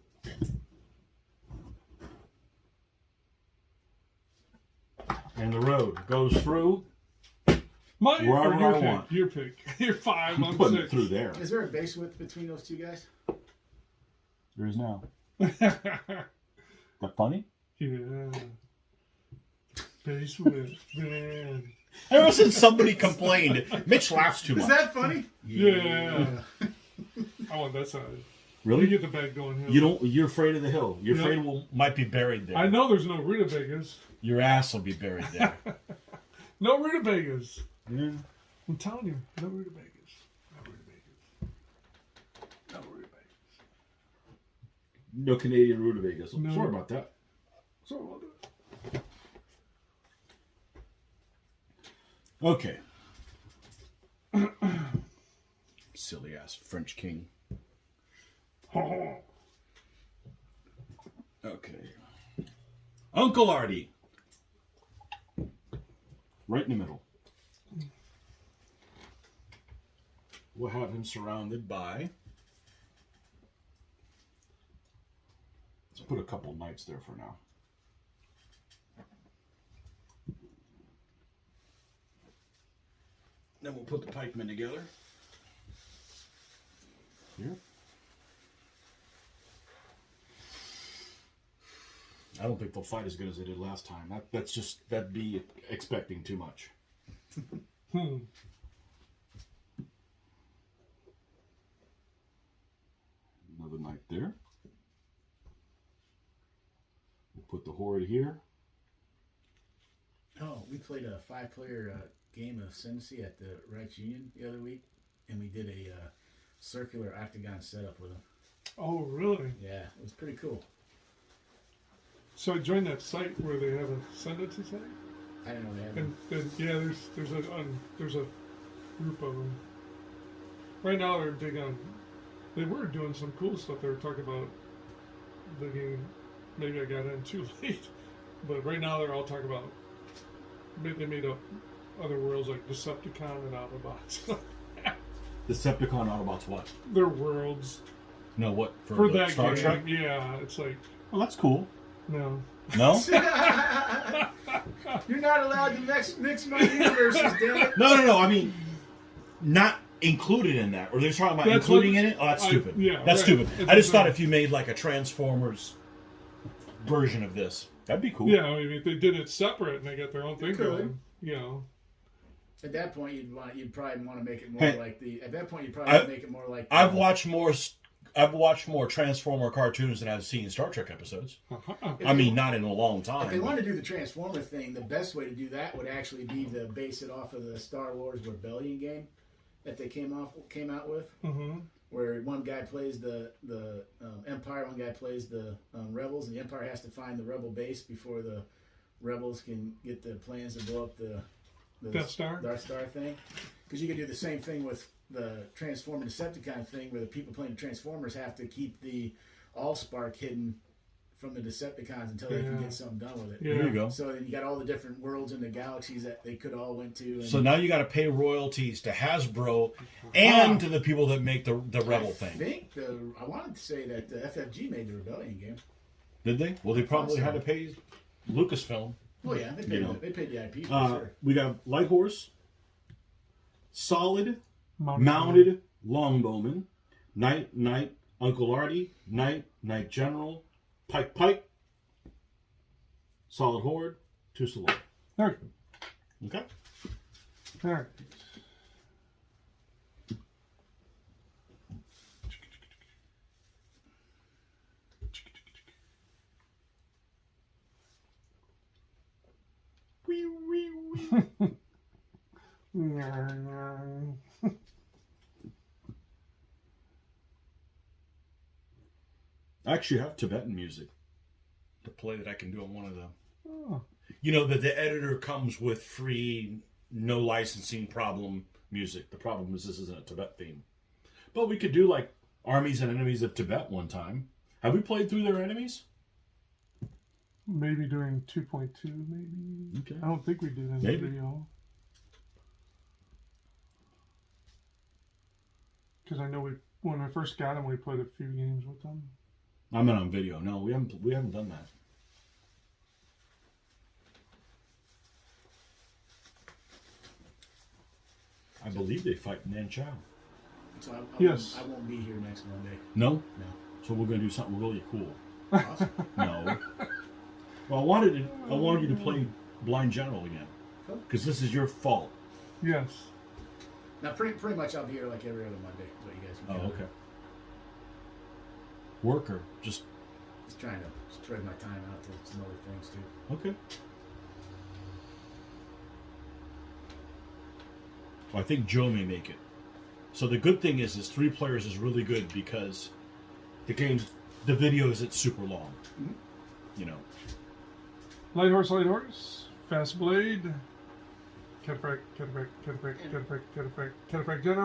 And the road goes through. Mine Wherever or your I pick? want. Your pick. You're 5 I'm on putting 6. it through there. Is there a base width between those two guys? There is now. That funny? Yeah. Base with man. Ever since somebody complained, Mitch laughs too much. Is that funny? Yeah. I want that side. You Really? get the bag going here. You don't. You're afraid of the hill. You're Yeah. afraid might be buried there. I know there's no rutabagas. Your ass will be buried there. No rutabagas. Yeah. I'm telling you, no rutabagas. No rutabagas. No rutabagas. No Canadian rutabagas. No. Sorry about that. So I'll do it. Okay. Silly ass French king. Okay. Uncle Artie. Right in the middle. We'll have him surrounded by. Let's put a couple knights there for now. Then we'll put the pikemen together. Here. I don't think they'll fight as good as they did last time. That'd be expecting too much. Another knight there. We'll put the horde here. Oh, we played a 5-player game of Sensi at the Rights Union the other week, and we did a circular octagon setup with them. Oh, really? Yeah, it was pretty cool. So I joined that site where they have a Sensi site. I didn't know they had And them. yeah, there's a group of them. Right now they're big on. They were doing some cool stuff. They were talking about the game. Maybe I got in too late, but right now they're all talking about. They made up other worlds like Decepticon and Autobots. Decepticon Autobots what? They're worlds No, what? for the that Star game. Trek? Yeah, it's like Oh, that's cool. no. No? You're not allowed to mix my universes, damn it. No. I mean, not included in that. Or they're talking about That's including what- in it? Oh, that's stupid. yeah, that's right. stupid. It's I just bizarre. thought if you made like a Transformers version of this, that'd be cool. Yeah, I mean, if they did it separate and they got their own thing could. going, you know. At that point, you'd probably want to make it more Hey, like the. At that point, you'd probably make it more like. I've watched more Transformer cartoons than I've seen Star Trek episodes. I mean, not in a long time. If they want to do the Transformer thing, the best way to do that would actually be to base it off of the Star Wars Rebellion game that they came out with, where one guy plays the Empire, one guy plays the Rebels, and the Empire has to find the Rebel base before the Rebels can get the plans to blow up the Death Star? Death Star thing. Because you could do the same thing with the Transformer Decepticon thing, where the people playing the Transformers have to keep the Allspark hidden from the Decepticons until they can get something done with it. Yeah. There you go. So then you got all the different worlds in the galaxies that they could all went to. And So now you got to pay royalties to Hasbro and to the people that make the Rebel I thing. think I wanted to say that the FFG made the Rebellion game. Did they? Well, they probably so. had to pay Lucasfilm. Well, yeah, they paid the IP for sure. We got Light Horse, Solid, Mounted, Longbowman, Knight, Uncle Artie, Knight General, Pike, Solid Horde, Tusala. All right. Okay. All right. I actually have Tibetan music to play that I can do on one of them. Oh. You know that the editor comes with free, no licensing problem music. The problem is this isn't a Tibet theme. But we could do like Armies and Enemies of Tibet one time. Have we played through their enemies? Maybe during 2.2, maybe. Okay. I don't think we did in the Maybe. video. Because I know when I first got them, we played a few games with them. I meant on video. No, we haven't done that. I believe they fight Nanchao. So Yes. I won't be here next Monday. No? No. So we're going to do something really cool. Awesome. No. Well, I wanted you to play Blind General again. Because this is your fault. Yes. Now, pretty much I'll be here like every other Monday. So you guys can Oh, okay. Worker. Just trying to spread my time out to some other things too. okay. Well, I think Joe may make it. So the good thing is 3 players is really good because the video isn't super long. Mm-hmm. You know. Light horse, fast blade, cataphract, general,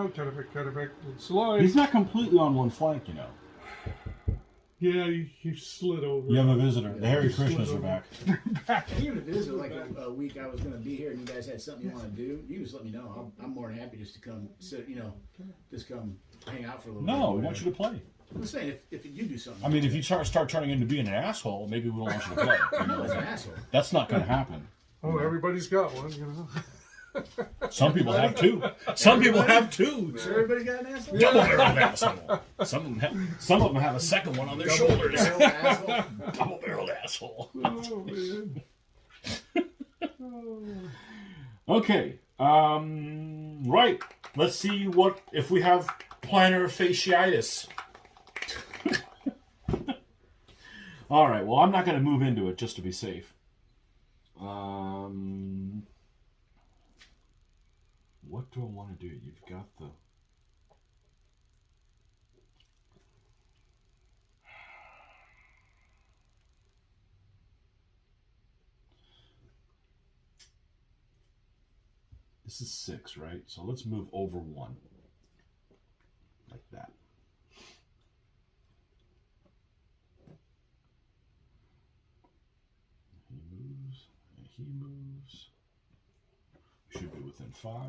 cataphract, slide. He's not completely on one flank, you know. Yeah, he slid over. You have a visitor. The Hare Krishnas are back. Even if it is like a week I was going to be here and you guys had something you want to do, you just let me know. I'm more than happy just to come sit, just come hang out for a little bit. No, we want you to play. I'm saying if you do something. I mean, if you start turning into being an asshole, maybe we don't want you to play. You know? as an asshole. That's not going to happen. Oh, everybody's got one, you know. Some people have 2. Some people have 2. Sure, everybody's got an asshole. Double-barreled asshole. Some of them have a second one on their shoulders. Double-barreled asshole. Double-barreled asshole. Oh, man. Okay. Right. Let's see if we have plantar fasciitis. All right. Well, I'm not going to move into it just to be safe. What do I want to do? You've got the... This is 6, right? So let's move over 1. Like that. He moves, and he moves. Should be within 5.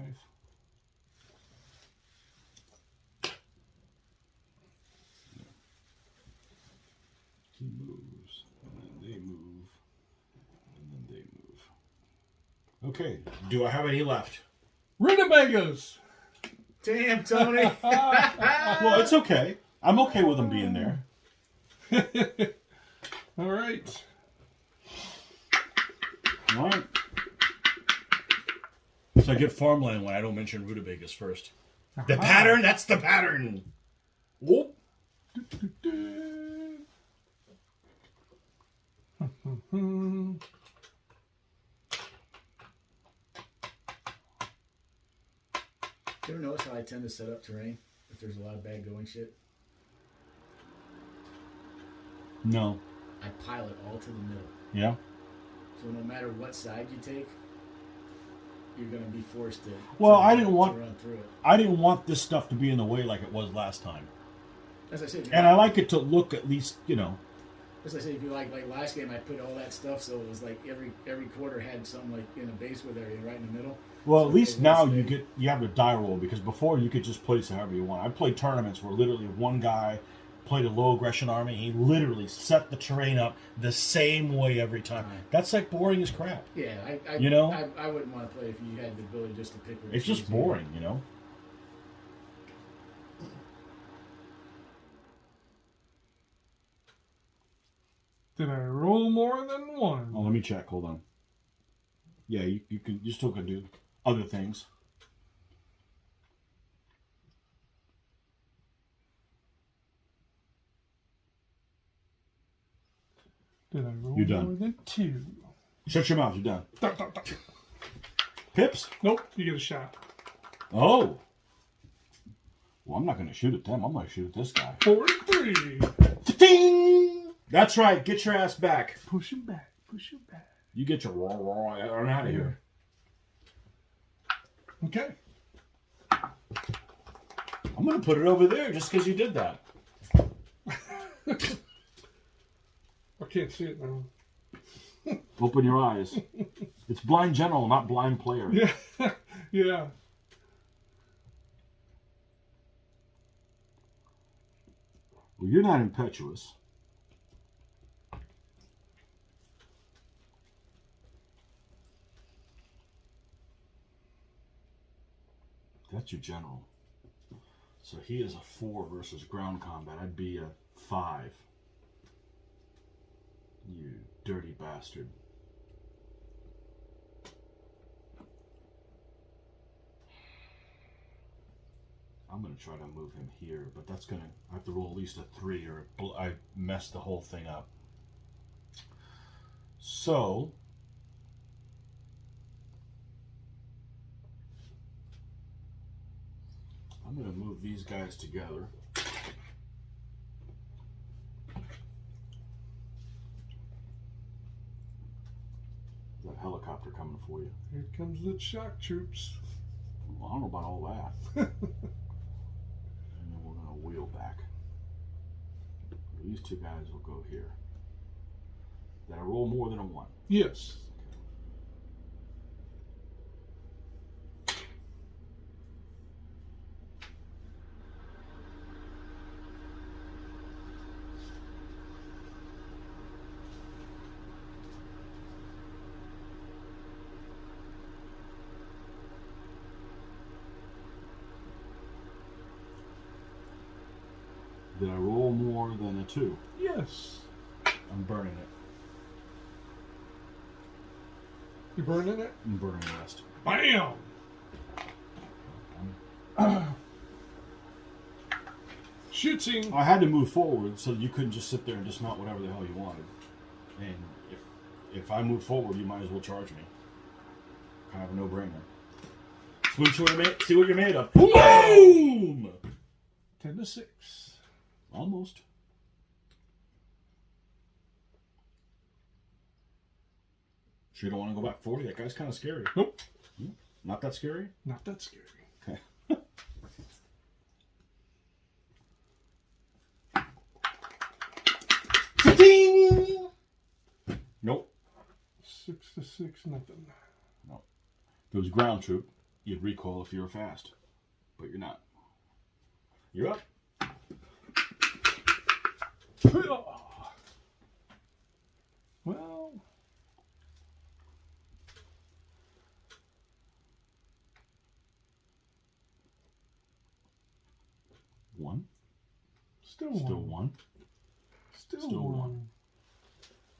He moves, and then they move, and then they move. Okay, do I have any left? Rutabagas! Damn, Tony. Well, it's okay. I'm okay with them being there. All right. All right. So I get farmland when I don't mention rutabagas first. The pattern, that's the pattern. Whoop. You ever notice how I tend to set up terrain if there's a lot of bad going shit? No. I pile it all to the middle. Yeah? So no matter what side you take, you're going to be forced to. Well, to, I didn't want. to run through it. I didn't want this stuff to be in the way like it was last time. As I said, And I like it to look at least, you know. As I said, if you like last game, I put all that stuff so it was like every quarter had something like in a base with everything right in the middle. Well, So at least it now was you have a die roll, because before you could just place it however you want. I played tournaments where literally one guy played a low aggression army. He literally set the terrain up the same way every time. That's like boring as crap. Yeah, I You know? I wouldn't want to play if you had the ability just to pick. what It's you just choose. boring, you know. Did I roll more than one? Oh, let me check. Hold on. Yeah, you still can do other things. Did I roll You're done. more than 2? Shut your mouth. You're done. Pips? Nope, you get a shot. Oh. Well, I'm not going to shoot at them. I'm going to shoot at this guy. 43. Ding! That's right. Get your ass back. Push him back. Push him back. You get your raw out of here. Okay. I'm going to put it over there just because you did that. I can't see it now. Open your eyes. It's blind general, not blind player. Yeah. Yeah. Well, you're not impetuous. That's your general. So he is a 4 versus ground combat. I'd be a 5. You dirty bastard. I'm going to try to move him here, but that's going to... I have to roll at least a 3 or I mess the whole thing up. So... I'm going to move these guys together. That helicopter coming for you. Here comes the shock troops. Well, I don't know about all that. And then we're going to wheel back. These two guys will go here. Did I roll more than a 1? Yes. Did I roll more than a 2? Yes. I'm burning it. You burning it? I'm burning the rest. Bam! Shooting. I had to move forward so you couldn't just sit there and dismount whatever the hell you wanted. And if I move forward, you might as well charge me. Kind of a no-brainer. See what you're made of. Boom! 10-6. Almost. Sure you don't want to go back 40? That guy's kind of scary. Nope. Not that scary? Not that scary. Okay. Ding! Nope. 6-6, nothing. No. If it was ground troop, you'd recoil if you were fast. But you're not. You're up. Well, One. still Still one. one. Still one. one.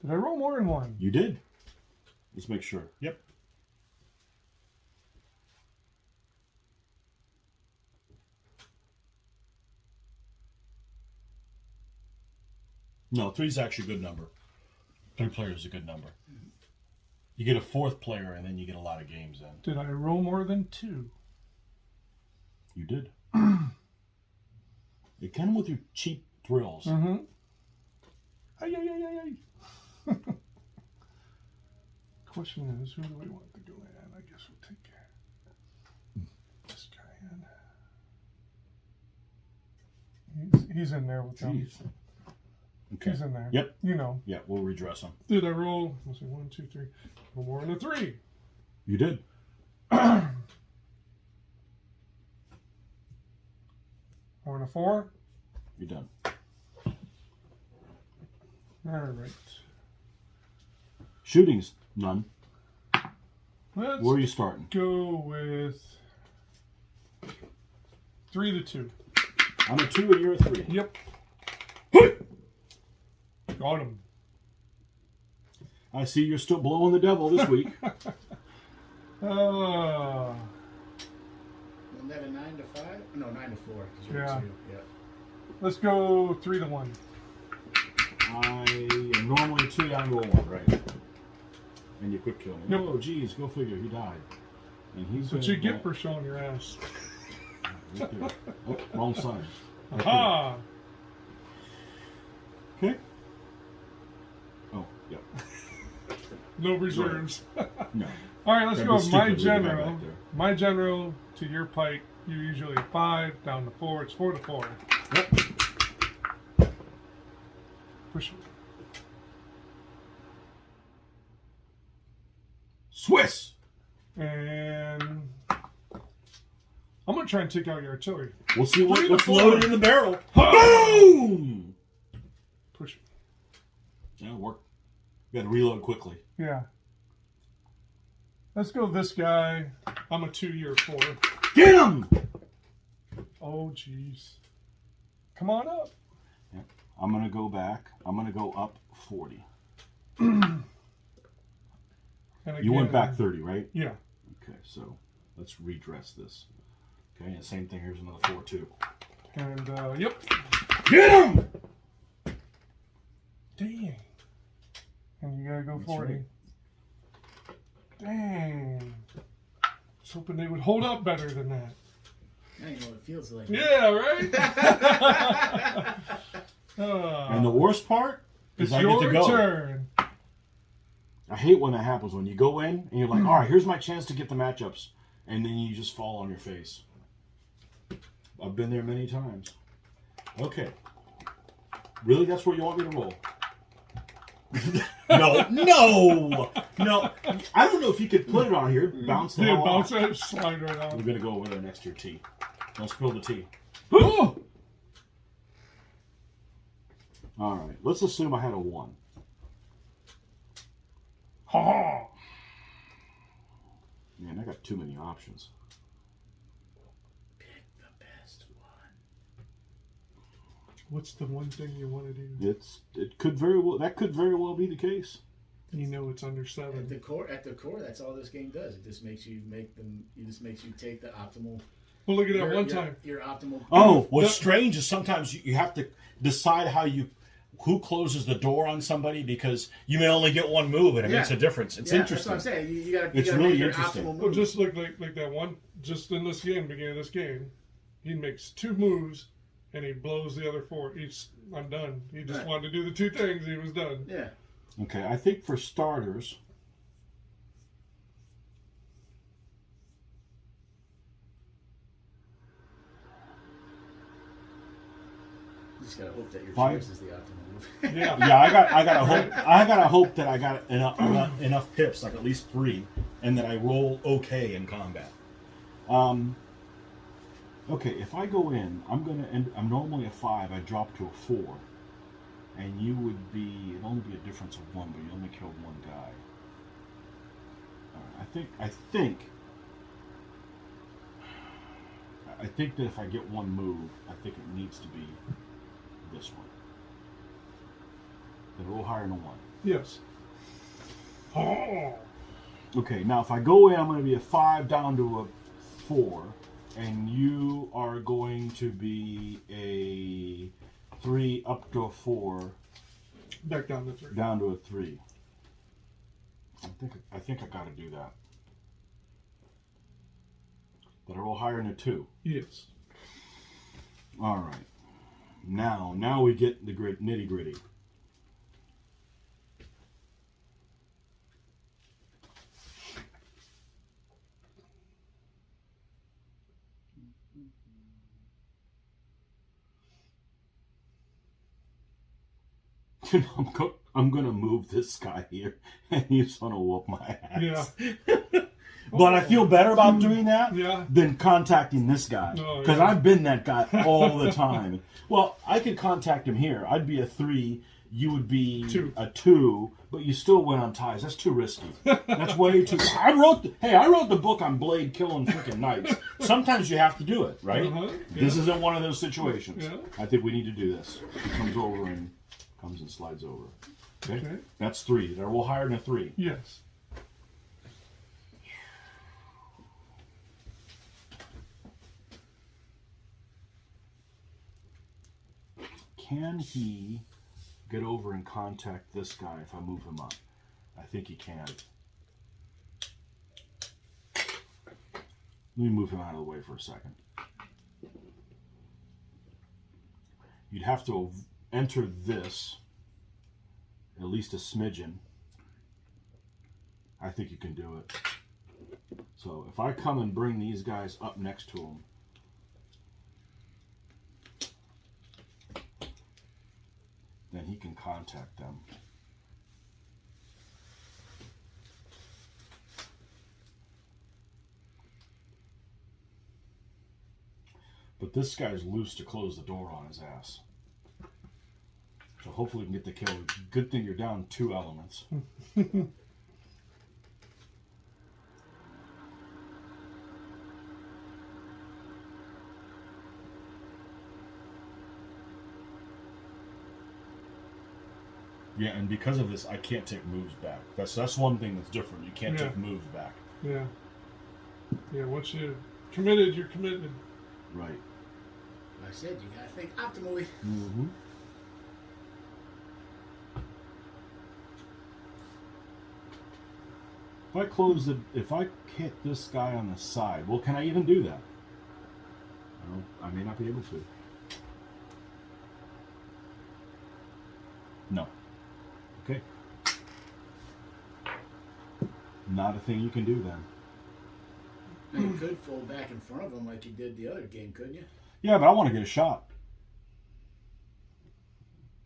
Did I roll more than 1? You did. Let's make sure. Yep. No, 3's actually a good number. 3 players is a good number. You get a 4th player, and then you get a lot of games in. Did I roll more than 2? You did. It came with your cheap thrills. Mm-hmm. Ay, ay, ay, ay, ay. Question is, who do we want to go in? I guess we'll take this guy in. He's in there with them. Jeez. Okay. He's in there. Yep. You know. Yeah, we'll redress them. Did I roll? Let's see, 1, 2, 3. Roll more than a 3. You did. More than a 4. You're done. All right. Shootings, none. Let's Where are you starting? go with 3-2. I'm a 2 and you're a 3. Yep. Got him. I see you're still blowing the devil this week. Wasn't that a 9 to 5? No, 9 to 4. 'Cause you're Yeah. 2. Yeah. Let's go 3-1. I am normally 2 down to a 1, right? And you quick kill me. Yep. Oh, geez, go figure. He died. And he's That's what you get for showing your ass. right there. Oh, wrong side. Aha! Okay. Oh, yeah. No reserves. No. All right, let's That'd go be with my stupid leaving that general. back there. My general to your pike. You're usually 5 down to 4. It's 4 to 4. Yep. Push it. Swiss. And I'm gonna try and take out your artillery. We'll see 3 to what's 4. loaded in the barrel. Boom! Push it. That'll work. You got to reload quickly. Yeah. Let's go with this guy. I'm a 2, you're a 4. Get him! Oh, jeez. Come on up. Yep. I'm going to go back. I'm going to go up 40. And You went again- back 30, right? Yeah. Okay, so let's redress this. Okay, and same thing. Here's another 4, too. And, yep. Get him! Dang. And you gotta go That's 40. right. Dang. I was hoping they would hold up better than that. Now you know what it feels like. Yeah, right? And the worst part is it's I get to your go. turn. I hate when that happens, when you go in and you're like, all right, here's my chance to get the matchups. And then you just fall on your face. I've been there many times. Okay. Really? That's where you want me to roll? No. I don't know if you could put it on here. Bounce the Yeah, hell bounce off. it, slide right We're on. going to go over there next to your tea. Don't spill the tea. Oh! All right. Let's assume I had a 1. Ha ha! Man, I got too many options. Pick the best one. What's the one thing you want to do? It could very well, that could very well be the case. You know it's under At 7. the core, that's all this game does. It just makes you make them. It just makes you take the optimal. Well, look at that one time. Your optimal. Oh, what's strange is sometimes you have to decide who closes the door on somebody, because you may only get one move and it makes a difference. It's interesting. That's what I'm saying. You gotta. It's gotta really make your interesting. optimal move. Well, just look like that one, just in this game, beginning of this game, he makes 2 moves and he blows the other 4. I'm done. He just Right. wanted to do the 2 things. He was done. Yeah. Okay, I think for starters, You just gotta hope that your Fine. choice is the optimal move. Yeah. yeah, I gotta hope that I got enough pips, like at least 3, and that I roll okay in combat. Okay, if I go in, I'm normally a 5. I drop to a 4, and you would be. It'd only be a difference of 1, but you only killed 1 guy. All right, I think that if I get 1 move, I think it needs to be this one. Then roll higher than a 1. Yes. Oh. Okay, now if I go in, I'm going to be a 5 down to a 4, and you are going to be a 3 up to a 4, Back down to 3. down to a 3. I think I got to do that. Did I roll higher than a 2? Yes. All right. Now we get the nitty gritty. I'm gonna move this guy here, and he's gonna whoop my ass. Yeah. But I feel better about doing that Yeah. than contacting this guy, Oh, because yeah. I've been that guy all the time. Well, I could contact him here. I'd be a 3. You would be 2. a 2, but you still went on ties. That's too risky. That's way too. I wrote the book on Blade killing freaking knights. Sometimes you have to do it, right? Uh-huh, This yeah. isn't one of those situations. Yeah. I think we need to do this. He comes over and slides over. Okay, Okay. that's 3. Did I roll higher than a 3? Yes. Can he get over and contact this guy if I move him up? I think he can. Let me move him out of the way for a second. You'd have to enter this at least a smidgen. I think you can do it. So if I come and bring these guys up next to him, then he can contact them. But this guy's loose to close the door on his ass. So hopefully we can get the kill. Good thing you're down 2 elements. Yeah, and because of this, I can't take moves back. That's one thing that's different. You can't take moves back. Yeah. Yeah, once you're committed, you're committed. Right. Like I said, you gotta think optimally. Mm-hmm. If I hit this guy on the side, well, can I even do that? I may not be able to. No. Okay. Not a thing you can do then. You could fold back in front of him like you did the other game, couldn't you? Yeah, but I want to get a shot.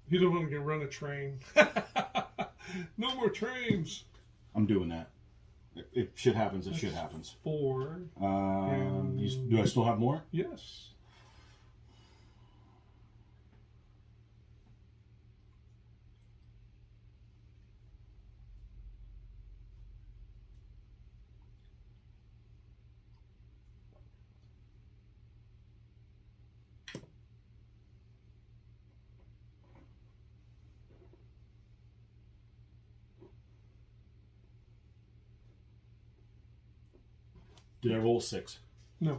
You don't want to run a train. No more trains. I'm doing that. If shit happens, shit happens. 4. Do I still have more? Yes. Did I roll a 6? No.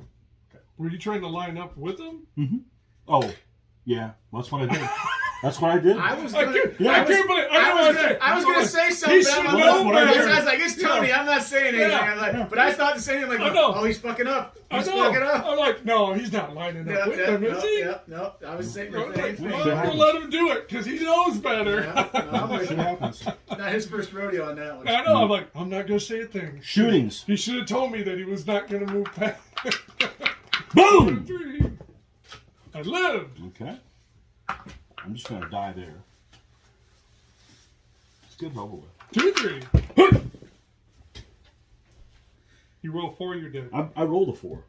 Okay. Were you trying to line up with him? Mm-hmm. Oh, yeah. That's what I did. That's what I did. I was I gonna, can't believe I was gonna say something. He But should I'm know like, better. I was like, it's Tony. I'm not saying anything. Yeah. I'm like, but I thought the same thing. Like, I know. oh, he's fucking up. I He's know. fucking up. I'm like, no, he's not lining up with them, is he? No. I was saying I'm the same like, thing. well, I'm gonna let him do it because he knows better. I'm with Shit you. happens. Not his first rodeo on that one. I know. I'm like, I'm not gonna say a thing. Shootings. He should have told me that he was not gonna move past. Boom! 3. I lived. Okay. I'm just going to die there. Let's get it over with. 2, 3. You roll 4, you're dead. I rolled a 4.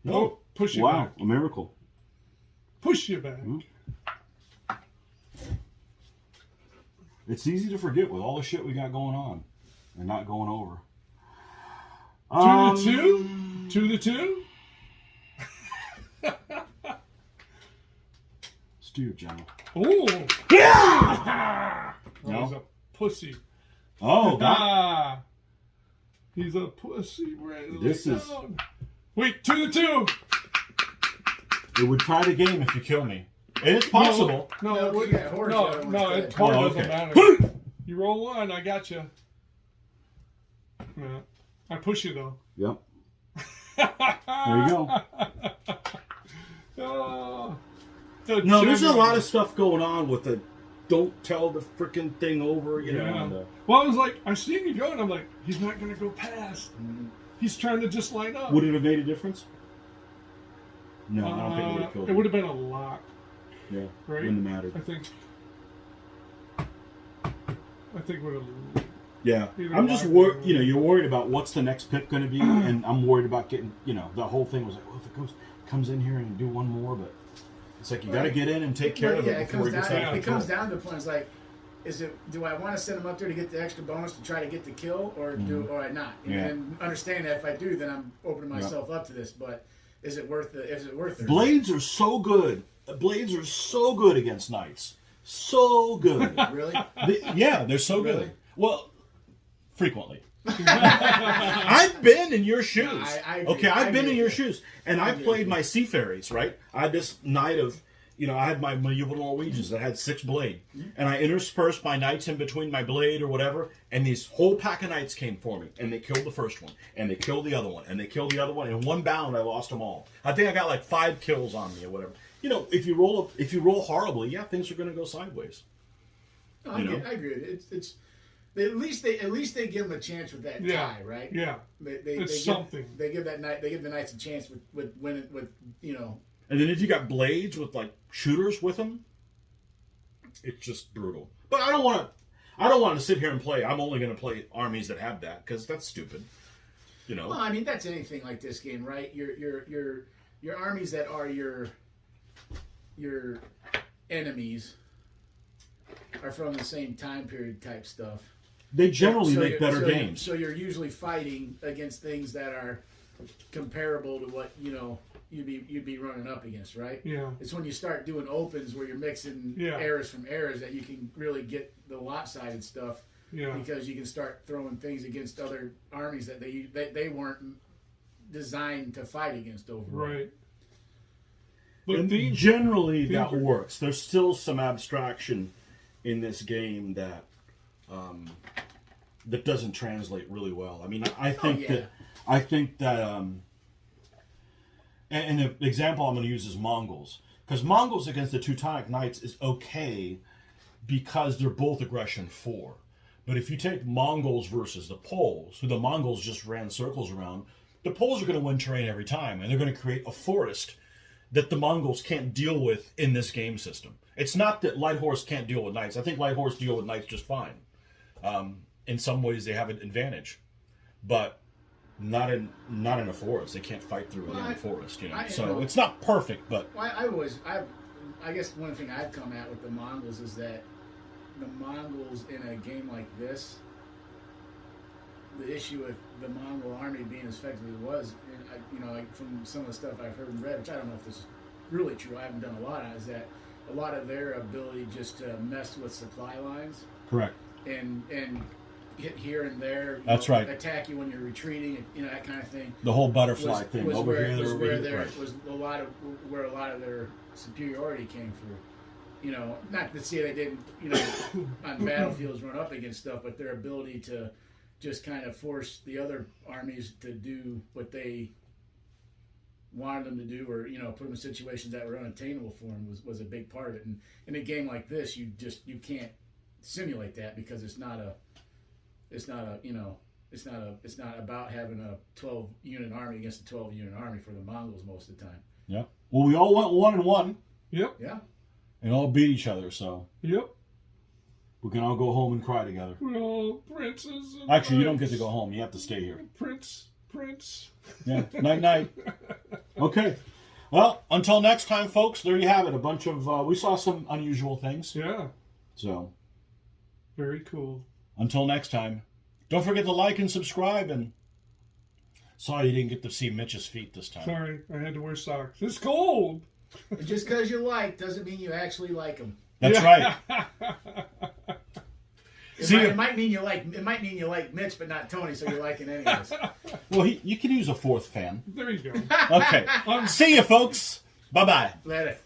No, push you Wow, back. a miracle. Push you back. It's easy to forget with all the shit we got going on and not going over. 2 to 2? 2 to 2? Let's do your general. Oh. Yeah! Oh, he's a pussy. Oh, God. He's a pussy. This is... Wait, 2 to 2. It would try the game if you kill me. And it's possible. No, No, it you got horse, the other one's no, dead. it doesn't okay. matter. You roll 1, I got you. Yeah. I push you though. Yep. There you go. Oh, No, there's a lot of stuff going on with the don't tell the freaking thing over, you know. Yeah. And, Well, I was like, I seen you go, and I'm like, he's not going to go past. He's trying to just line up. would it have made a difference? No, I don't think it would have killed It me. would have been a lot, Yeah, right? wouldn't have mattered. I think would have. Yeah, Either I'm just way. worried. You know, you're worried about what's the next pip going to be, and I'm worried about getting. You know, the whole thing was like, well, if it comes in here and do one more, but it's like you got to get in and take care of it before he gets out of It comes control. down to the point. It's like, do I want to send him up there to get the extra bonus to try to get the kill, or or not? And understand that if I do, then I'm opening myself up to this. But is it worth it? Is it worth it? Blades are so good. Blades are so good against knights. So good. Really? Yeah, they're so Really? good. Well, frequently. I've been in your shoes. I agree. Okay, I've I been agree. in your shoes. And I agree. played my seafaries, right? I had this knight of, I had my medieval Norwegians that had 6 blade, and I interspersed my knights in between my blade or whatever, and these whole pack of knights came for me, and they killed the first one, and they killed the other one, and they killed the other one. In one bound, I lost them all. I think I got like 5 kills on me or whatever. If you roll horribly, yeah, things are going to go sideways. No, I agree. It's at least they give them a chance with that tie, right? Yeah, it's something. They give the knights a chance with winning with. And then if you got blades with like shooters with them, it's just brutal. But I don't want to sit here and play. I'm only going to play armies that have that because that's stupid. Well, I mean that's anything like this game, right? Your armies that are your enemies are from the same time period type stuff. They generally make better games. So you're usually fighting against things that are comparable to what you'd be running up against, right? Yeah. It's when you start doing opens where you're mixing eras from eras that you can really get the lopsided stuff. Yeah. Because you can start throwing things against other armies that they weren't designed to fight against overall. Right. But generally that works. There's still some abstraction in this game that that doesn't translate really well. I mean, I think that and the example I'm going to use is Mongols, because Mongols against the Teutonic Knights is okay because they're both aggression 4. But if you take Mongols versus the Poles, who the Mongols just ran circles around, the Poles are going to win terrain every time, and they're going to create a forest that the Mongols can't deal with in this game system. It's not that Light Horse can't deal with Knights. I think Light Horse deal with Knights just fine. In some ways, they have an advantage, but not in a forest. They can't fight through it in a forest. It's not perfect, but I guess one thing I've come at with the Mongols is that the Mongols in a game like this, the issue with the Mongol army being as effective as it was, from some of the stuff I've heard and read, which I don't know if this is really true, I haven't done a lot on, is that a lot of their ability just to mess with supply lines. Correct. And hit here and there. That's right. Attack you when you're retreating, that kind of thing. The whole butterfly thing was over where, here. Was where there was a lot of their superiority came through. Not to say they didn't, on battlefields run up against stuff, but their ability to just kind of force the other armies to do what they wanted them to do, or put them in situations that were unattainable for them was a big part of it. And in a game like this, you can't simulate that because it's not about having a 12-unit army against a 12-unit army for the Mongols most of the time. Yeah. Well, we all went 1-1. Yep. Yeah. And all beat each other, so. Yep. We can all go home and cry together. We're all princes. Actually, you don't get to go home. You have to stay here. Prince. Yeah. Night. Okay. Well, until next time, folks, there you have it. A bunch of, we saw some unusual things. Yeah. So. Very cool. Until next time, don't forget to like and subscribe. And sorry you didn't get to see Mitch's feet this time. Sorry, I had to wear socks. It's cold. And just because you like doesn't mean you actually like them. That's right. It might mean you like Mitch, but not Tony, so you're liking anyways. Well, you can use a 4th fan. There you go. Okay. See you, folks. Bye-bye. Later.